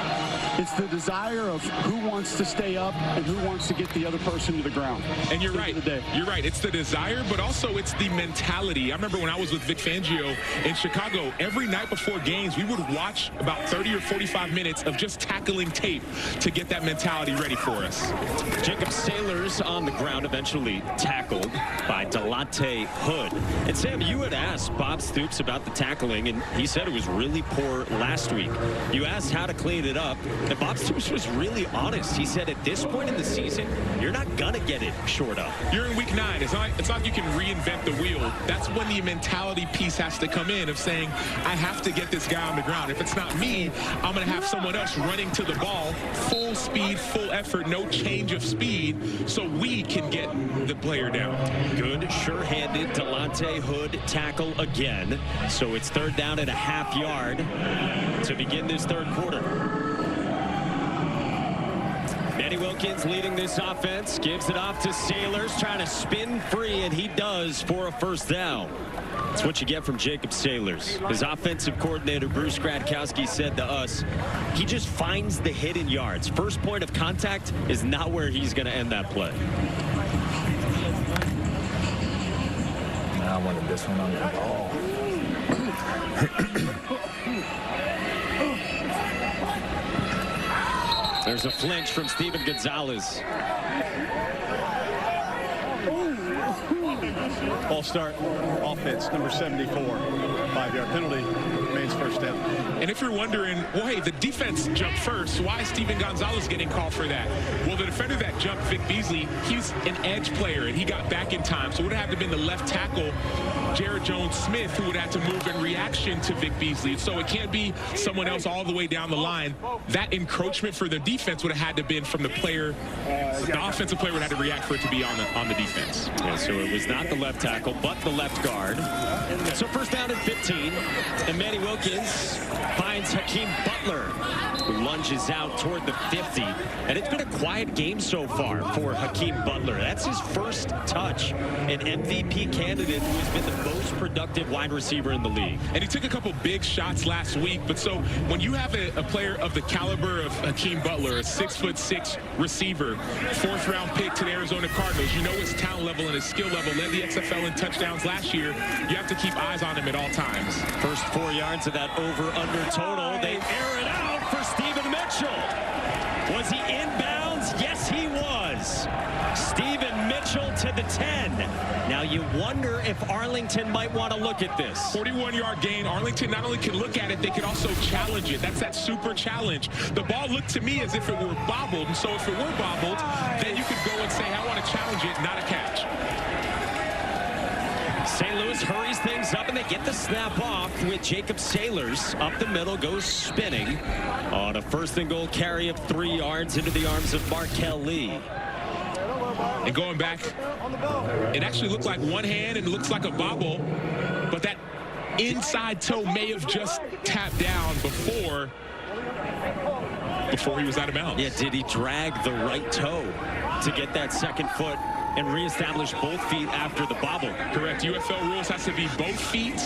It's the desire of who wants to stay up and who wants to get the other person to the ground. And you're right. You're right. It's the desire, but also it's the mentality. I remember when I was with Vic Fangio in Chicago, every night before games, we would watch about 30 or 45 minutes of just tackling tape to get that mentality ready for us. Jacob Sailors on the ground, eventually tackled by Delonte Hood. And Sam, you had asked Bob Stoops about the tackling, and he said it was really poor last week. You asked how to clean it up, and Bob Stoops was really honest. He said at this point in the season, you're not going to get it short up. You're in week 9. It's not like you can reinvent the wheel. That's when the mentality piece has to come in of saying, I have to get this guy on the ground. If it's not me, I'm going to have someone else running to the ball, full speed, full effort, no change of speed, so we can get the player down. Good, sure-handed Delonte Hood tackle again. So it's 3rd down and a half yard to begin this 3rd quarter. Manny Wilkins leading this offense, gives it off to Sailors, trying to spin free, and he does for a 1st down. That's what you get from Jacob Sailors. His offensive coordinator, Bruce Gradkowski, said to us, he just finds the hidden yards. First point of contact is not where he's going to end that play. I wanted this one on the ball. There's a flinch from Steven Gonzalez. Ball start, offense, number 74. 5-yard penalty, remains 1st down. And if you're wondering, well, hey, the defense jumped first. Why is Steven Gonzalez getting called for that? Well, the defender that jumped, Vic Beasley, he's an edge player, and he got back in time. So it would have had to have been the left tackle, Jared Jones-Smith, who would have to move in reaction to Vic Beasley. So it can't be someone else all the way down the line. That encroachment for the defense would have had to have been from the player. The offensive player would have had to react for it to be on the defense. Yeah, so it was not the left tackle, but the left guard. So 1st down and 15. And Manny Wilkins finds Hakeem Butler, who lunges out toward the 50. And it's been a quiet game so far for Hakeem Butler. That's his 1st touch. An MVP candidate who has been the most productive wide receiver in the league. And he took a couple big shots last week. But so when you have a player of the caliber of Hakeem Butler, a 6'6" receiver, 4th round pick to the Arizona Cardinals, you know his talent level and his skill level, led the XFL in touchdowns last year. You have to keep eyes on him at all times. First 4 yards of that over-under total. They air it out for Stephen Mitchell. Was he inbounds? Yes, he was. Stephen Mitchell to the 10. Now you wonder if Arlington might want to look at this. 41-yard gain. Arlington not only can look at it, they can also challenge it. That's that super challenge. The ball looked to me as if it were bobbled, and so if it were bobbled, then you could go and say, I want to challenge it, not a catch. St. Louis hurries things up, and they get the snap off with Jacob Sailors up the middle, goes spinning on a 1st and goal carry of 3 yards into the arms of Markel Lee. And going back, it actually looked like one hand and it looks like a bobble, but that inside toe may have just tapped down before he was out of bounds. Yeah, did he drag the right toe to get that 2nd foot and reestablish both feet after the bobble? Correct. UFL rules has to be both feet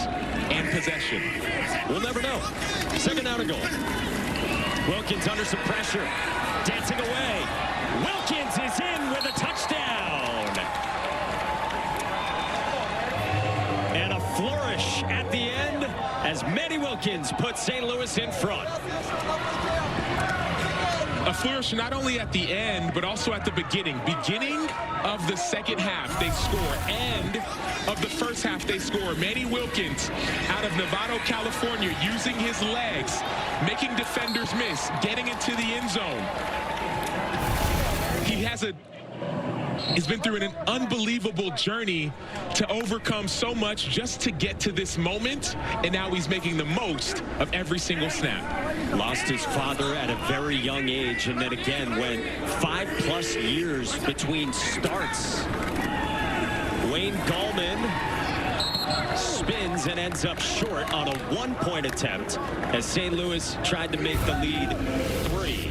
and possession. We'll never know. 2nd down and goal. Wilkins under some pressure, dancing away. Wilkins is in with a touchdown. And a flourish at the end as Manny Wilkins puts St. Louis in front. A flourish not only at the end, but also at the beginning. Beginning of the 2nd half, they score. End of the 1st half, they score. Manny Wilkins out of Novato, California, using his legs, making defenders miss, getting into the end zone. He's been through an unbelievable journey to overcome so much just to get to this moment, and now he's making the most of every single snap. Lost his father at a very young age, and then again went 5+ years between starts. Wayne Gallman spins and ends up short on a 1-point attempt as St. Louis tried to make the lead 3.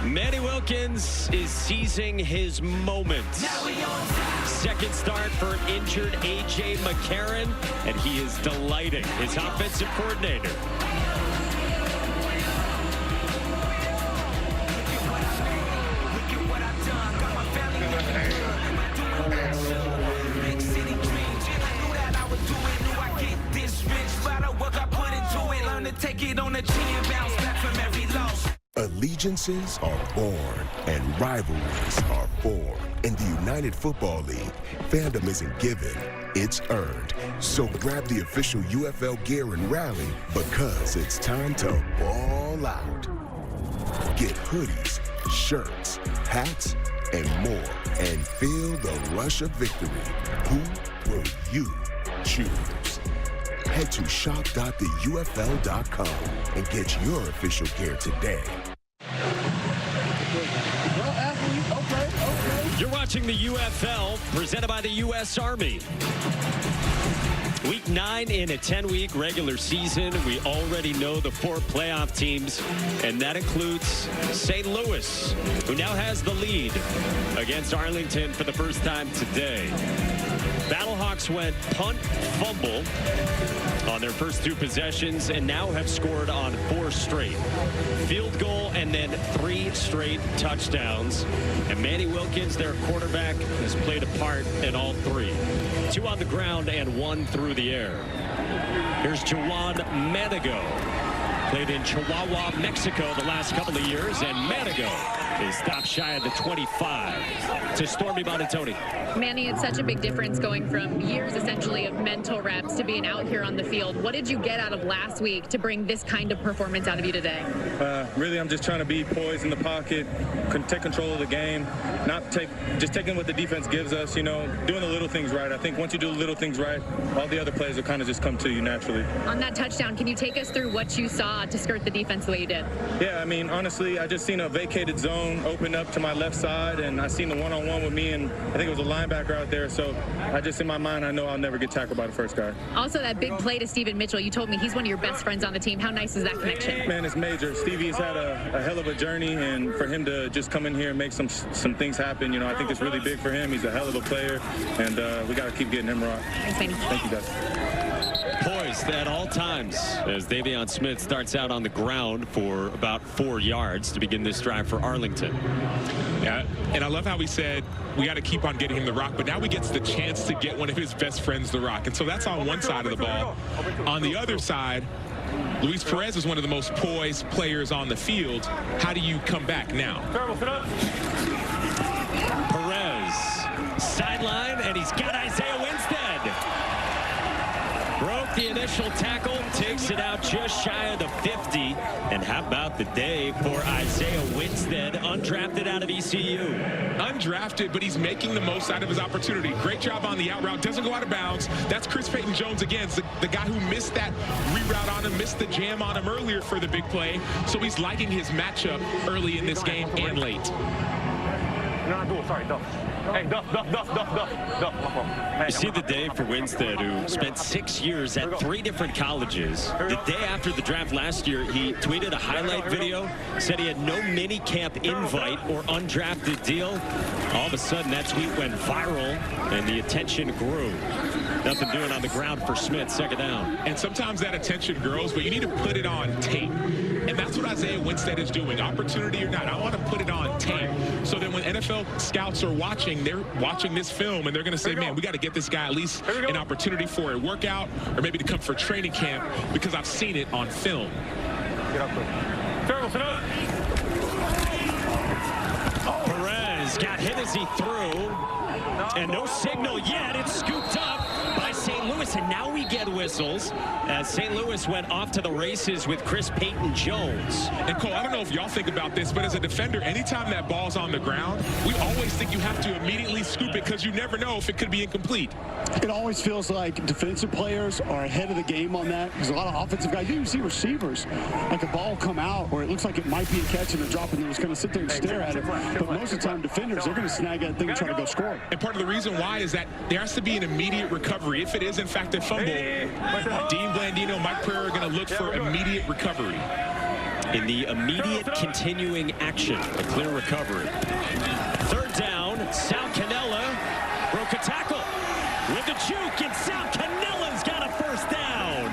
Manny Wilkins is seizing his moment. 2nd start for injured A.J. McCarron, and he is delighting his offensive coordinator. Take it on the chin, bounce back from every loss. Allegiances are born and rivalries are formed. In the United Football League, fandom isn't given, it's earned. So grab the official UFL gear and rally because it's time to ball out. Get hoodies, shirts, hats, and more. And feel the rush of victory. Who will you choose? Head to shop.theufl.com and get your official gear today. You're watching the UFL, presented by the U.S. Army. Week 9 in a 10-week regular season. We already know the 4 playoff teams, and that includes St. Louis, who now has the lead against Arlington for the first time today. Battlehawks went punt, fumble on their first 2 possessions and now have scored on 4 straight. Field goal and then 3 straight touchdowns. And Manny Wilkins, their quarterback, has played a part in all 3. 2 on the ground and 1 through the air. Here's Juan Manigo. Played in Chihuahua, Mexico the last couple of years, and Manigo is stopped shy of the 25 to Stormy Bonatoni. Manny, it's such a big difference going from years essentially of mental reps to being out here on the field. What did you get out of last week to bring this kind of performance out of you today? Really, I'm just trying to be poised in the pocket, take control of the game, just taking what the defense gives us, you know, doing the little things right. I think once you do the little things right, all the other plays will kind of just come to you naturally. On that touchdown, can you take us through what you saw to skirt the defense the way you did? Yeah, I mean, honestly, I just seen a vacated zone open up to my left side, and I seen the one-on-one with me, and I think it was a linebacker out there. So I just, in my mind, I know I'll never get tackled by the first guy. Also, that big play to Steven Mitchell, you told me he's one of your best friends on the team. How nice is that connection? Man, it's major. Stevie's had a hell of a journey, and for him to just come in here and make some things happen, you know, I think it's really big for him. He's a hell of a player, and we got to keep getting him right. Thanks, Manny. Thank you, guys. Poised at all times as Davion Smith starts out on the ground for about 4 yards to begin this drive for Arlington. Yeah, and I love how he said we got to keep on getting him the rock, but now he gets the chance to get one of his best friends the rock. And so that's on one side of the ball. On the other side, Luis Perez is one of the most poised players on the field. How do you come back now? Perez, sideline, and he's got Isaiah Winstead. Broke the initial tackle, takes it out just shy of the 50. And how about the day for Isaiah Winstead, undrafted out of ECU? Undrafted, but he's making the most out of his opportunity. Great job on the out route. Doesn't go out of bounds. That's Chris Payton-Jones again. It's the guy who missed that reroute on him, missed the jam on him earlier for the big play. So he's liking his matchup early in this game and late. Sorry, Duff. Hey, Duff. You see the day for Winstead, who spent 6 years at 3 different colleges. The day after the draft last year, he tweeted a highlight video, said he had no mini camp invite or undrafted deal. All of a sudden, that tweet went viral, and the attention grew. Nothing doing on the ground for Smith, second down. And sometimes that attention grows, but you need to put it on tape. And that's what Isaiah Winstead is doing, opportunity or not. I want to put it on tape so that when NFL scouts are watching, they're watching this film and they're going to say, man, we got to get this guy at least an opportunity for a workout or maybe to come for training camp because I've seen it on film. Perez got hit as he threw, and no signal yet. It's scooped up by St. Louis, and now we get whistles as St. Louis went off to the races with Chris Payton-Jones. And Cole, I don't know if y'all think about this, but as a defender, anytime that ball's on the ground, we always think you have to immediately scoop it because you never know if it could be incomplete. It always feels like defensive players are ahead of the game on that because a lot of offensive guys, you even see receivers, like a ball come out or it looks like it might be a catch and a drop and they're just going to sit there and stare at it. But most of the time, defenders, they're going to snag that thing and try to go score. And part of the reason why is that there has to be an immediate recovery. If it is, in fact, a fumble, Dean Blandino, Mike Pereira are going to look for immediate recovery. In the immediate continuing action, a clear recovery. Third down, Sal Cannella broke a tackle with a juke, and Sal Canella's got a first down.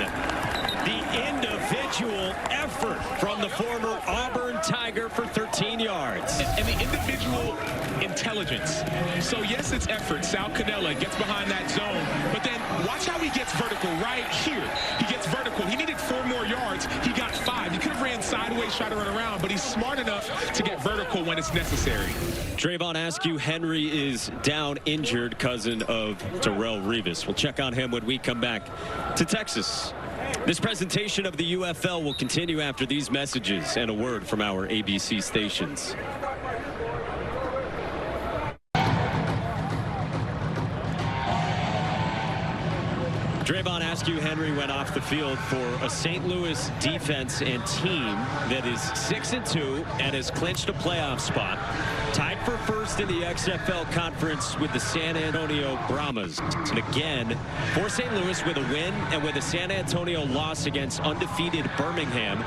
The individual effort from the former Auburn Tiger for 13 yards. And the individual intelligence. So yes, it's effort. Sal Cannella gets behind that zone, but then watch how he gets vertical right here. He gets vertical. He needed 4 more yards. He got 5. He could have ran sideways, tried to run around, but he's smart enough to get vertical when it's necessary. Trayvon Askew Henry is down injured, cousin of Darrelle Revis. We'll check on him when we come back to Texas. This presentation of the UFL will continue after these messages and a word from our ABC stations. Draymond Askew Henry went off the field for a St. Louis defense and team that is 6-2 and has clinched a playoff spot. Tied for first in the XFL conference with the San Antonio Brahmas. And again, for St. Louis with a win and with a San Antonio loss against undefeated Birmingham.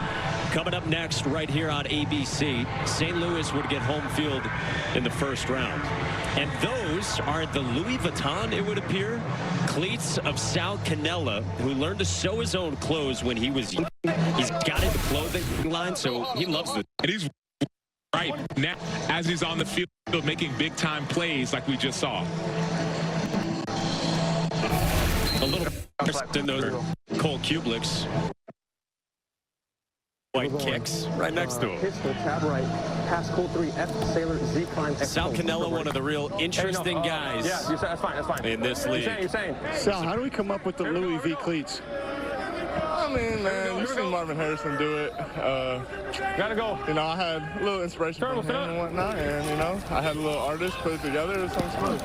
Coming up next right here on ABC, St. Louis would get home field in the first round. And those are the Louis Vuitton, it would appear, cleats of Sal Cannella, who learned to sew his own clothes when he was young. He's got into clothing line, so he loves it. And he's right now as he's on the field making big-time plays like we just saw. A little in those Cole Kubelic's white kicks right next to him. Pistol, tab right, pass code 3, F, Sailor, Z, climb, X. Sal Cannella, one of the real interesting guys. Yeah, that's fine. In this league. You're saying. Sal, how do we come up with the Louis V cleats? I mean, man, you've seen Marvin Harrison do it. Gotta go. You know, I had a little inspiration from him and whatnot, and, you know, I had a little artist put it together. It was something smooth.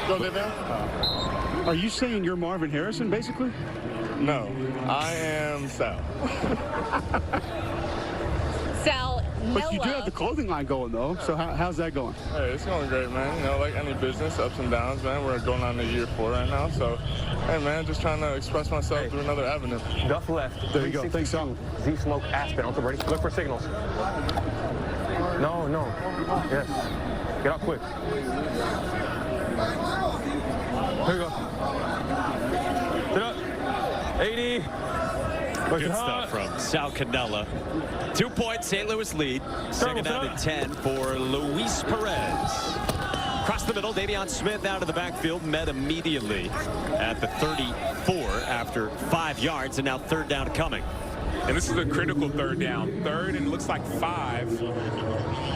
Go, Davion. Are you saying you're Marvin Harrison, basically? No, I am Sal. Sal, but you do have the clothing line going, though, so how's that going? Hey, it's going great, man. You know, like any business, ups and downs, man. We're going on to year 4 right now, so, hey, man, just trying to express myself through another avenue. Duff left. There you go. Thanks, Sal. Z, smoke, Aspen. Also ready. Look for signals. No. Yes. Get out quick. Here we go. Sit up. 80. Good stuff from Sal Cannella. 2-point St. Louis lead. Second down and 10 for Luis Perez. Across the middle, Davion Smith out of the backfield, met immediately at the 34 after 5 yards, and now third down coming. And this is a critical third down. Third and it looks like 5.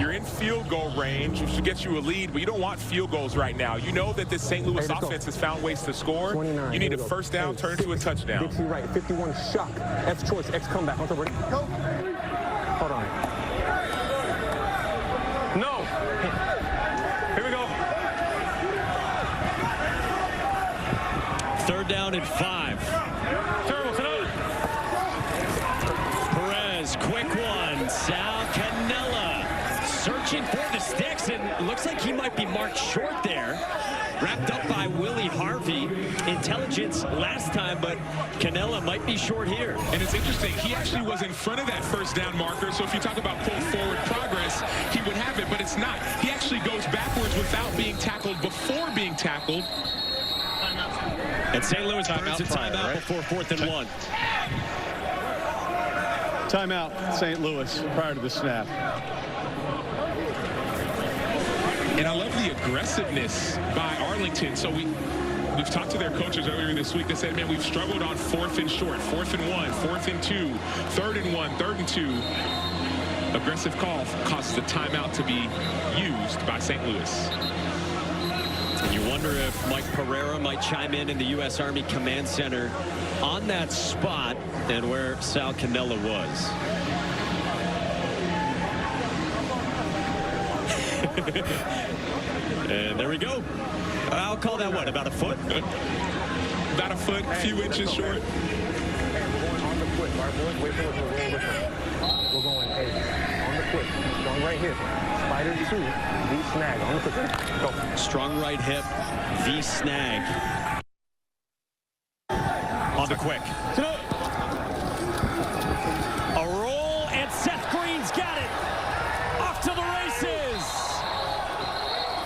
You're in field goal range, which should get you a lead, but you don't want field goals right now. You know that this St. Louis offense has found ways to score. 29, you need a first down, turn into a touchdown. Dixie right, 51 shock. F choice, X comeback. Also ready. Go. Hold on. No. Here we go. Third down and 5. Quick one, Sal Cannella searching for the sticks, and looks like he might be marked short there. Wrapped up by Willie Harvey. Intelligence last time, but Cannella might be short here. And it's interesting, he actually was in front of that first down marker, so if you talk about pull forward progress, he would have it, but it's not. He actually goes backwards without being tackled before being tackled. And St. Louis burns a timeout before 4th and 1. Timeout, St. Louis, prior to the snap. And I love the aggressiveness by Arlington. So we've talked to their coaches earlier this week. They said, man, we've struggled on 4th and short, 4th and 1, 4th and 2, 3rd and 1, 3rd and 2. Aggressive call caused the timeout to be used by St. Louis. And you wonder if Mike Pereira might chime in the U.S. Army Command Center on that spot and where Sal Cannella was. And there we go. I'll call that what, about a foot? About a foot, a few inches short. On the quick, our boys, wait for us, we're going with them. We're going, hey, on the quick, strong right hip, spider 2, V snag, on the quick, go. Strong right hip, V snag. On the quick. A roll, and Seth Green's got it. Off to the races.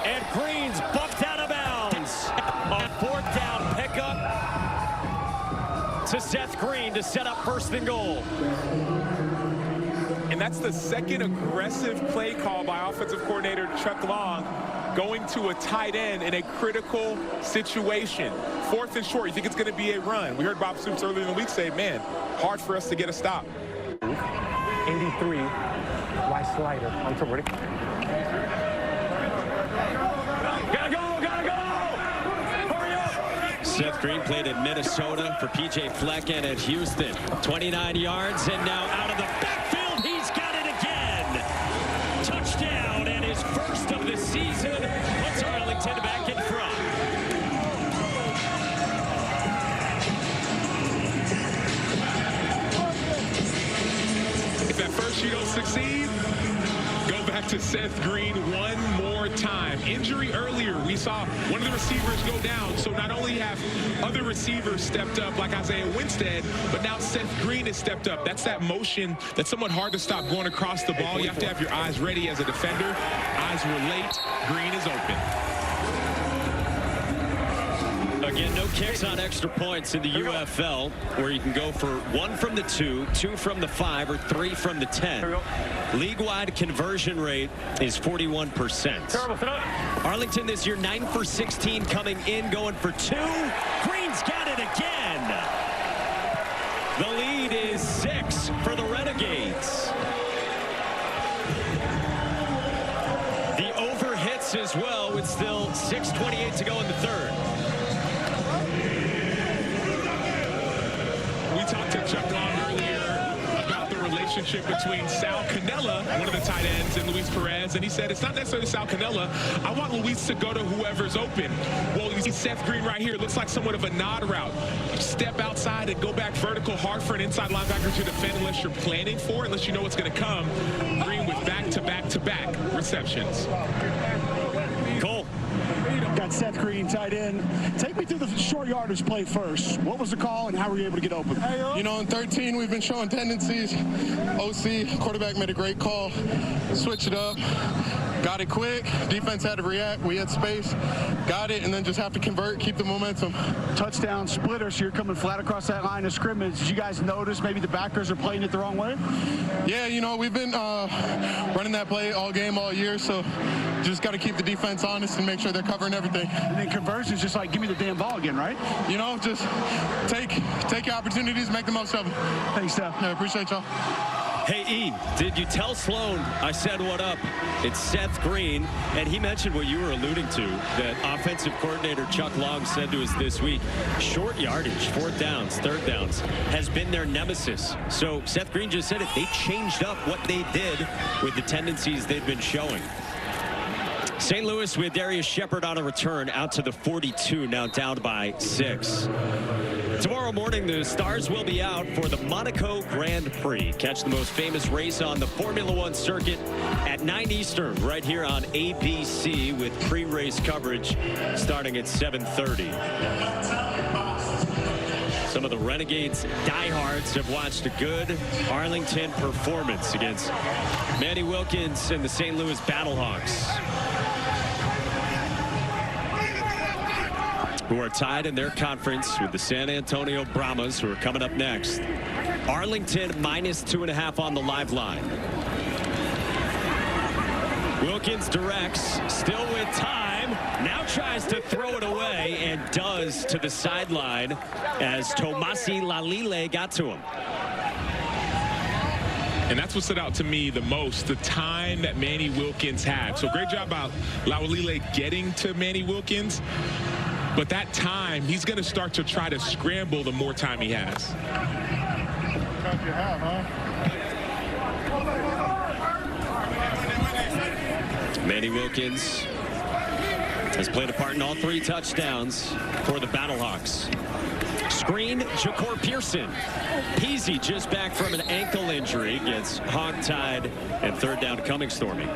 And Green's bumped out of bounds. A 4th down pickup to Seth Green to set up 1st and goal. And that's the second aggressive play call by offensive coordinator Chuck Long, going to a tight end in a critical situation. 4th and short, you think it's going to be a run. We heard Bob Stoops earlier in the week say, man, hard for us to get a stop. 83, right slider, on top, ready? Gotta go! Hurry up! Seth Green played in Minnesota for P.J. Flecken at Houston. 29 yards, and now out of the backfield, he's got it again. Touchdown, and his first of the season puts Arlington back in front. to Seth Green one more time. Injury earlier, we saw one of the receivers go down. So not only have other receivers stepped up like Isaiah Winstead, but now Seth Green has stepped up. That's that motion that's somewhat hard to stop going across the ball. You have to have your eyes ready as a defender. Eyes were late. Green is open. Again, no kicks on extra points in the UFL, where you can go for 1 from the 2, 2 from the 5, or 3 from the 10. League-wide conversion rate is 41%. Arlington this year, 9 for 16 coming in, going for 2. Green's got it again. The lead is 6 for the Renegades. The over hits as well, with still 6:28 to go in the third. We talked to Chuck Long earlier about the relationship between Sal Cannella, one of the tight ends, and Luis Perez, and he said it's not necessarily Sal Cannella. I want Luis to go to whoever's open. Well, you see Seth Green right here. It looks like somewhat of a nod route. Step outside and go back vertical, hard for an inside linebacker to defend unless you're planning for it, unless you know what's going to come. Green with back-to-back-to-back receptions. Cole. Got Seth Green tight end. Take me through the short yardage play first. What was the call and how were you able to get open? You know, in 13, we've been showing tendencies. OC, quarterback made a great call. Switch it up. Got it quick. Defense had to react. We had space. Got it, and then just have to convert, keep the momentum. Touchdown splitter, so you're coming flat across that line of scrimmage. Did you guys notice maybe the backers are playing it the wrong way? Yeah, you know, we've been running that play all game, all year, so just got to keep the defense honest and make sure they're covering everything. And then conversion is just like, give me the damn ball again, right? You know, just take your opportunities, make the most of them. Thanks, Steph. Yeah, appreciate y'all. Hey, E, did you tell Sloan I said what up? It's Seth Green, and he mentioned what you were alluding to, that offensive coordinator Chuck Long said to us this week, short yardage, 4th downs, 3rd downs, has been their nemesis. So Seth Green just said it. They changed up what they did with the tendencies they've been showing. St. Louis with Darius Shepard on a return out to the 42, now down by 6. Tomorrow morning, the Stars will be out for the Monaco Grand Prix. Catch the most famous race on the Formula One circuit at 9 Eastern, right here on ABC, with pre-race coverage starting at 7:30. Some of the Renegades diehards have watched a good Arlington performance against Manny Wilkins and the St. Louis Battlehawks, who are tied in their conference with the San Antonio Brahmas, who are coming up next. Arlington -2.5 on the live line. Wilkins directs, still with time, now tries to throw it away and does to the sideline as Tomasi Lalile got to him. And that's what stood out to me the most, the time that Manny Wilkins had. So great job by Lalile getting to Manny Wilkins. But that time, he's going to start to try to scramble the more time he has. Manny Wilkins has played a part in all 3 touchdowns for the Battlehawks. Screen, Ja'Cour Pearson. Peasy just back from an ankle injury, gets hog-tied, and 3rd down coming, Stormy.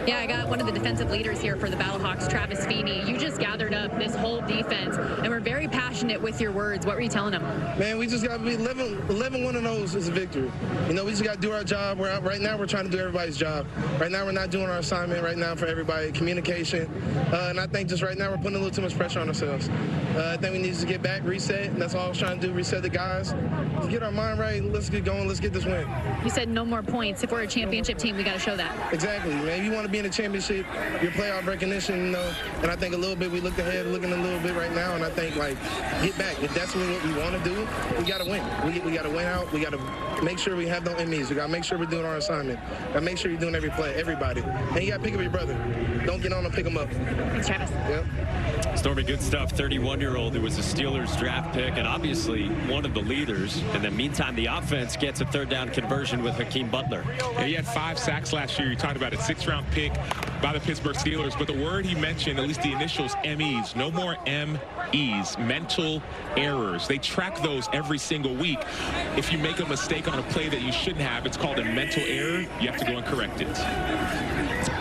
Yeah, I got one of the defensive leaders here for the Battlehawks, Travis Feeney. You just gathered up this whole defense, and we're very passionate with your words. What were you telling them? Man, we just got to be 11 one of those is a victory. You know, we just got to do our job. Right now, we're trying to do everybody's job. Right now, we're not doing our assignment right now for everybody. Communication. And I think just right now, we're putting a little too much pressure on ourselves. I think we need to get back, reset, and that's all I was trying to do, reset the guys. Let's get our mind right. Let's get going. Let's get this win. You said no more points. If we're a championship team, we got to show that. Exactly, man. You want to be in a championship, your playoff recognition, you know, and I think a little bit we looked ahead, looking a little bit right now, and I think, like, get back. If that's what we want to do, we got to win. We got to win out. We got to make sure we have no enemies. We got to make sure we're doing our assignment. Got to make sure you're doing every play, everybody. And you got to pick up your brother. Don't get on and pick him up. Thanks, Travis. Yep. Stormy, good stuff. 31-year-old who was a Steelers draft pick and obviously one of the leaders. In the meantime, the offense gets a 3rd down conversion with Hakeem Butler. Yeah, he had 5 sacks last year. You talked about a 6th-round pick. by the Pittsburgh Steelers, but the word he mentioned, at least the initials, MEs, no more MEs, mental errors. They track those every single week. If you make a mistake on a play that you shouldn't have, it's called a mental error. You have to go and correct it.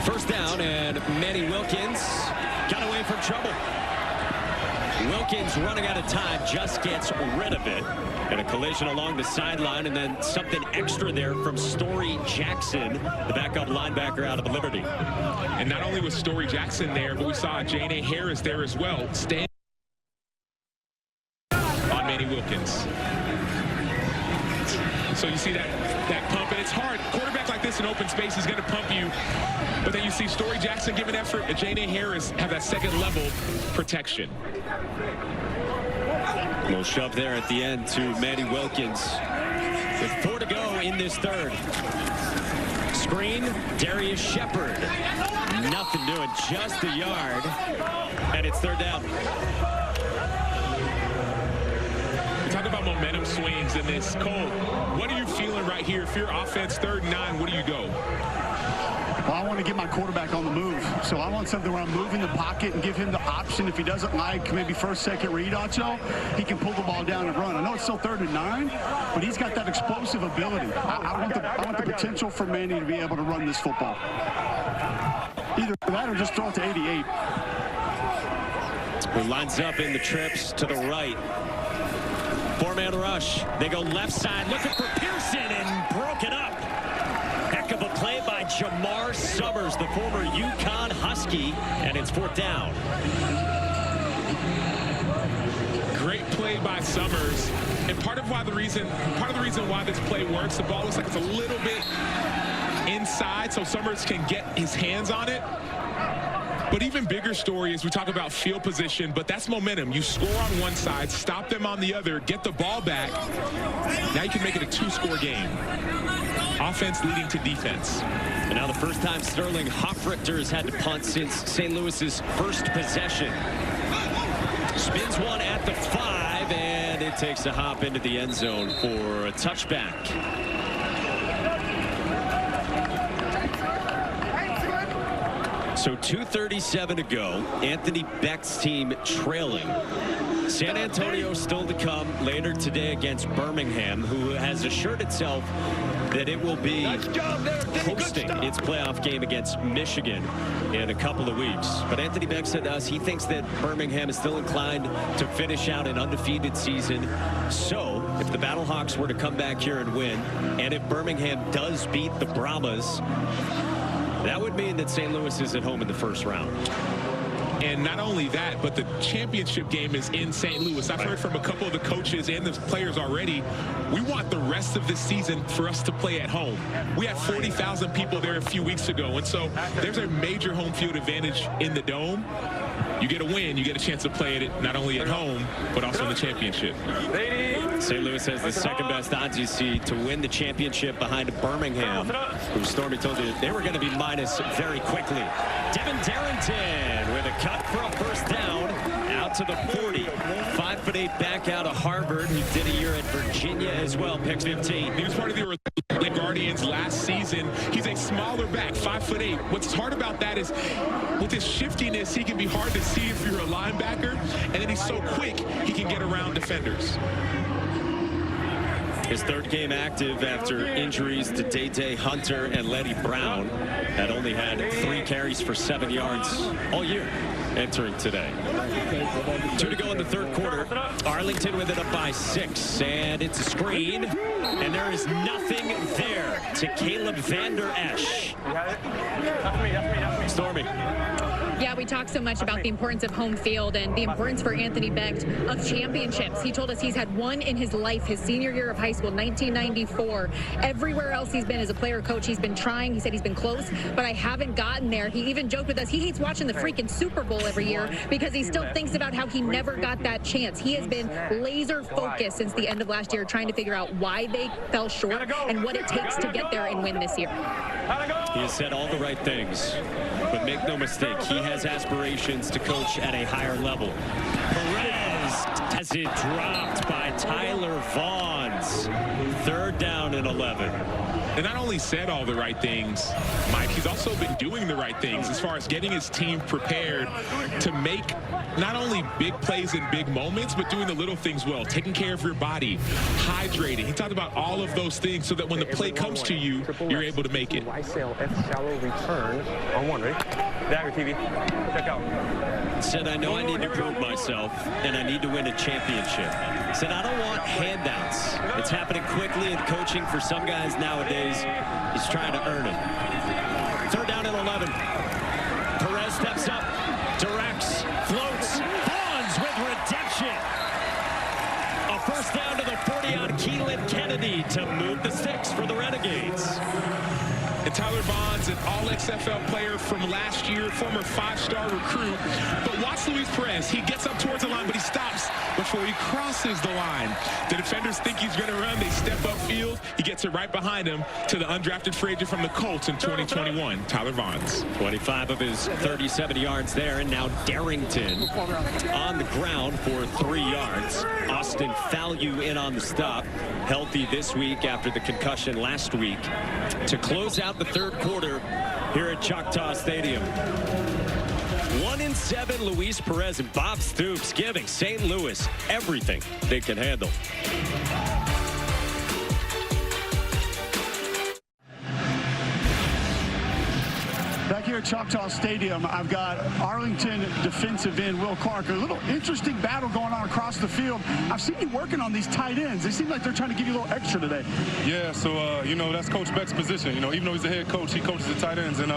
First down, and Manny Wilkins got away from trouble. Wilkins running out of time, just gets rid of it. And a collision along the sideline, and then something extra there from Story Jackson, the backup linebacker out of Liberty. And not only was Story Jackson there, but we saw J.N.A. Harris there as well, standing on Manny Wilkins. So you see that pump, and it's hard. Quarterback like this in open space is going to pump you. But then you see Story Jackson give an effort, and J.N.A. Harris have that second level protection. Little shove there at the end to Manny Wilkins. With 4 to go in this third. Screen, Darius Shepard. Nothing doing, just a yard. And it's third down. We talk about momentum swings in this. Cole, what are you feeling right here? If you're offense 3rd and 9, where do you go? Well, I want to get my quarterback on the move. So I want something where I'm moving the pocket and give him the option. If he doesn't like maybe first, second read option, he can pull the ball down and run. I know it's still 3rd and 9, but he's got that explosive ability. I want the potential for Manny to be able to run this football. Either that or just throw it to 88. He lines up in the trips to the right. 4-man rush. They go left side, looking for Pearson, and broke it up. Heck of a play by Jamar Summers, the former UConn Husky, and it's 4th down. Great play by Summers, and part of the reason why this play works, the ball looks like it's a little bit inside, so Summers can get his hands on it. But even bigger story is we talk about field position, but that's momentum. You score on one side, stop them on the other, get the ball back. Now you can make it a 2-score game. Offense leading to defense. And now the first time Sterling Hoffrichter has had to punt since St. Louis's first possession. Spins one at the 5, and it takes a hop into the end zone for a touchback. So 2:37 to go. Anthony Becht's team trailing. San Antonio still to come later today against Birmingham, who has assured itself that it will be hosting its playoff game against Michigan in a couple of weeks. But Anthony Becht said to us he thinks that Birmingham is still inclined to finish out an undefeated season. So if the Battlehawks were to come back here and win, and if Birmingham does beat the Brahmas, that would mean that St. Louis is at home in the first round. And not only that, but the championship game is in St. Louis. I've heard from a couple of the coaches and the players already. We want the rest of this season for us to play at home. We had 40,000 people there a few weeks ago, and so there's a major home field advantage in the Dome. You get a win, you get a chance to play it not only at home, but also in the championship. St. Louis has the second best odds you see to win the championship behind Birmingham, who Stormy told you they were going to be minus very quickly. Devin Darrington with a cut for a first down out to the 40. 5'8" back out of Harvard, who did a year at Virginia as well, picks 15. He was part of the Guardians last season. He's a smaller back, 5'8". What's hard about that is with his shiftiness, he can be hard to see if you're a linebacker, and then he's so quick, he can get around defenders. His third game active after injuries to Day-Day Hunter and Letty Brown. Had only had 3 carries for 7 yards all year entering today. 2 to go in the third quarter. Arlington with it up by 6, and it's a screen, and there is nothing there to Caleb Vander Esch. Stormy. Yeah, we talk so much about the importance of home field and the importance for Anthony Becht of championships. He told us he's had one in his life, his senior year of high school, 1994. Everywhere else he's been as a player coach, he's been trying. He said he's been close, but I haven't gotten there. He even joked with us, he hates watching the freaking Super Bowl every year because he still thinks about how he never got that chance. He has been laser focused since the end of last year, trying to figure out why they fell short and what it takes to get there and win this year. He has said all the right things, but make no mistake, he has aspirations to coach at a higher level. Perez has it dropped by Tyler Vaughns. 3rd down and 11. And not only said all the right things, Mike, he's also been doing the right things as far as getting his team prepared to make not only big plays in big moments, but doing the little things well, taking care of your body, hydrating. He talked about all of those things so that when the play comes to you, you're able to make it. Y sail F shallow return on one, ready? Dagger TV, check out. Said, I know I need to prove myself, and I need to win a championship. Said, I don't want handouts. It's happening quickly in coaching for some guys nowadays. He's trying to earn it. Third down and 11. Perez steps up, directs, floats, Bonds with redemption. A first down to the 40 on Keelan Kennedy to move the sticks for the Renegades. And Tyler Bonds, an all-XFL player from last year, former 5-star recruit. But watch Luis Perez. He gets up towards the line, but he stops before he crosses the line. The defenders think he's going to run. They step upfield. He gets it right behind him to the undrafted free agent from the Colts in 2021, Tyler Bonds. 25 of his 37 yards there, and now Darrington on the ground for 3 yards. Austin Fallu in on the stop. Healthy this week after the concussion last week. To close out the third quarter here at Choctaw Stadium. 1-7, Luis Perez and Bob Stoops giving St. Louis everything they can handle. Back here at Choctaw Stadium, I've got Arlington defensive end Will Clark. A little interesting battle going on across the field. I've seen you working on these tight ends. They seem like they're trying to give you a little extra today. Yeah, so, you know, that's Coach Beck's position. You know, even though he's the head coach, he coaches the tight ends. And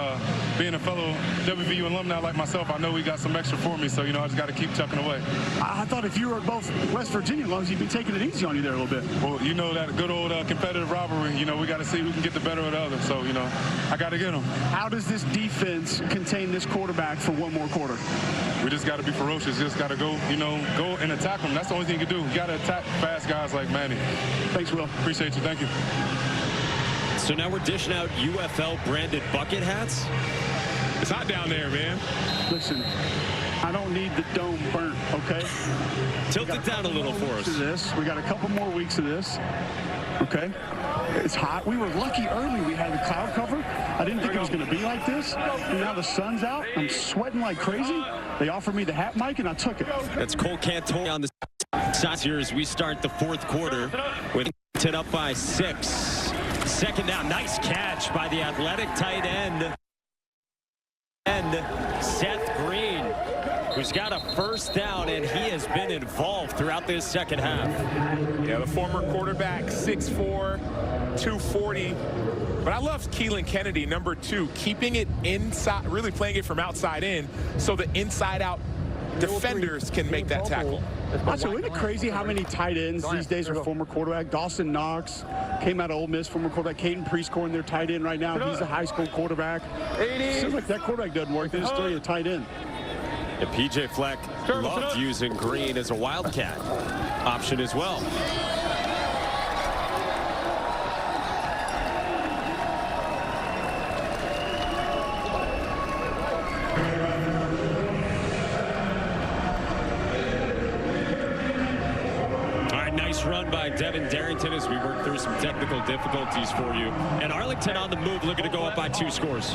being a fellow WVU alumni like myself, I know he got some extra for me. So, you know, I just got to keep chucking away. I thought if you were both West Virginia alums, you'd be taking it easy on you there a little bit. Well, you know, that good old competitive rivalry, you know, we got to see who can get the better of the other. So, you know, I got to get them. How does this defense contain this quarterback for one more quarter? We just got to be ferocious. Just got to go, you know, go and attack them. That's the only thing you can do. You got to attack fast guys like Manny. Thanks, Will. Appreciate you. Thank you. So now we're dishing out UFL branded bucket hats. It's hot down there, man. Listen, I don't need the dome burnt, okay? Tilt it down a little for us. We got a couple more weeks of this. Okay. It's hot. We were lucky early we had the cloud cover. I didn't think it was going to be like this. And now the sun's out. I'm sweating like crazy. They offered me the hat mic, and I took it. That's Cole Cantor on the side here as we start the fourth quarter with it up by 6. Second down. Nice catch by the athletic tight end. And Seth Green, who's got a first down, and he has been involved throughout this second half. Yeah, the former quarterback, 6'4", 240. But I love Keelan Kennedy, number 2, keeping it inside, really playing it from outside in, so the inside-out defenders can make that tackle. Also, isn't it crazy how many tight ends these days are former quarterback? Dawson Knox came out of Ole Miss, former quarterback. Caden Prescore in their tight end right now. He's a high school quarterback. Seems like that quarterback doesn't work. They just throw you a tight end. And PJ Fleck loved using Green as a wildcat option as well. Run by Devin Darrington as we work through some technical difficulties for you. And Arlington on the move, looking to go up by 2 scores.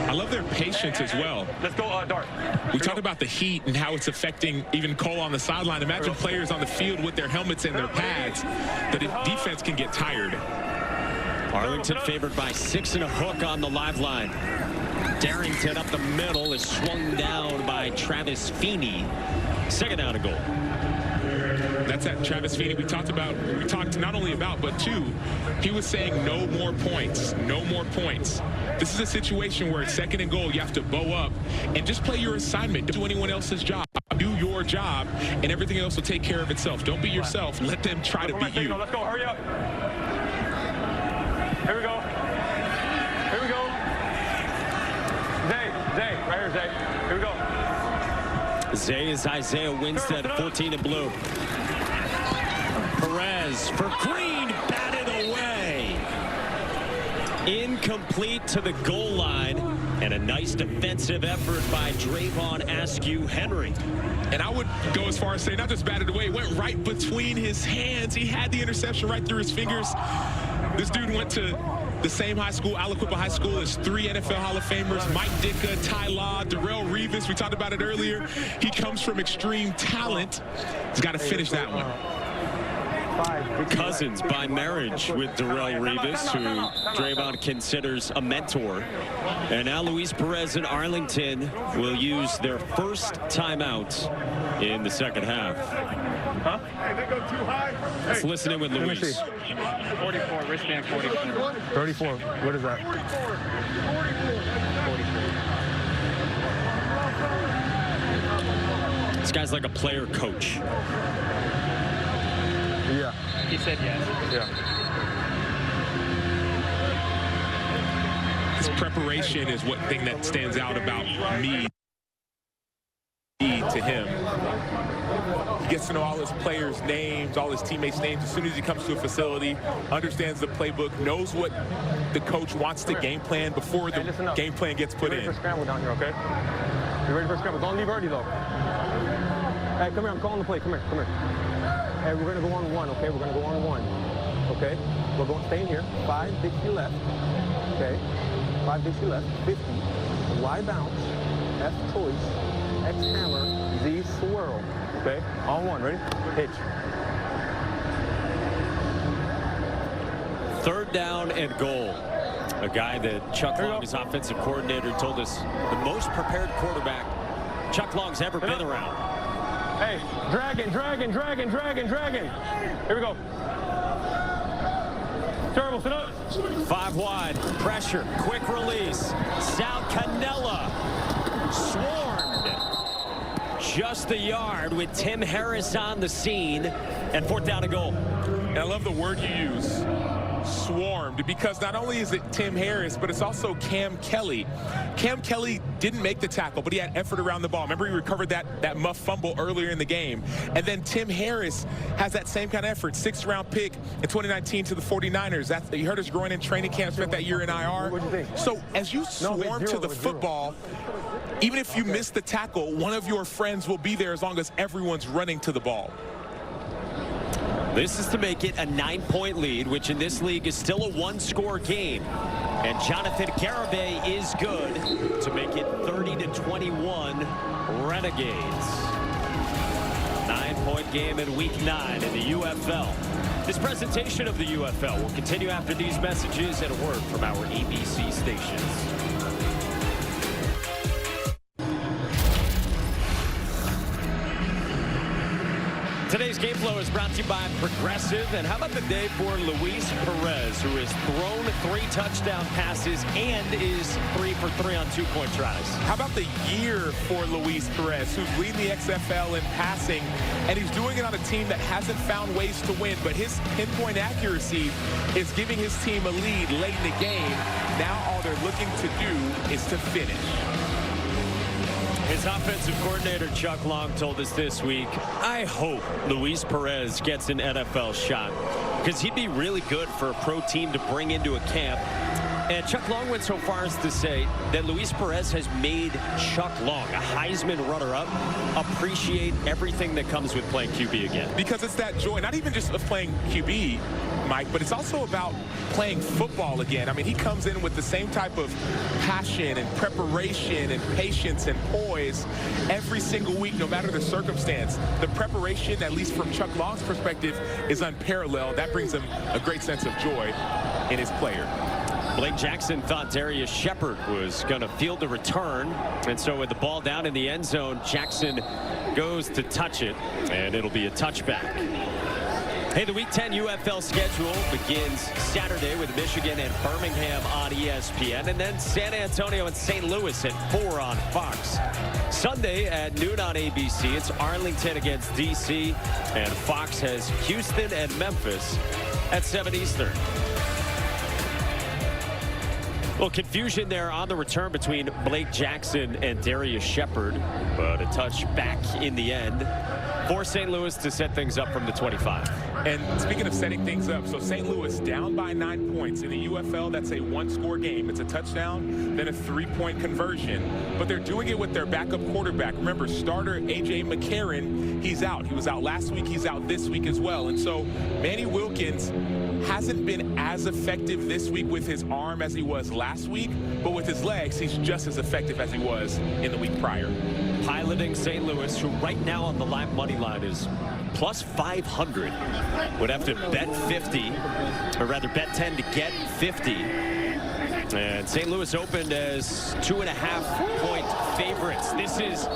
I love their patience as well. Let's go, Dart. We talked about the heat and how it's affecting even Cole on the sideline. Imagine players on the field with their helmets and their pads. The defense can get tired. Arlington favored by 6 and a hook on the live line. Darrington up the middle is swung down by Travis Feeney. Second down and goal. That's that Travis Feeney we talked not only about, but too, he was saying no more points, no more points. This is a situation where it's second and goal, you have to bow up and just play your assignment. Don't do anyone else's job. Do your job, and everything else will take care of itself. Don't be yourself. Let them try to beat you. Let's go, hurry up. Here we go. Here we go. Zay, right here, Zay. Here we go. Zay is Isaiah Winstead, 14 in blue. Perez for Green, batted away. Incomplete to the goal line, and a nice defensive effort by Drayvon Askew Henry. And I would go as far as say, not just batted away, it went right between his hands. He had the interception right through his fingers. This dude went to the same high school, Aliquippa High School, as 3 NFL Hall of Famers, Mike Ditka, Ty Law, Darrell Revis. We talked about it earlier. He comes from extreme talent. He's got to finish that one. Cousins by marriage with Darrell Revis, who Draymond considers a mentor. And now Luis Perez and Arlington will use their first timeout in the second half. Huh? Let's listen in with Luis. 44, wristband 44. 34, what is that? 44. This guy's like a player coach. Yeah. He said yes. Yeah. His preparation is what thing that stands out about me to him. He gets to know all his players' names, all his teammates' names as soon as he comes to a facility, understands the playbook, knows what the coach wants to game plan before the game plan gets put in. You're ready for scramble down here, okay? You're ready for scramble. Don't leave early, though. Hey, come here. I'm calling the play. Come here. Come here. Hey, we're going to go on 1, okay? We're going to go on 1, okay? We're going to stay in here. 5, Dixie left, okay? 5, Dixie left, 50. Y bounce, F choice, X hammer, Z swirl, okay? On 1, ready? Hitch. Third down and goal. A guy that Chuck Long, his offensive coordinator, told us the most prepared quarterback Chuck Long's ever been around. Hey, dragon. Here we go. Terrible, sit up. 5 wide, pressure, quick release. Sal Cannella swarmed just the yard with Tim Harris on the scene, and 4th down and goal. And I love the word you use, swarmed, because not only is it Tim Harris, but it's also Cam Kelly. Cam Kelly didn't make the tackle, but he had effort around the ball. Remember, he recovered that muff fumble earlier in the game. And then Tim Harris has that same kind of effort. 6th-round pick in 2019 to the 49ers. He hurt his groin in training camp, spent that year in IR. So as you swarm to the football, even if you miss the tackle, one of your friends will be there as long as everyone's running to the ball. This is to make it a 9-point lead, which in this league is still a 1-score game. And Jonathan Garibay is good to make it 30-21 Renegades. 9-point game in week 9 in the UFL. This presentation of the UFL will continue after these messages and a word from our ABC stations. Today's game flow is brought to you by Progressive. And how about the day for Luis Perez, who has thrown 3 touchdown passes and is 3 for 3 on 2-point tries? How about the year for Luis Perez, who's leading the XFL in passing, and he's doing it on a team that hasn't found ways to win, but his pinpoint accuracy is giving his team a lead late in the game. Now all they're looking to do is to finish. His offensive coordinator, Chuck Long, told us this week, I hope Luis Perez gets an NFL shot, because he'd be really good for a pro team to bring into a camp. And Chuck Long went so far as to say that Luis Perez has made Chuck Long, a Heisman runner-up, appreciate everything that comes with playing QB again. Because it's that joy, not even just of playing QB, Mike, but it's also about playing football again. I mean, he comes in with the same type of passion and preparation and patience and poise every single week, no matter the circumstance. The preparation, at least from Chuck Long's perspective, is unparalleled. That brings him a great sense of joy in his player. Blake Jackson thought Darius Shepard was going to field the return, and so with the ball down in the end zone, Jackson goes to touch it, and it'll be a touchback. Hey, the Week 10 UFL schedule begins Saturday with Michigan and Birmingham on ESPN, and then San Antonio and St. Louis at 4 on Fox. Sunday at noon on ABC, it's Arlington against DC, and Fox has Houston and Memphis at 7 Eastern. Well, confusion there on the return between Blake Jackson and Darius Shepard, but a touch back in the end for St. Louis to set things up from the 25. And speaking of setting things up, so St. Louis down by 9 points. In the UFL, that's a 1-score game. It's a touchdown, then a 3-point conversion. But they're doing it with their backup quarterback. Remember, starter A.J. McCarron, he's out. He was out last week. He's out this week as well. And so Manny Wilkins hasn't been as effective this week with his arm as he was last week, but with his legs, he's just as effective as he was in the week prior. Piloting St. Louis, who right now on the live money line is plus 500. Would have to bet 50, or rather bet 10 to get 50. And St. Louis opened as 2.5-point favorites. This is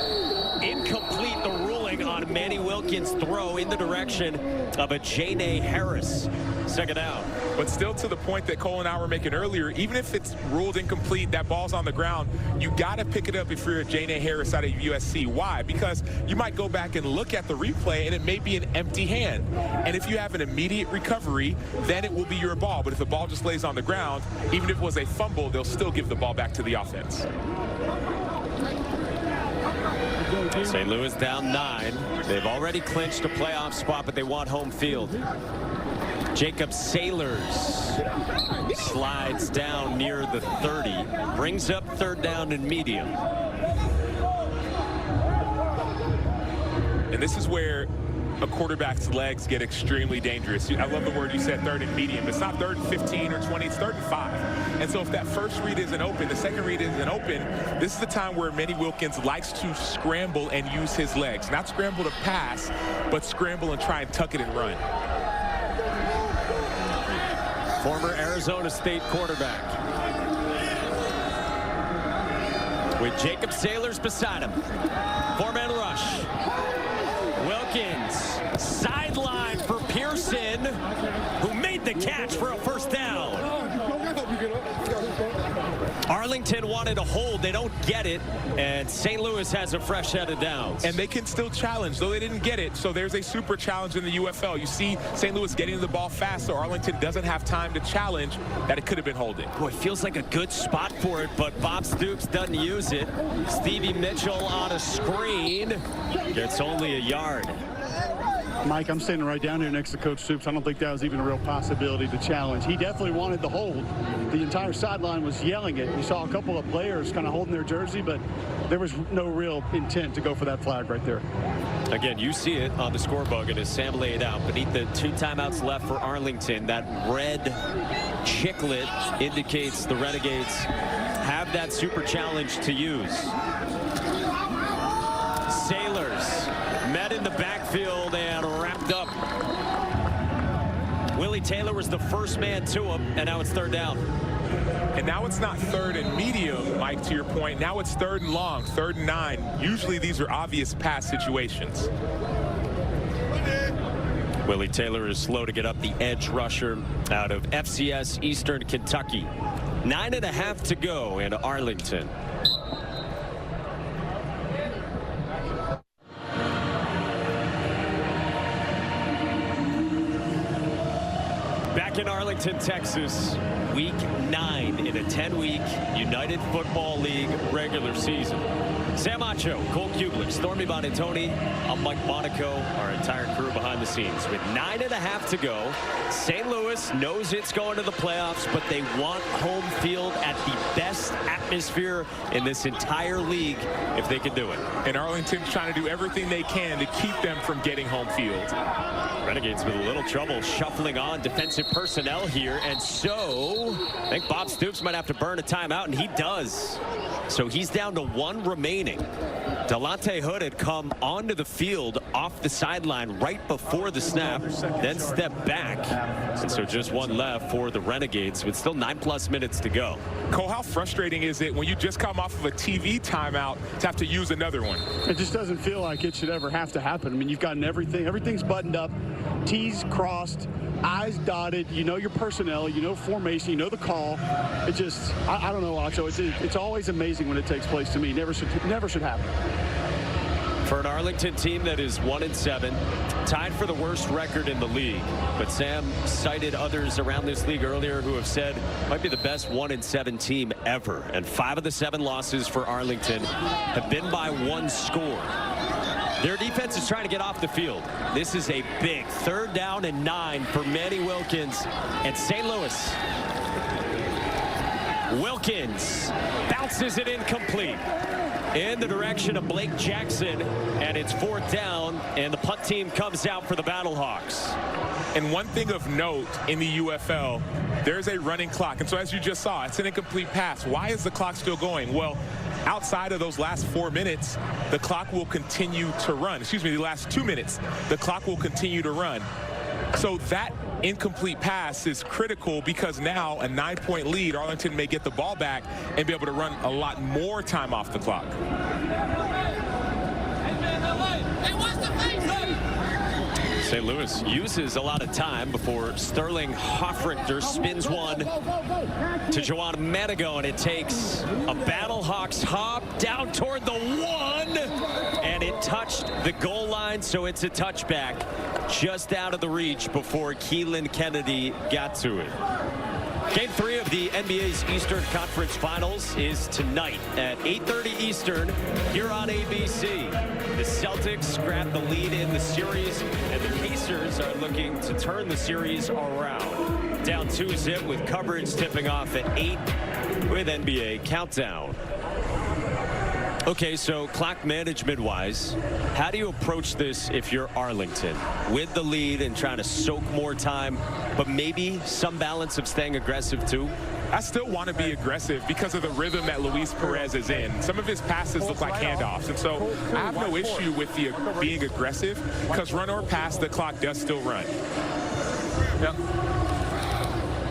incomplete, the ruling on Manny Wilkins' throw in the direction of a Janae Harris. Second down. But still, to the point that Cole and I were making earlier, even if it's ruled incomplete, that ball's on the ground, you got to pick it up if you're a Janae Harris out of USC. Why? Because you might go back and look at the replay, and it may be an empty hand. And if you have an immediate recovery, then it will be your ball. But if the ball just lays on the ground, even if it was a fumble, they'll still give the ball back to the offense. St. Louis down 9. They've already clinched a playoff spot, but they want home field. Jacob Sailors slides down near the 30, brings up third down and medium. And this is where a quarterback's legs get extremely dangerous. I love the word you said, third and medium. It's not third and 15 or 20, it's third and 5. And so if that first read isn't open, the second read isn't open, this is the time where Manny Wilkins likes to scramble and use his legs. Not scramble to pass, but scramble and try and tuck it and run. Former Arizona State quarterback. With Jacob Sailors beside him. Four-man rush. Wilkins, sideline for Pearson, who made the catch for a first down. Arlington wanted a hold. They don't get it, and St. Louis has a fresh set of downs. And they can still challenge, though they didn't get it. So there's a super challenge in the UFL. You see St. Louis getting the ball fast, so Arlington doesn't have time to challenge that it could have been holding. Boy, it feels like a good spot for it, but Bob Stoops doesn't use it. Stevie Mitchell on a screen. Gets only a yard. Mike, I'm standing right down here next to Coach Stoops. I don't think that was even a real possibility to challenge. He definitely wanted the hold. The entire sideline was yelling it. You saw a couple of players kind of holding their jersey, but there was no real intent to go for that flag right there. Again, you see it on the scorebook, and as Sam laid out, beneath the 2 timeouts left for Arlington, that red chiclet indicates the Renegades have that super challenge to use. Sailors met in the backfield and wrapped up. Willie Taylor was the first man to him, and now it's third down. And now it's not third and medium, Mike, to your point. Now it's third and long, third and 9. Usually these are obvious pass situations. Willie Taylor is slow to get up, the edge rusher out of FCS Eastern Kentucky. 9.5 to go in Arlington. Back in Arlington, Texas, week 9 in a 10-week United Football League regular season. Sam Acho, Cole Kublik, Stormy Bonantoni, I'm Mike Monaco, our entire crew behind the scenes. With 9.5 to go, St. Louis knows it's going to the playoffs, but they want home field at the best atmosphere in this entire league if they can do it. And Arlington's trying to do everything they can to keep them from getting home field. Renegades with a little trouble shuffling on defensive personnel here, and so I think Bob Stoops might have to burn a timeout, and he does. So he's down to 1 remaining. Delonte Hood had come onto the field off the sideline right before the snap, then stepped back. And so just 1 left for the Renegades with still 9+ minutes to go. Cole, how frustrating is it when you just come off of a TV timeout to have to use another one? It just doesn't feel like it should ever have to happen. I mean, you've gotten everything's buttoned up, T's crossed, I's dotted, you know your personnel, you know formation, you know the call. It just, I don't know, Acho. It's always amazing when it takes place to me. Never should happen. For an Arlington team that is 1-7, tied for the worst record in the league. But Sam cited others around this league earlier who have said might be the best 1-7 team ever. And 5 of the 7 losses for Arlington have been by 1 score. Their defense is trying to get off the field. This is a big 3rd down and 9 for Manny Wilkins and St. Louis. Wilkins bounces it incomplete in the direction of Blake Jackson, and it's 4th down, and the punt team comes out for the Battlehawks. And one thing of note in the UFL, there's a running clock. And so as you just saw, it's an incomplete pass. Why is the clock still going? Well, outside of those last 4 minutes, the clock will continue to run. Excuse me, the last 2 minutes, the clock will continue to run. So that incomplete pass is critical because now a 9-point lead, Arlington may get the ball back and be able to run a lot more time off the clock. St. Louis uses a lot of time before Sterling Hoffrichter spins one to Juwan Manigo, and it takes a Battlehawks hop down toward the 1, and it touched the goal line, so it's a touchback just out of the reach before Keelan Kennedy got to it. Game 3 of the NBA's Eastern Conference Finals is tonight at 8:30 Eastern here on ABC. The Celtics grab the lead in the series, and the Pacers are looking to turn the series around. Down 2-zip with coverage tipping off at 8 with NBA Countdown. Okay, so clock management-wise, how do you approach this if you're Arlington? With the lead and trying to soak more time, but maybe some balance of staying aggressive too? I still want to be aggressive because of the rhythm that Luis Perez is in. Some of his passes look like handoffs, and so I have no issue with the being aggressive because run or pass, the clock does still run. Yep.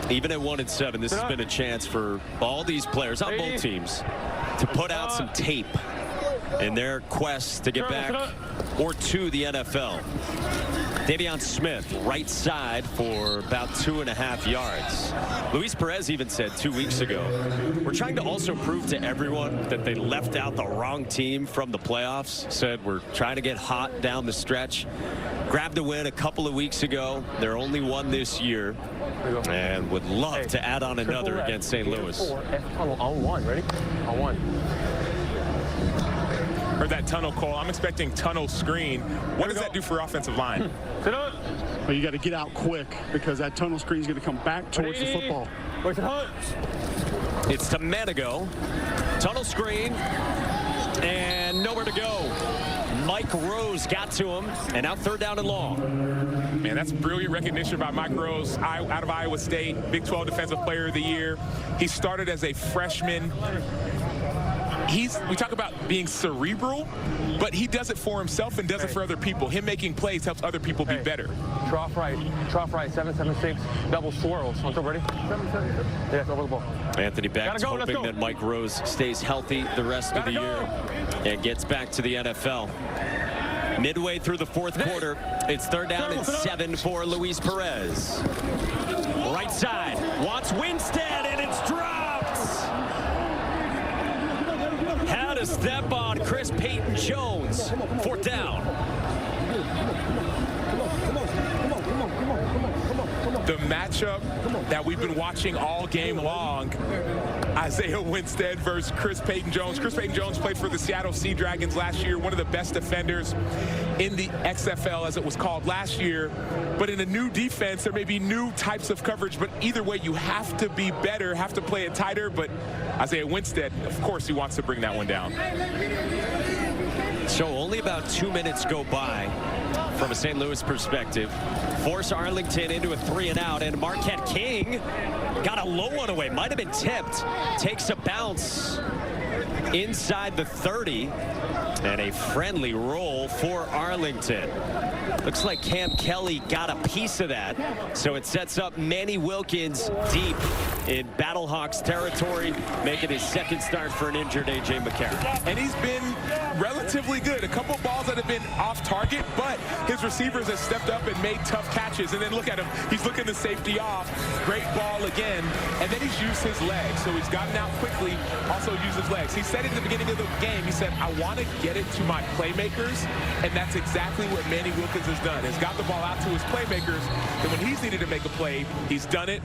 Even at 1-7, this has been a chance for all these players on both teams to put out some tape in their quest to get back or to the NFL. Davion Smith, right side for about 2.5 yards. Luis Perez even said 2 weeks ago, we're trying to also prove to everyone that they left out the wrong team from the playoffs. Said we're trying to get hot down the stretch. Grabbed a win a couple of weeks ago. They're only one this year. And would love to add on another against St. Louis. On 1, ready? On 1. Heard that tunnel call. I'm expecting tunnel screen. What does that do for offensive line? Well, you got to get out quick because that tunnel screen is going to come back towards the football. It's to Manigo. Tunnel screen. And nowhere to go. Mike Rose got to him, and now 3rd down and long. Man, that's brilliant recognition by Mike Rose out of Iowa State, Big 12 Defensive Player of the Year. He started as a freshman. We talk about being cerebral, but he does it for himself and does it for other people. Him making plays helps other people be better. Trough right, 7-7-6, double swirls. On top, ready? 7-7-6. Yes, over the ball. Anthony Beck's hoping that Mike Rose stays healthy the rest of the year and gets back to the NFL. Midway through the 4th quarter, it's 3rd down and 7 for Luis Perez. Right side, wants Winstead, and it's dropped. Had a step on Chris Payton-Jones. 4th down. The matchup that we've been watching all game long, Isaiah Winstead versus Chris Payton-Jones. Chris Payton-Jones played for the Seattle Sea Dragons last year, one of the best defenders in the XFL, as it was called last year. But in a new defense, there may be new types of coverage, but either way, you have to be better, have to play it tighter. But Isaiah Winstead, of course, he wants to bring that one down. So only about 2 minutes go by from a St. Louis perspective. Force Arlington into a 3-and-out, and Marquette King got a low one away. Might have been tipped. Takes a bounce inside the 30, and a friendly roll for Arlington. Looks like Cam Kelly got a piece of that, so it sets up Manny Wilkins deep in Battlehawks territory, making his 2nd start for an injured A.J. McCarron. And he's been relatively good. A couple balls that have been off target, but his receivers have stepped up and made tough catches. And then look at him. He's looking the safety off. Great ball again. And then he's used his legs. So he's gotten out quickly, also used his legs. He said at the beginning of the game, he said, I want to get it to my playmakers. And that's exactly what Manny Wilkins has done. He's got the ball out to his playmakers. And when he's needed to make a play, he's done it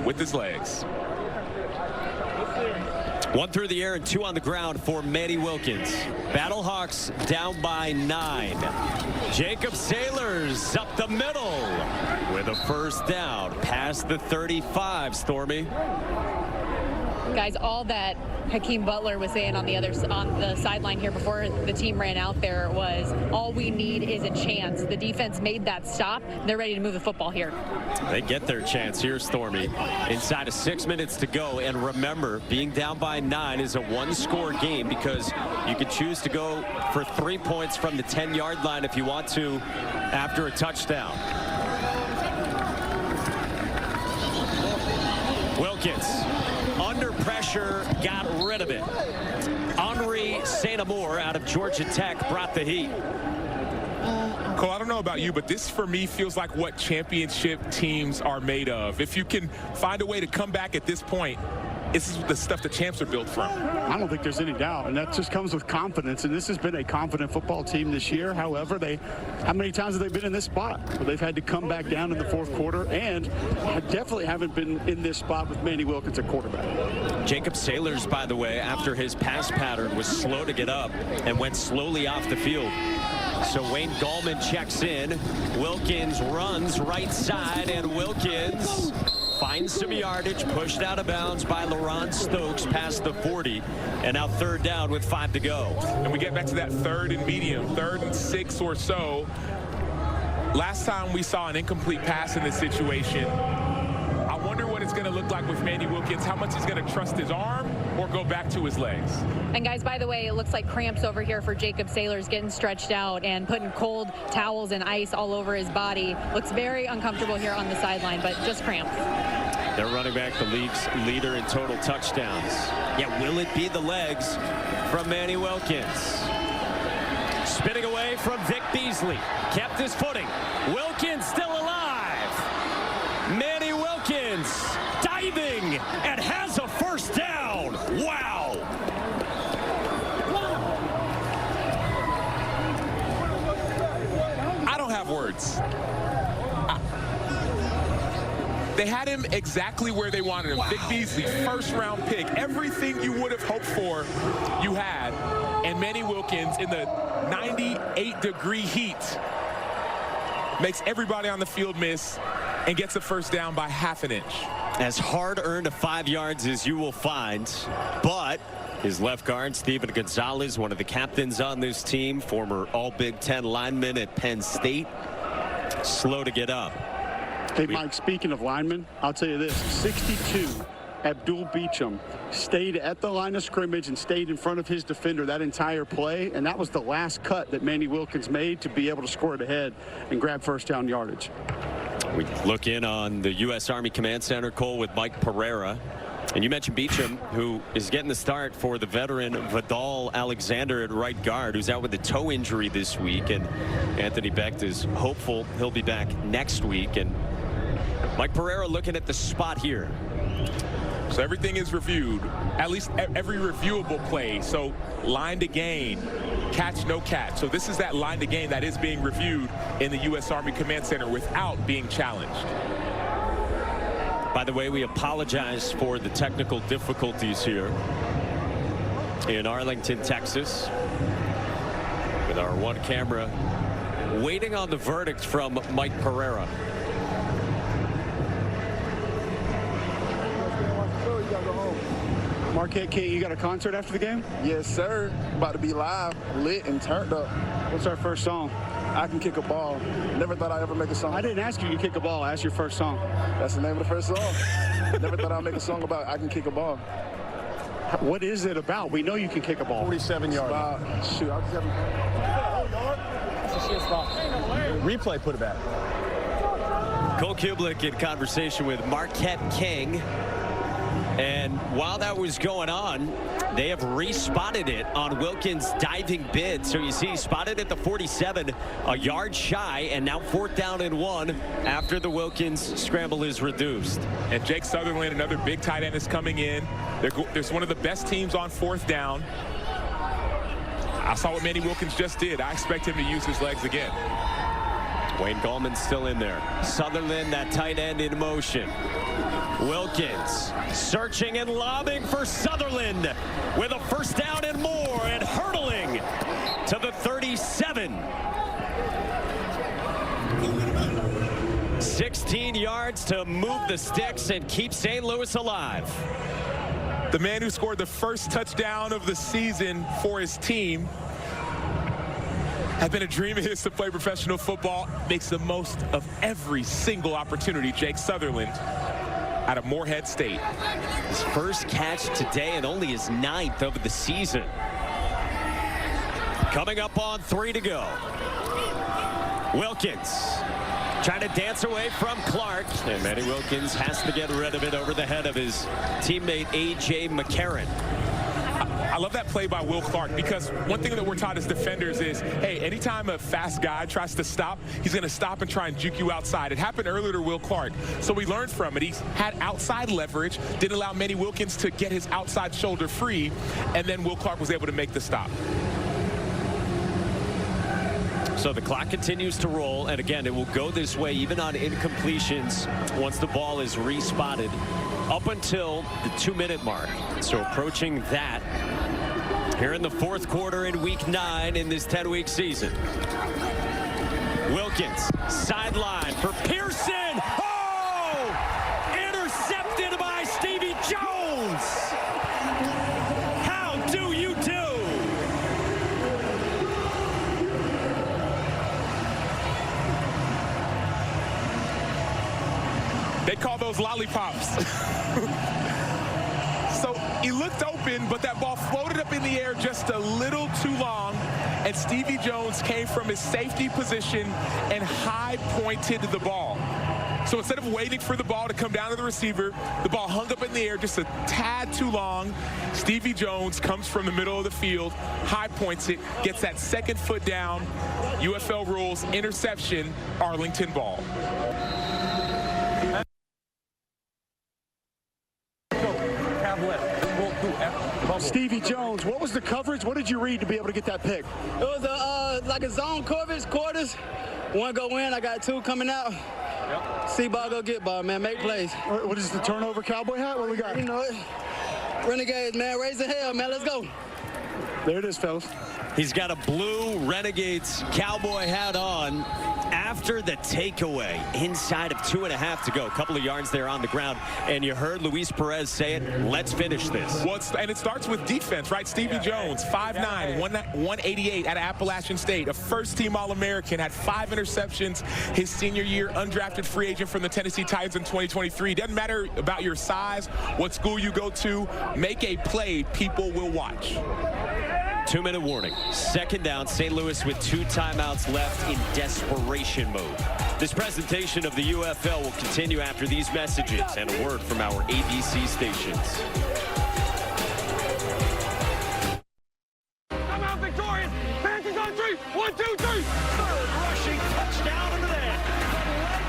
with his legs. 1 through the air and 2 on the ground for Manny Wilkins. Battlehawks down by 9. Jacob Sailors up the middle with a 1st down past the 35, Stormy. Guys, all that Hakeem Butler was saying on the sideline here before the team ran out there was, all we need is a chance. The defense made that stop. They're ready to move the football here. They get their chance. Here's Stormy. Inside of 6 minutes to go. And remember, being down by 9 is a one-score game because you can choose to go for 3 points from the 10-yard line if you want to after a touchdown. Wilkins, under pressure, got rid of it. Henri St. Amour out of Georgia Tech brought the heat. Cole, I don't know about you, but this for me feels like what championship teams are made of. If you can find a way to come back at this point, this is the stuff the champs are built from. I don't think there's any doubt, and that just comes with confidence. And this has been a confident football team this year. However, how many times have they been in this spot where they've had to come back down in the fourth quarter? And definitely haven't been in this spot with Manny Wilkins at quarterback. Jacob Sailors, by the way, after his pass pattern was slow to get up and went slowly off the field. So Wayne Gallman checks in. Wilkins runs right side, and Wilkins finds some yardage, pushed out of bounds by LaRon Stokes past the 40, and now third down with 5 to go. And we get back to that 3rd and medium, 3rd and 6 or so. Last time we saw an incomplete pass in this situation, I wonder what it's going to look like with Manny Wilkins, how much he's going to trust his arm or go back to his legs. And guys, by the way, it looks like cramps over here for Jacob Sailors, getting stretched out and putting cold towels and ice all over his body. Looks very uncomfortable here on the sideline, but just cramps. They're running back the league's leader in total touchdowns. Yeah, will it be the legs from Manny Wilkins? Spinning away from Vic Beasley. Kept his footing. Wilkins still alive. Manny Wilkins diving and has a first down. Wow. I don't have words. They had him exactly where they wanted him. Wow. Vic Beasley, first-round pick. Everything you would have hoped for, you had. And Manny Wilkins, in the 98-degree heat, makes everybody on the field miss and gets a first down by half an inch. As hard-earned a 5 yards as you will find, but his left guard, Steven Gonzalez, one of the captains on this team, former All-Big Ten lineman at Penn State, slow to get up. Hey, Mike, speaking of linemen, I'll tell you this, 62, Abdul Beecham stayed at the line of scrimmage and stayed in front of his defender that entire play, and that was the last cut that Manny Wilkins made to be able to score it ahead and grab first down yardage. We look in on the U.S. Army Command Center, Cole, with Mike Pereira. And you mentioned Beecham, who is getting the start for the veteran Vidal Alexander at right guard, who's out with a toe injury this week. And Anthony Becht is hopeful he'll be back next week. And Mike Pereira looking at the spot here. So everything is reviewed, at least every reviewable play. So line to gain, catch, no catch. So this is that line to gain that is being reviewed in the U.S. Army Command Center without being challenged. By the way, we apologize for the technical difficulties here in Arlington, Texas, with our one camera waiting on the verdict from Mike Pereira. Marquette King, you got a concert after the game? Yes, sir. About to be live, lit, and turned up. What's our first song? I Can Kick a Ball. Never thought I'd ever make a song. I didn't ask you to kick a ball. I asked your first song. That's the name of the first song. Never thought I'd make a song about I Can Kick a Ball. What is it about? We know you can kick a ball. 47 yards. Shoot, I was 7 That's a shit spot. Replay, put it back. Cole Kublik in conversation with Marquette King. And while that was going on, they have respotted it on Wilkins' diving bid. So you see, he spotted at the 47, a yard shy, and now 4th down and 1 after the Wilkins scramble is reduced. And Jake Sutherland, another big tight end, is coming in. There's one of the best teams on 4th down. I saw what Manny Wilkins just did. I expect him to use his legs again. Wayne Gallman still in there. Sutherland, that tight end in motion. Wilkins searching and lobbing for Sutherland with a first down and more, and hurtling to the 37. 16 yards to move the sticks and keep St. Louis alive. The man who scored the first touchdown of the season for his team. Has been a dream of his to play professional football. Makes the most of every single opportunity. Jake Sutherland out of Morehead State. His first catch today and only his 9th of the season. Coming up on 3 to go. Wilkins trying to dance away from Clark. And Manny Wilkins has to get rid of it over the head of his teammate A.J. McCarron. I love that play by Will Clark, because one thing that we're taught as defenders is, hey, anytime a fast guy tries to stop, he's going to stop and try and juke you outside. It happened earlier to Will Clark, so we learned from it. He had outside leverage, didn't allow Manny Wilkins to get his outside shoulder free, and then Will Clark was able to make the stop. So the clock continues to roll, and again, it will go this way even on incompletions once the ball is respotted up until the 2-minute mark. So approaching that here in the 4th quarter in week 9 in this 10-week season. Wilkins, sideline for Pearson. Oh! Intercepted by Stevie Jones. How do you do? They call those lollipops. So he looked open, but that ball floated up in the air just a little too long, and Stevie Jones came from his safety position and high-pointed the ball. So instead of waiting for the ball to come down to the receiver, the ball hung up in the air just a tad too long. Stevie Jones comes from the middle of the field, high-points it, gets that second foot down. UFL rules, interception, Arlington ball. Stevie Jones, what was the coverage? What did you read to be able to get that pick? It was like a zone coverage, quarters. One go in, I got 2 coming out. Yep. See ball, go get ball, man. Make plays. What is the turnover cowboy hat? What do we got? You know it. Renegades, man. Raise the hell, man. Let's go. There it is, fellas. He's got a blue Renegades cowboy hat on after the takeaway. Inside of 2.5 to go. A couple of yards there on the ground. And you heard Luis Perez say it, let's finish this. Well, and it starts with defense, right? Stevie Jones, 5'9", 188 out of Appalachian State. A first-team All-American, had 5 interceptions his senior year, undrafted free agent from the Tennessee Titans in 2023. Doesn't matter about your size, what school you go to, make a play, people will watch. 2-minute warning. 2nd down, St. Louis with 2 timeouts left in desperation mode. This presentation of the UFL will continue after these messages and a word from our ABC stations. Come out victorious. Panthers on 3. 1, 2, 3. 3rd rushing touchdown of the day.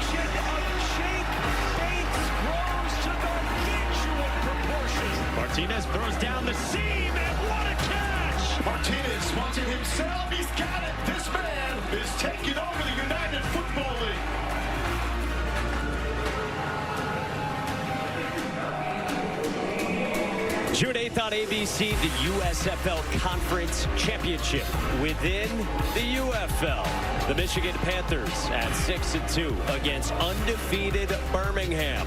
The legend of Jake Bates grows to gargantuan proportions. Martinez throws down the seam, and what a catch! Martinez wants it himself. He's got it. This man is taking over the United Football League. June 8th on ABC, the USFL Conference Championship within the UFL. The Michigan Panthers at 6-2 against undefeated Birmingham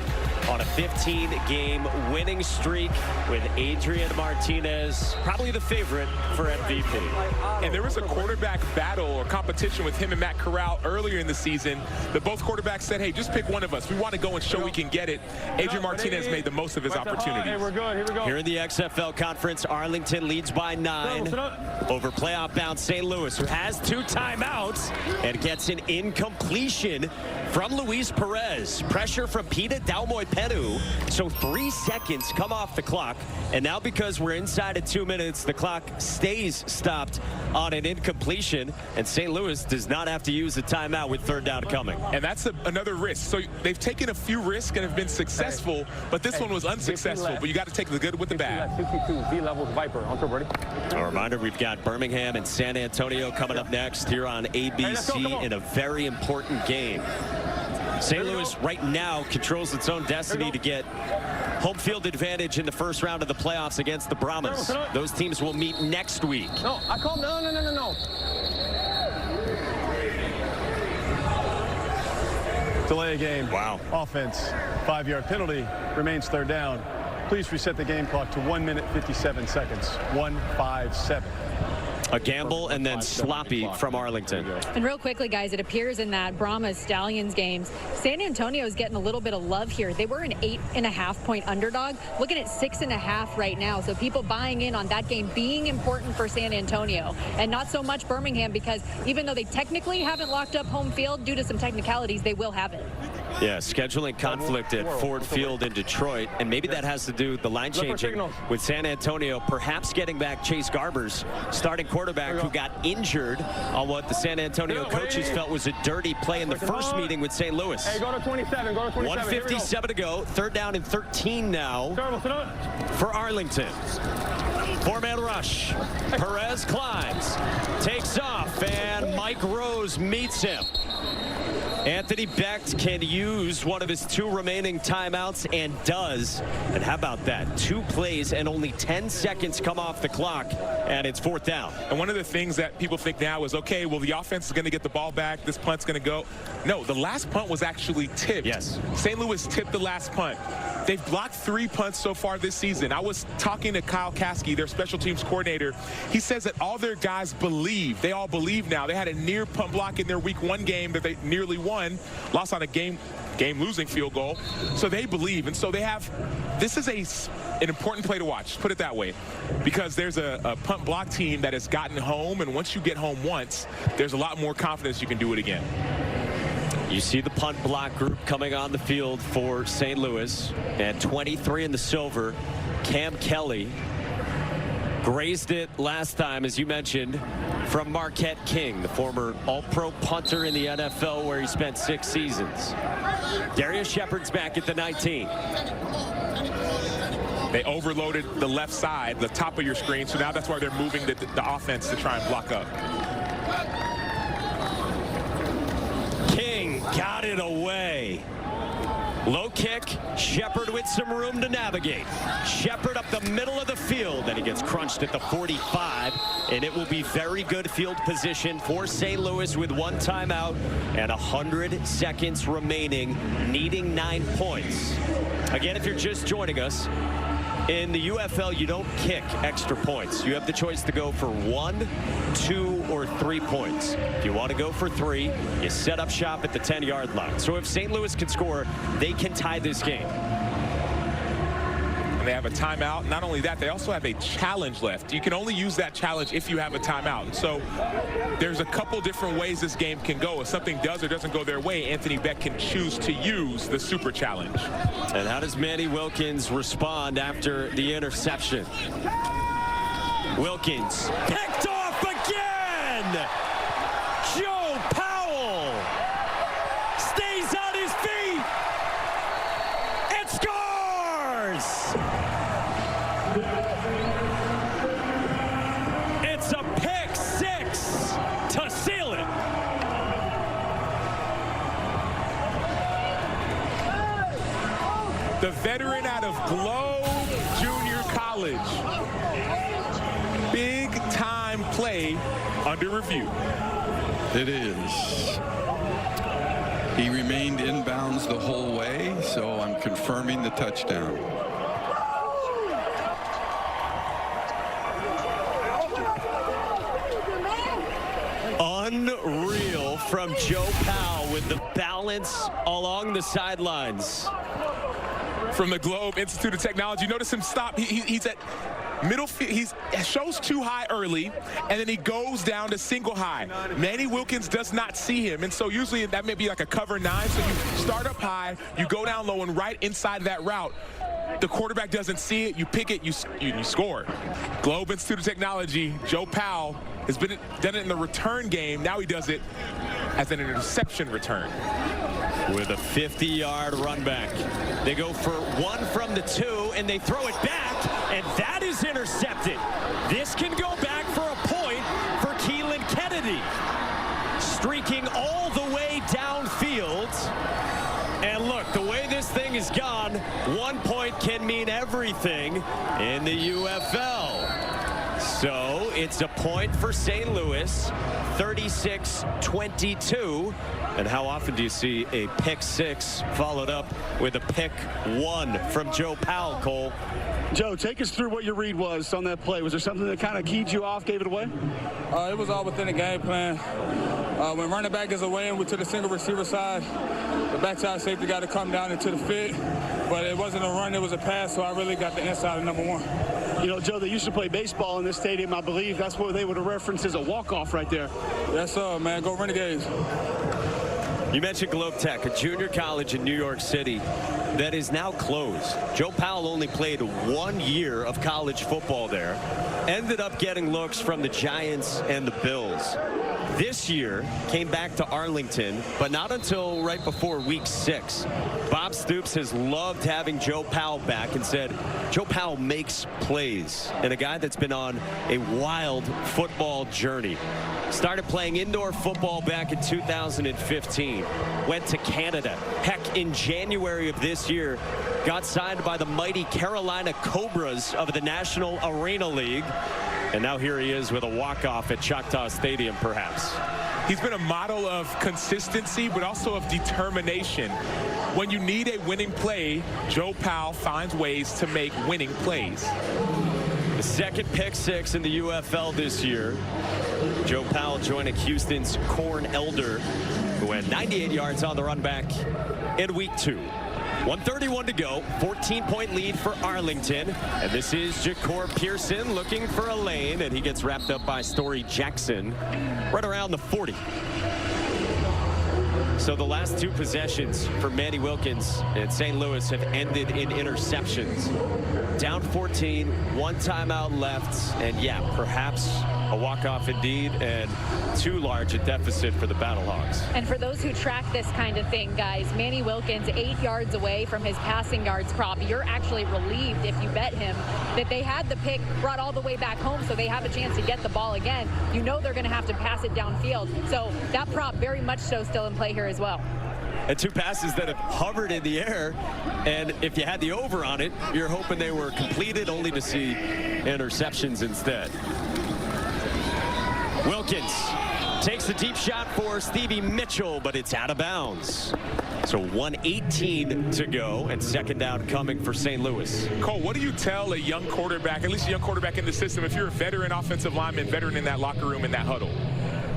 on a 15-game winning streak with Adrian Martinez, probably the favorite for MVP. And there was a quarterback battle or competition with him and Matt Corral earlier in the season. But both quarterbacks said, hey, just pick one of us. We want to go and show we can get it. Adrian Martinez made the most of his opportunities. Hey, we're good. Here we go. Here in the XFL Conference, Arlington leads by 9 over playoff-bound St. Louis, who has 2 timeouts and gets an incompletion from Luis Perez. Pressure from Pita Daumoy-Penu. So 3 seconds come off the clock. And now because we're inside of 2 minutes, the clock stays stopped on an incompletion. And St. Louis does not have to use a timeout with 3rd down coming. And that's another risk. So they've taken a few risks and have been successful, but this one was unsuccessful. But you got to take the good with the bad. 62 Z levels Viper on turbo, ready? A reminder, we've got Birmingham and San Antonio coming up next here on ABC in a very important game. St. Louis right now controls its own destiny to get home field advantage in the first round of the playoffs against the Brahmas. Those teams will meet next week. No, I called. No. Delay a game. Wow. Offense. 5-yard penalty. Remains 3rd down. Please reset the game clock to 1 minute 57 seconds. 1:57. A gamble and then sloppy from Arlington. And real quickly, guys, it appears in that Brahma Stallions games, San Antonio is getting a little bit of love here. They were an 8.5-point underdog, looking at 6.5 right now. So people buying in on that game being important for San Antonio, and not so much Birmingham, because even though they technically haven't locked up home field due to some technicalities, they will have it. Yeah, scheduling conflict at Ford Field in Detroit, and maybe that has to do with the line changing with San Antonio, perhaps getting back Chase Garbers, starting quarterback, who got injured on what the San Antonio coaches felt was a dirty play in the first meeting with St. Louis. Hey, go to 27, go to 27. 1:57 to go, 3rd down and 13 now for Arlington. 4-man rush. Perez climbs, takes off, and Mike Rose meets him. Anthony Becht can use one of his 2 remaining timeouts, and does. And how about that? 2 plays and only 10 seconds come off the clock, and it's 4th down. And one of the things that people think now is, okay, well, the offense is going to get the ball back. This punt's going to go. No, the last punt was actually tipped. Yes. St. Louis tipped the last punt. They've blocked 3 punts so far this season. I was talking to Kyle Caskey, their special teams coordinator. He says that all their guys believe. They all believe now. They had a near punt block in their week 1 game that they nearly won, lost on a game-losing field goal. So they believe. And so they have, this is an important play to watch, put it that way, because there's a punt block team that has gotten home, and once you get home once, there's a lot more confidence you can do it again. You see the punt block group coming on the field for St. Louis at 23 in the silver. Cam Kelly grazed it last time, as you mentioned, from Marquette King, the former all-pro punter in the NFL, where he spent 6 seasons. Darius Shepard's back at the 19. They overloaded the left side, the top of your screen, so now that's why they're moving the offense to try and block up. King got it away. Low kick, Shepard with some room to navigate. Shepard up the middle of the field, and he gets crunched at the 45, and it will be very good field position for St. Louis with 1 timeout and 100 seconds remaining, needing 9 points. Again, if you're just joining us, in the UFL, you don't kick extra points. You have the choice to go for 1, 2, or 3 points. If you want to go for 3, you set up shop at the 10-yard line. So if St. Louis can score, they can tie this game. And they have a timeout. Not only that, they also have a challenge left. You can only use that challenge if you have a timeout. So there's a couple different ways this game can go. If something does or doesn't go their way, Anthony Becht can choose to use the super challenge. And how does Manny Wilkins respond after the interception? Wilkins picked off again! Joe Powell stays on his feet and scores! It's a pick 6 to seal it. The veteran out of Globe Junior College. Big time play under review. It is. He remained inbounds the whole way, so I'm confirming the touchdown. Unreal from Joe Powell with the balance along the sidelines. From the Globe Institute of Technology, notice him stop. He's at middle field. He shows too high early, and then he goes down to single high. Manny Wilkins does not see him, and so usually that may be like a cover 9. So you start up high, you go down low, and right inside that route, the quarterback doesn't see it. You pick it, you score. Globe Institute of Technology, Joe Powell has done it in the return game. Now he does it as an interception return. With a 50-yard run back. They go for 1 from the 2, and they throw it back, and that is intercepted. This can go back for a point for Keelan Kennedy. Streaking all the way downfield. And look, the way this thing is gone, 1 point can mean everything in the UFL. So it's a point for St. Louis, 36-22. And how often do you see a pick 6 followed up with a pick 1 from Joe Powell, Cole? Joe, take us through what your read was on that play. Was there something that kind of keyed you off, gave it away? It was all within the game plan. When running back is away and we're to the single receiver side, the backside safety got to come down into the fit. But it wasn't a run, it was a pass, so I really got the inside of number 1. You know, Joe, they used to play baseball in this stadium, I believe. That's where they would have referenced as a walk-off right there. Yes, sir, man. Go Renegades. You mentioned Globe Tech, a junior college in New York City that is now closed. Joe Powell only played 1 year of college football there. Ended up getting looks from the Giants and the Bills. This year came back to Arlington, but not until right before week 6. Bob Stoops has loved having Joe Powell back and said Joe Powell makes plays, and a guy that's been on a wild football journey. Started playing indoor football back in 2015. Went to Canada. Heck, in January of this year, got signed by the mighty Carolina Cobras of the National Arena League. And now here he is with a walk-off at Choctaw Stadium, perhaps. He's been a model of consistency, but also of determination. When you need a winning play, Joe Powell finds ways to make winning plays. The second pick 6 in the UFL this year. Joe Powell joining Houston's Corn Elder, who had 98 yards on the run back in week 2. 1:31 to go, 14-point lead for Arlington. And this is Ja'Cour Pearson looking for a lane, and he gets wrapped up by Story Jackson right around the 40. So the last 2 possessions for Manny Wilkins and St. Louis have ended in interceptions. Down 14, 1 timeout left, and yeah, perhaps a walk-off indeed, and too large a deficit for the Battlehawks. And for those who track this kind of thing, guys, Manny Wilkins 8 yards away from his passing yards prop. You're actually relieved if you bet him that they had the pick brought all the way back home so they have a chance to get the ball again. You know they're going to have to pass it downfield. So that prop very much so still in play here as well. And 2 passes that have hovered in the air, and if you had the over on it, you're hoping they were completed, only to see interceptions instead. Wilkins takes the deep shot for Stevie Mitchell, but it's out of bounds. So 1:18 to go, and second down coming for St. Louis. Cole, what do you tell a young quarterback, at least a young quarterback in the system, if you're a veteran offensive lineman, veteran in that locker room, in that huddle?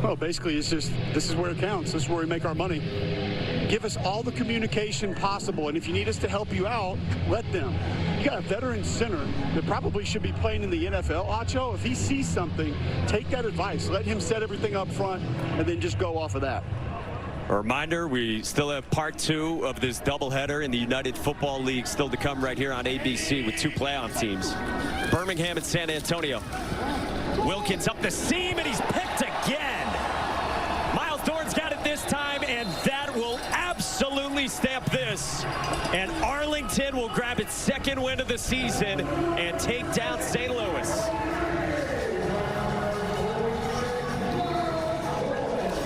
Well, basically, it's just, this is where it counts. This is where we make our money. Give us all the communication possible, and if you need us to help you out, let them. You got a veteran center that probably should be playing in the NFL. Acho, if he sees something, take that advice. Let him set everything up front, and then just go off of that. A reminder, we still have part 2 of this doubleheader in the United Football League still to come right here on ABC with 2 playoff teams. Birmingham and San Antonio. Wilkins up the seam, and he's picked again. Miles Dorn's got it this time, and that will absolutely stamp this. And Arlington will grab its 2nd win of the season and take down St. Louis.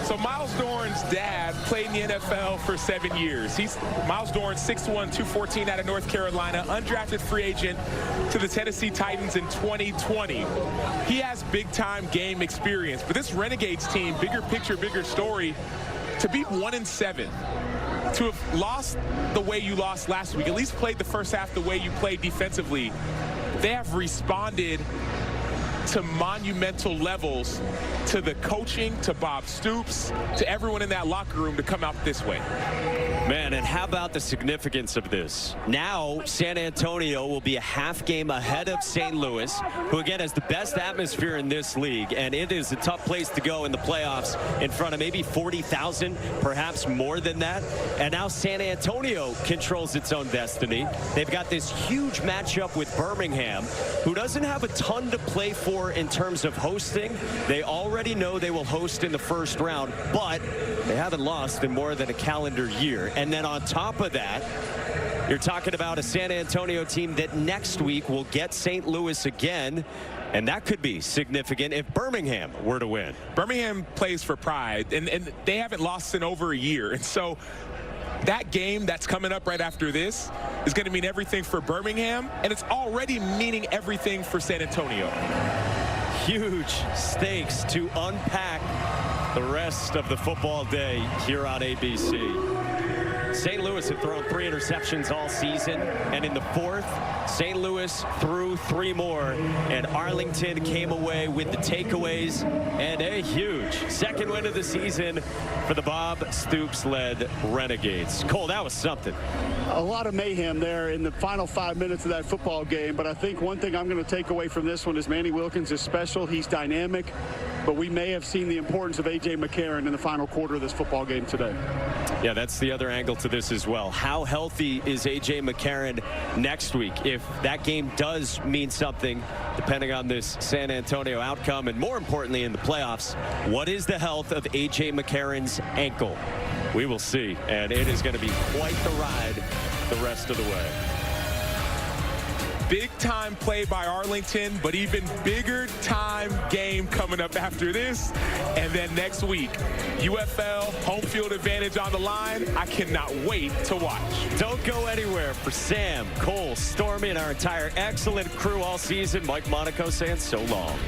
So Miles Dorn's dad played in the NFL for 7 years. Miles Dorn, 6'1", 214 out of North Carolina, undrafted free agent to the Tennessee Titans in 2020. He has big-time game experience. But this Renegades team, bigger picture, bigger story, to be 1-7, to have lost the way you lost last week, at least played the first half the way you played defensively, they have responded to monumental levels, to the coaching, to Bob Stoops, to everyone in that locker room to come out this way. Man, and how about the significance of this? Now, San Antonio will be a half game ahead of St. Louis, who again has the best atmosphere in this league, and it is a tough place to go in the playoffs in front of maybe 40,000, perhaps more than that. And now San Antonio controls its own destiny. They've got this huge matchup with Birmingham, who doesn't have a ton to play for in terms of hosting. They already know they will host in the first round, but they haven't lost in more than a calendar year. And then on top of that, you're talking about a San Antonio team that next week will get St. Louis again, and that could be significant if Birmingham were to win. Birmingham plays for pride, and they haven't lost in over a year. And so that game that's coming up right after this is going to mean everything for Birmingham, and it's already meaning everything for San Antonio. huge stakes to unpack the rest of the football day here on ABC. St. Louis had thrown 3 interceptions all season, and in the 4th, St. Louis threw 3 more, and Arlington came away with the takeaways and a huge second win of the season for the Bob Stoops-led Renegades. Cole, that was something. A lot of mayhem there in the final 5 minutes of that football game, but I think one thing I'm going to take away from this one is Manny Wilkins is special. He's dynamic, but we may have seen the importance of A.J. McCarron in the final quarter of this football game today. Yeah, that's the other angle to this as well. How healthy is A.J. McCarron next week if that game does mean something, depending on this San Antonio outcome, and more importantly in the playoffs, what is the health of A.J. McCarron's ankle? We will see, and it is going to be quite the ride the rest of the way. Big time play by Arlington, but even bigger time game coming up after this. And then next week, UFL home field advantage on the line. I cannot wait to watch. Don't go anywhere. For Sam, Cole, Stormy, and our entire excellent crew all season, Mike Monaco saying so long.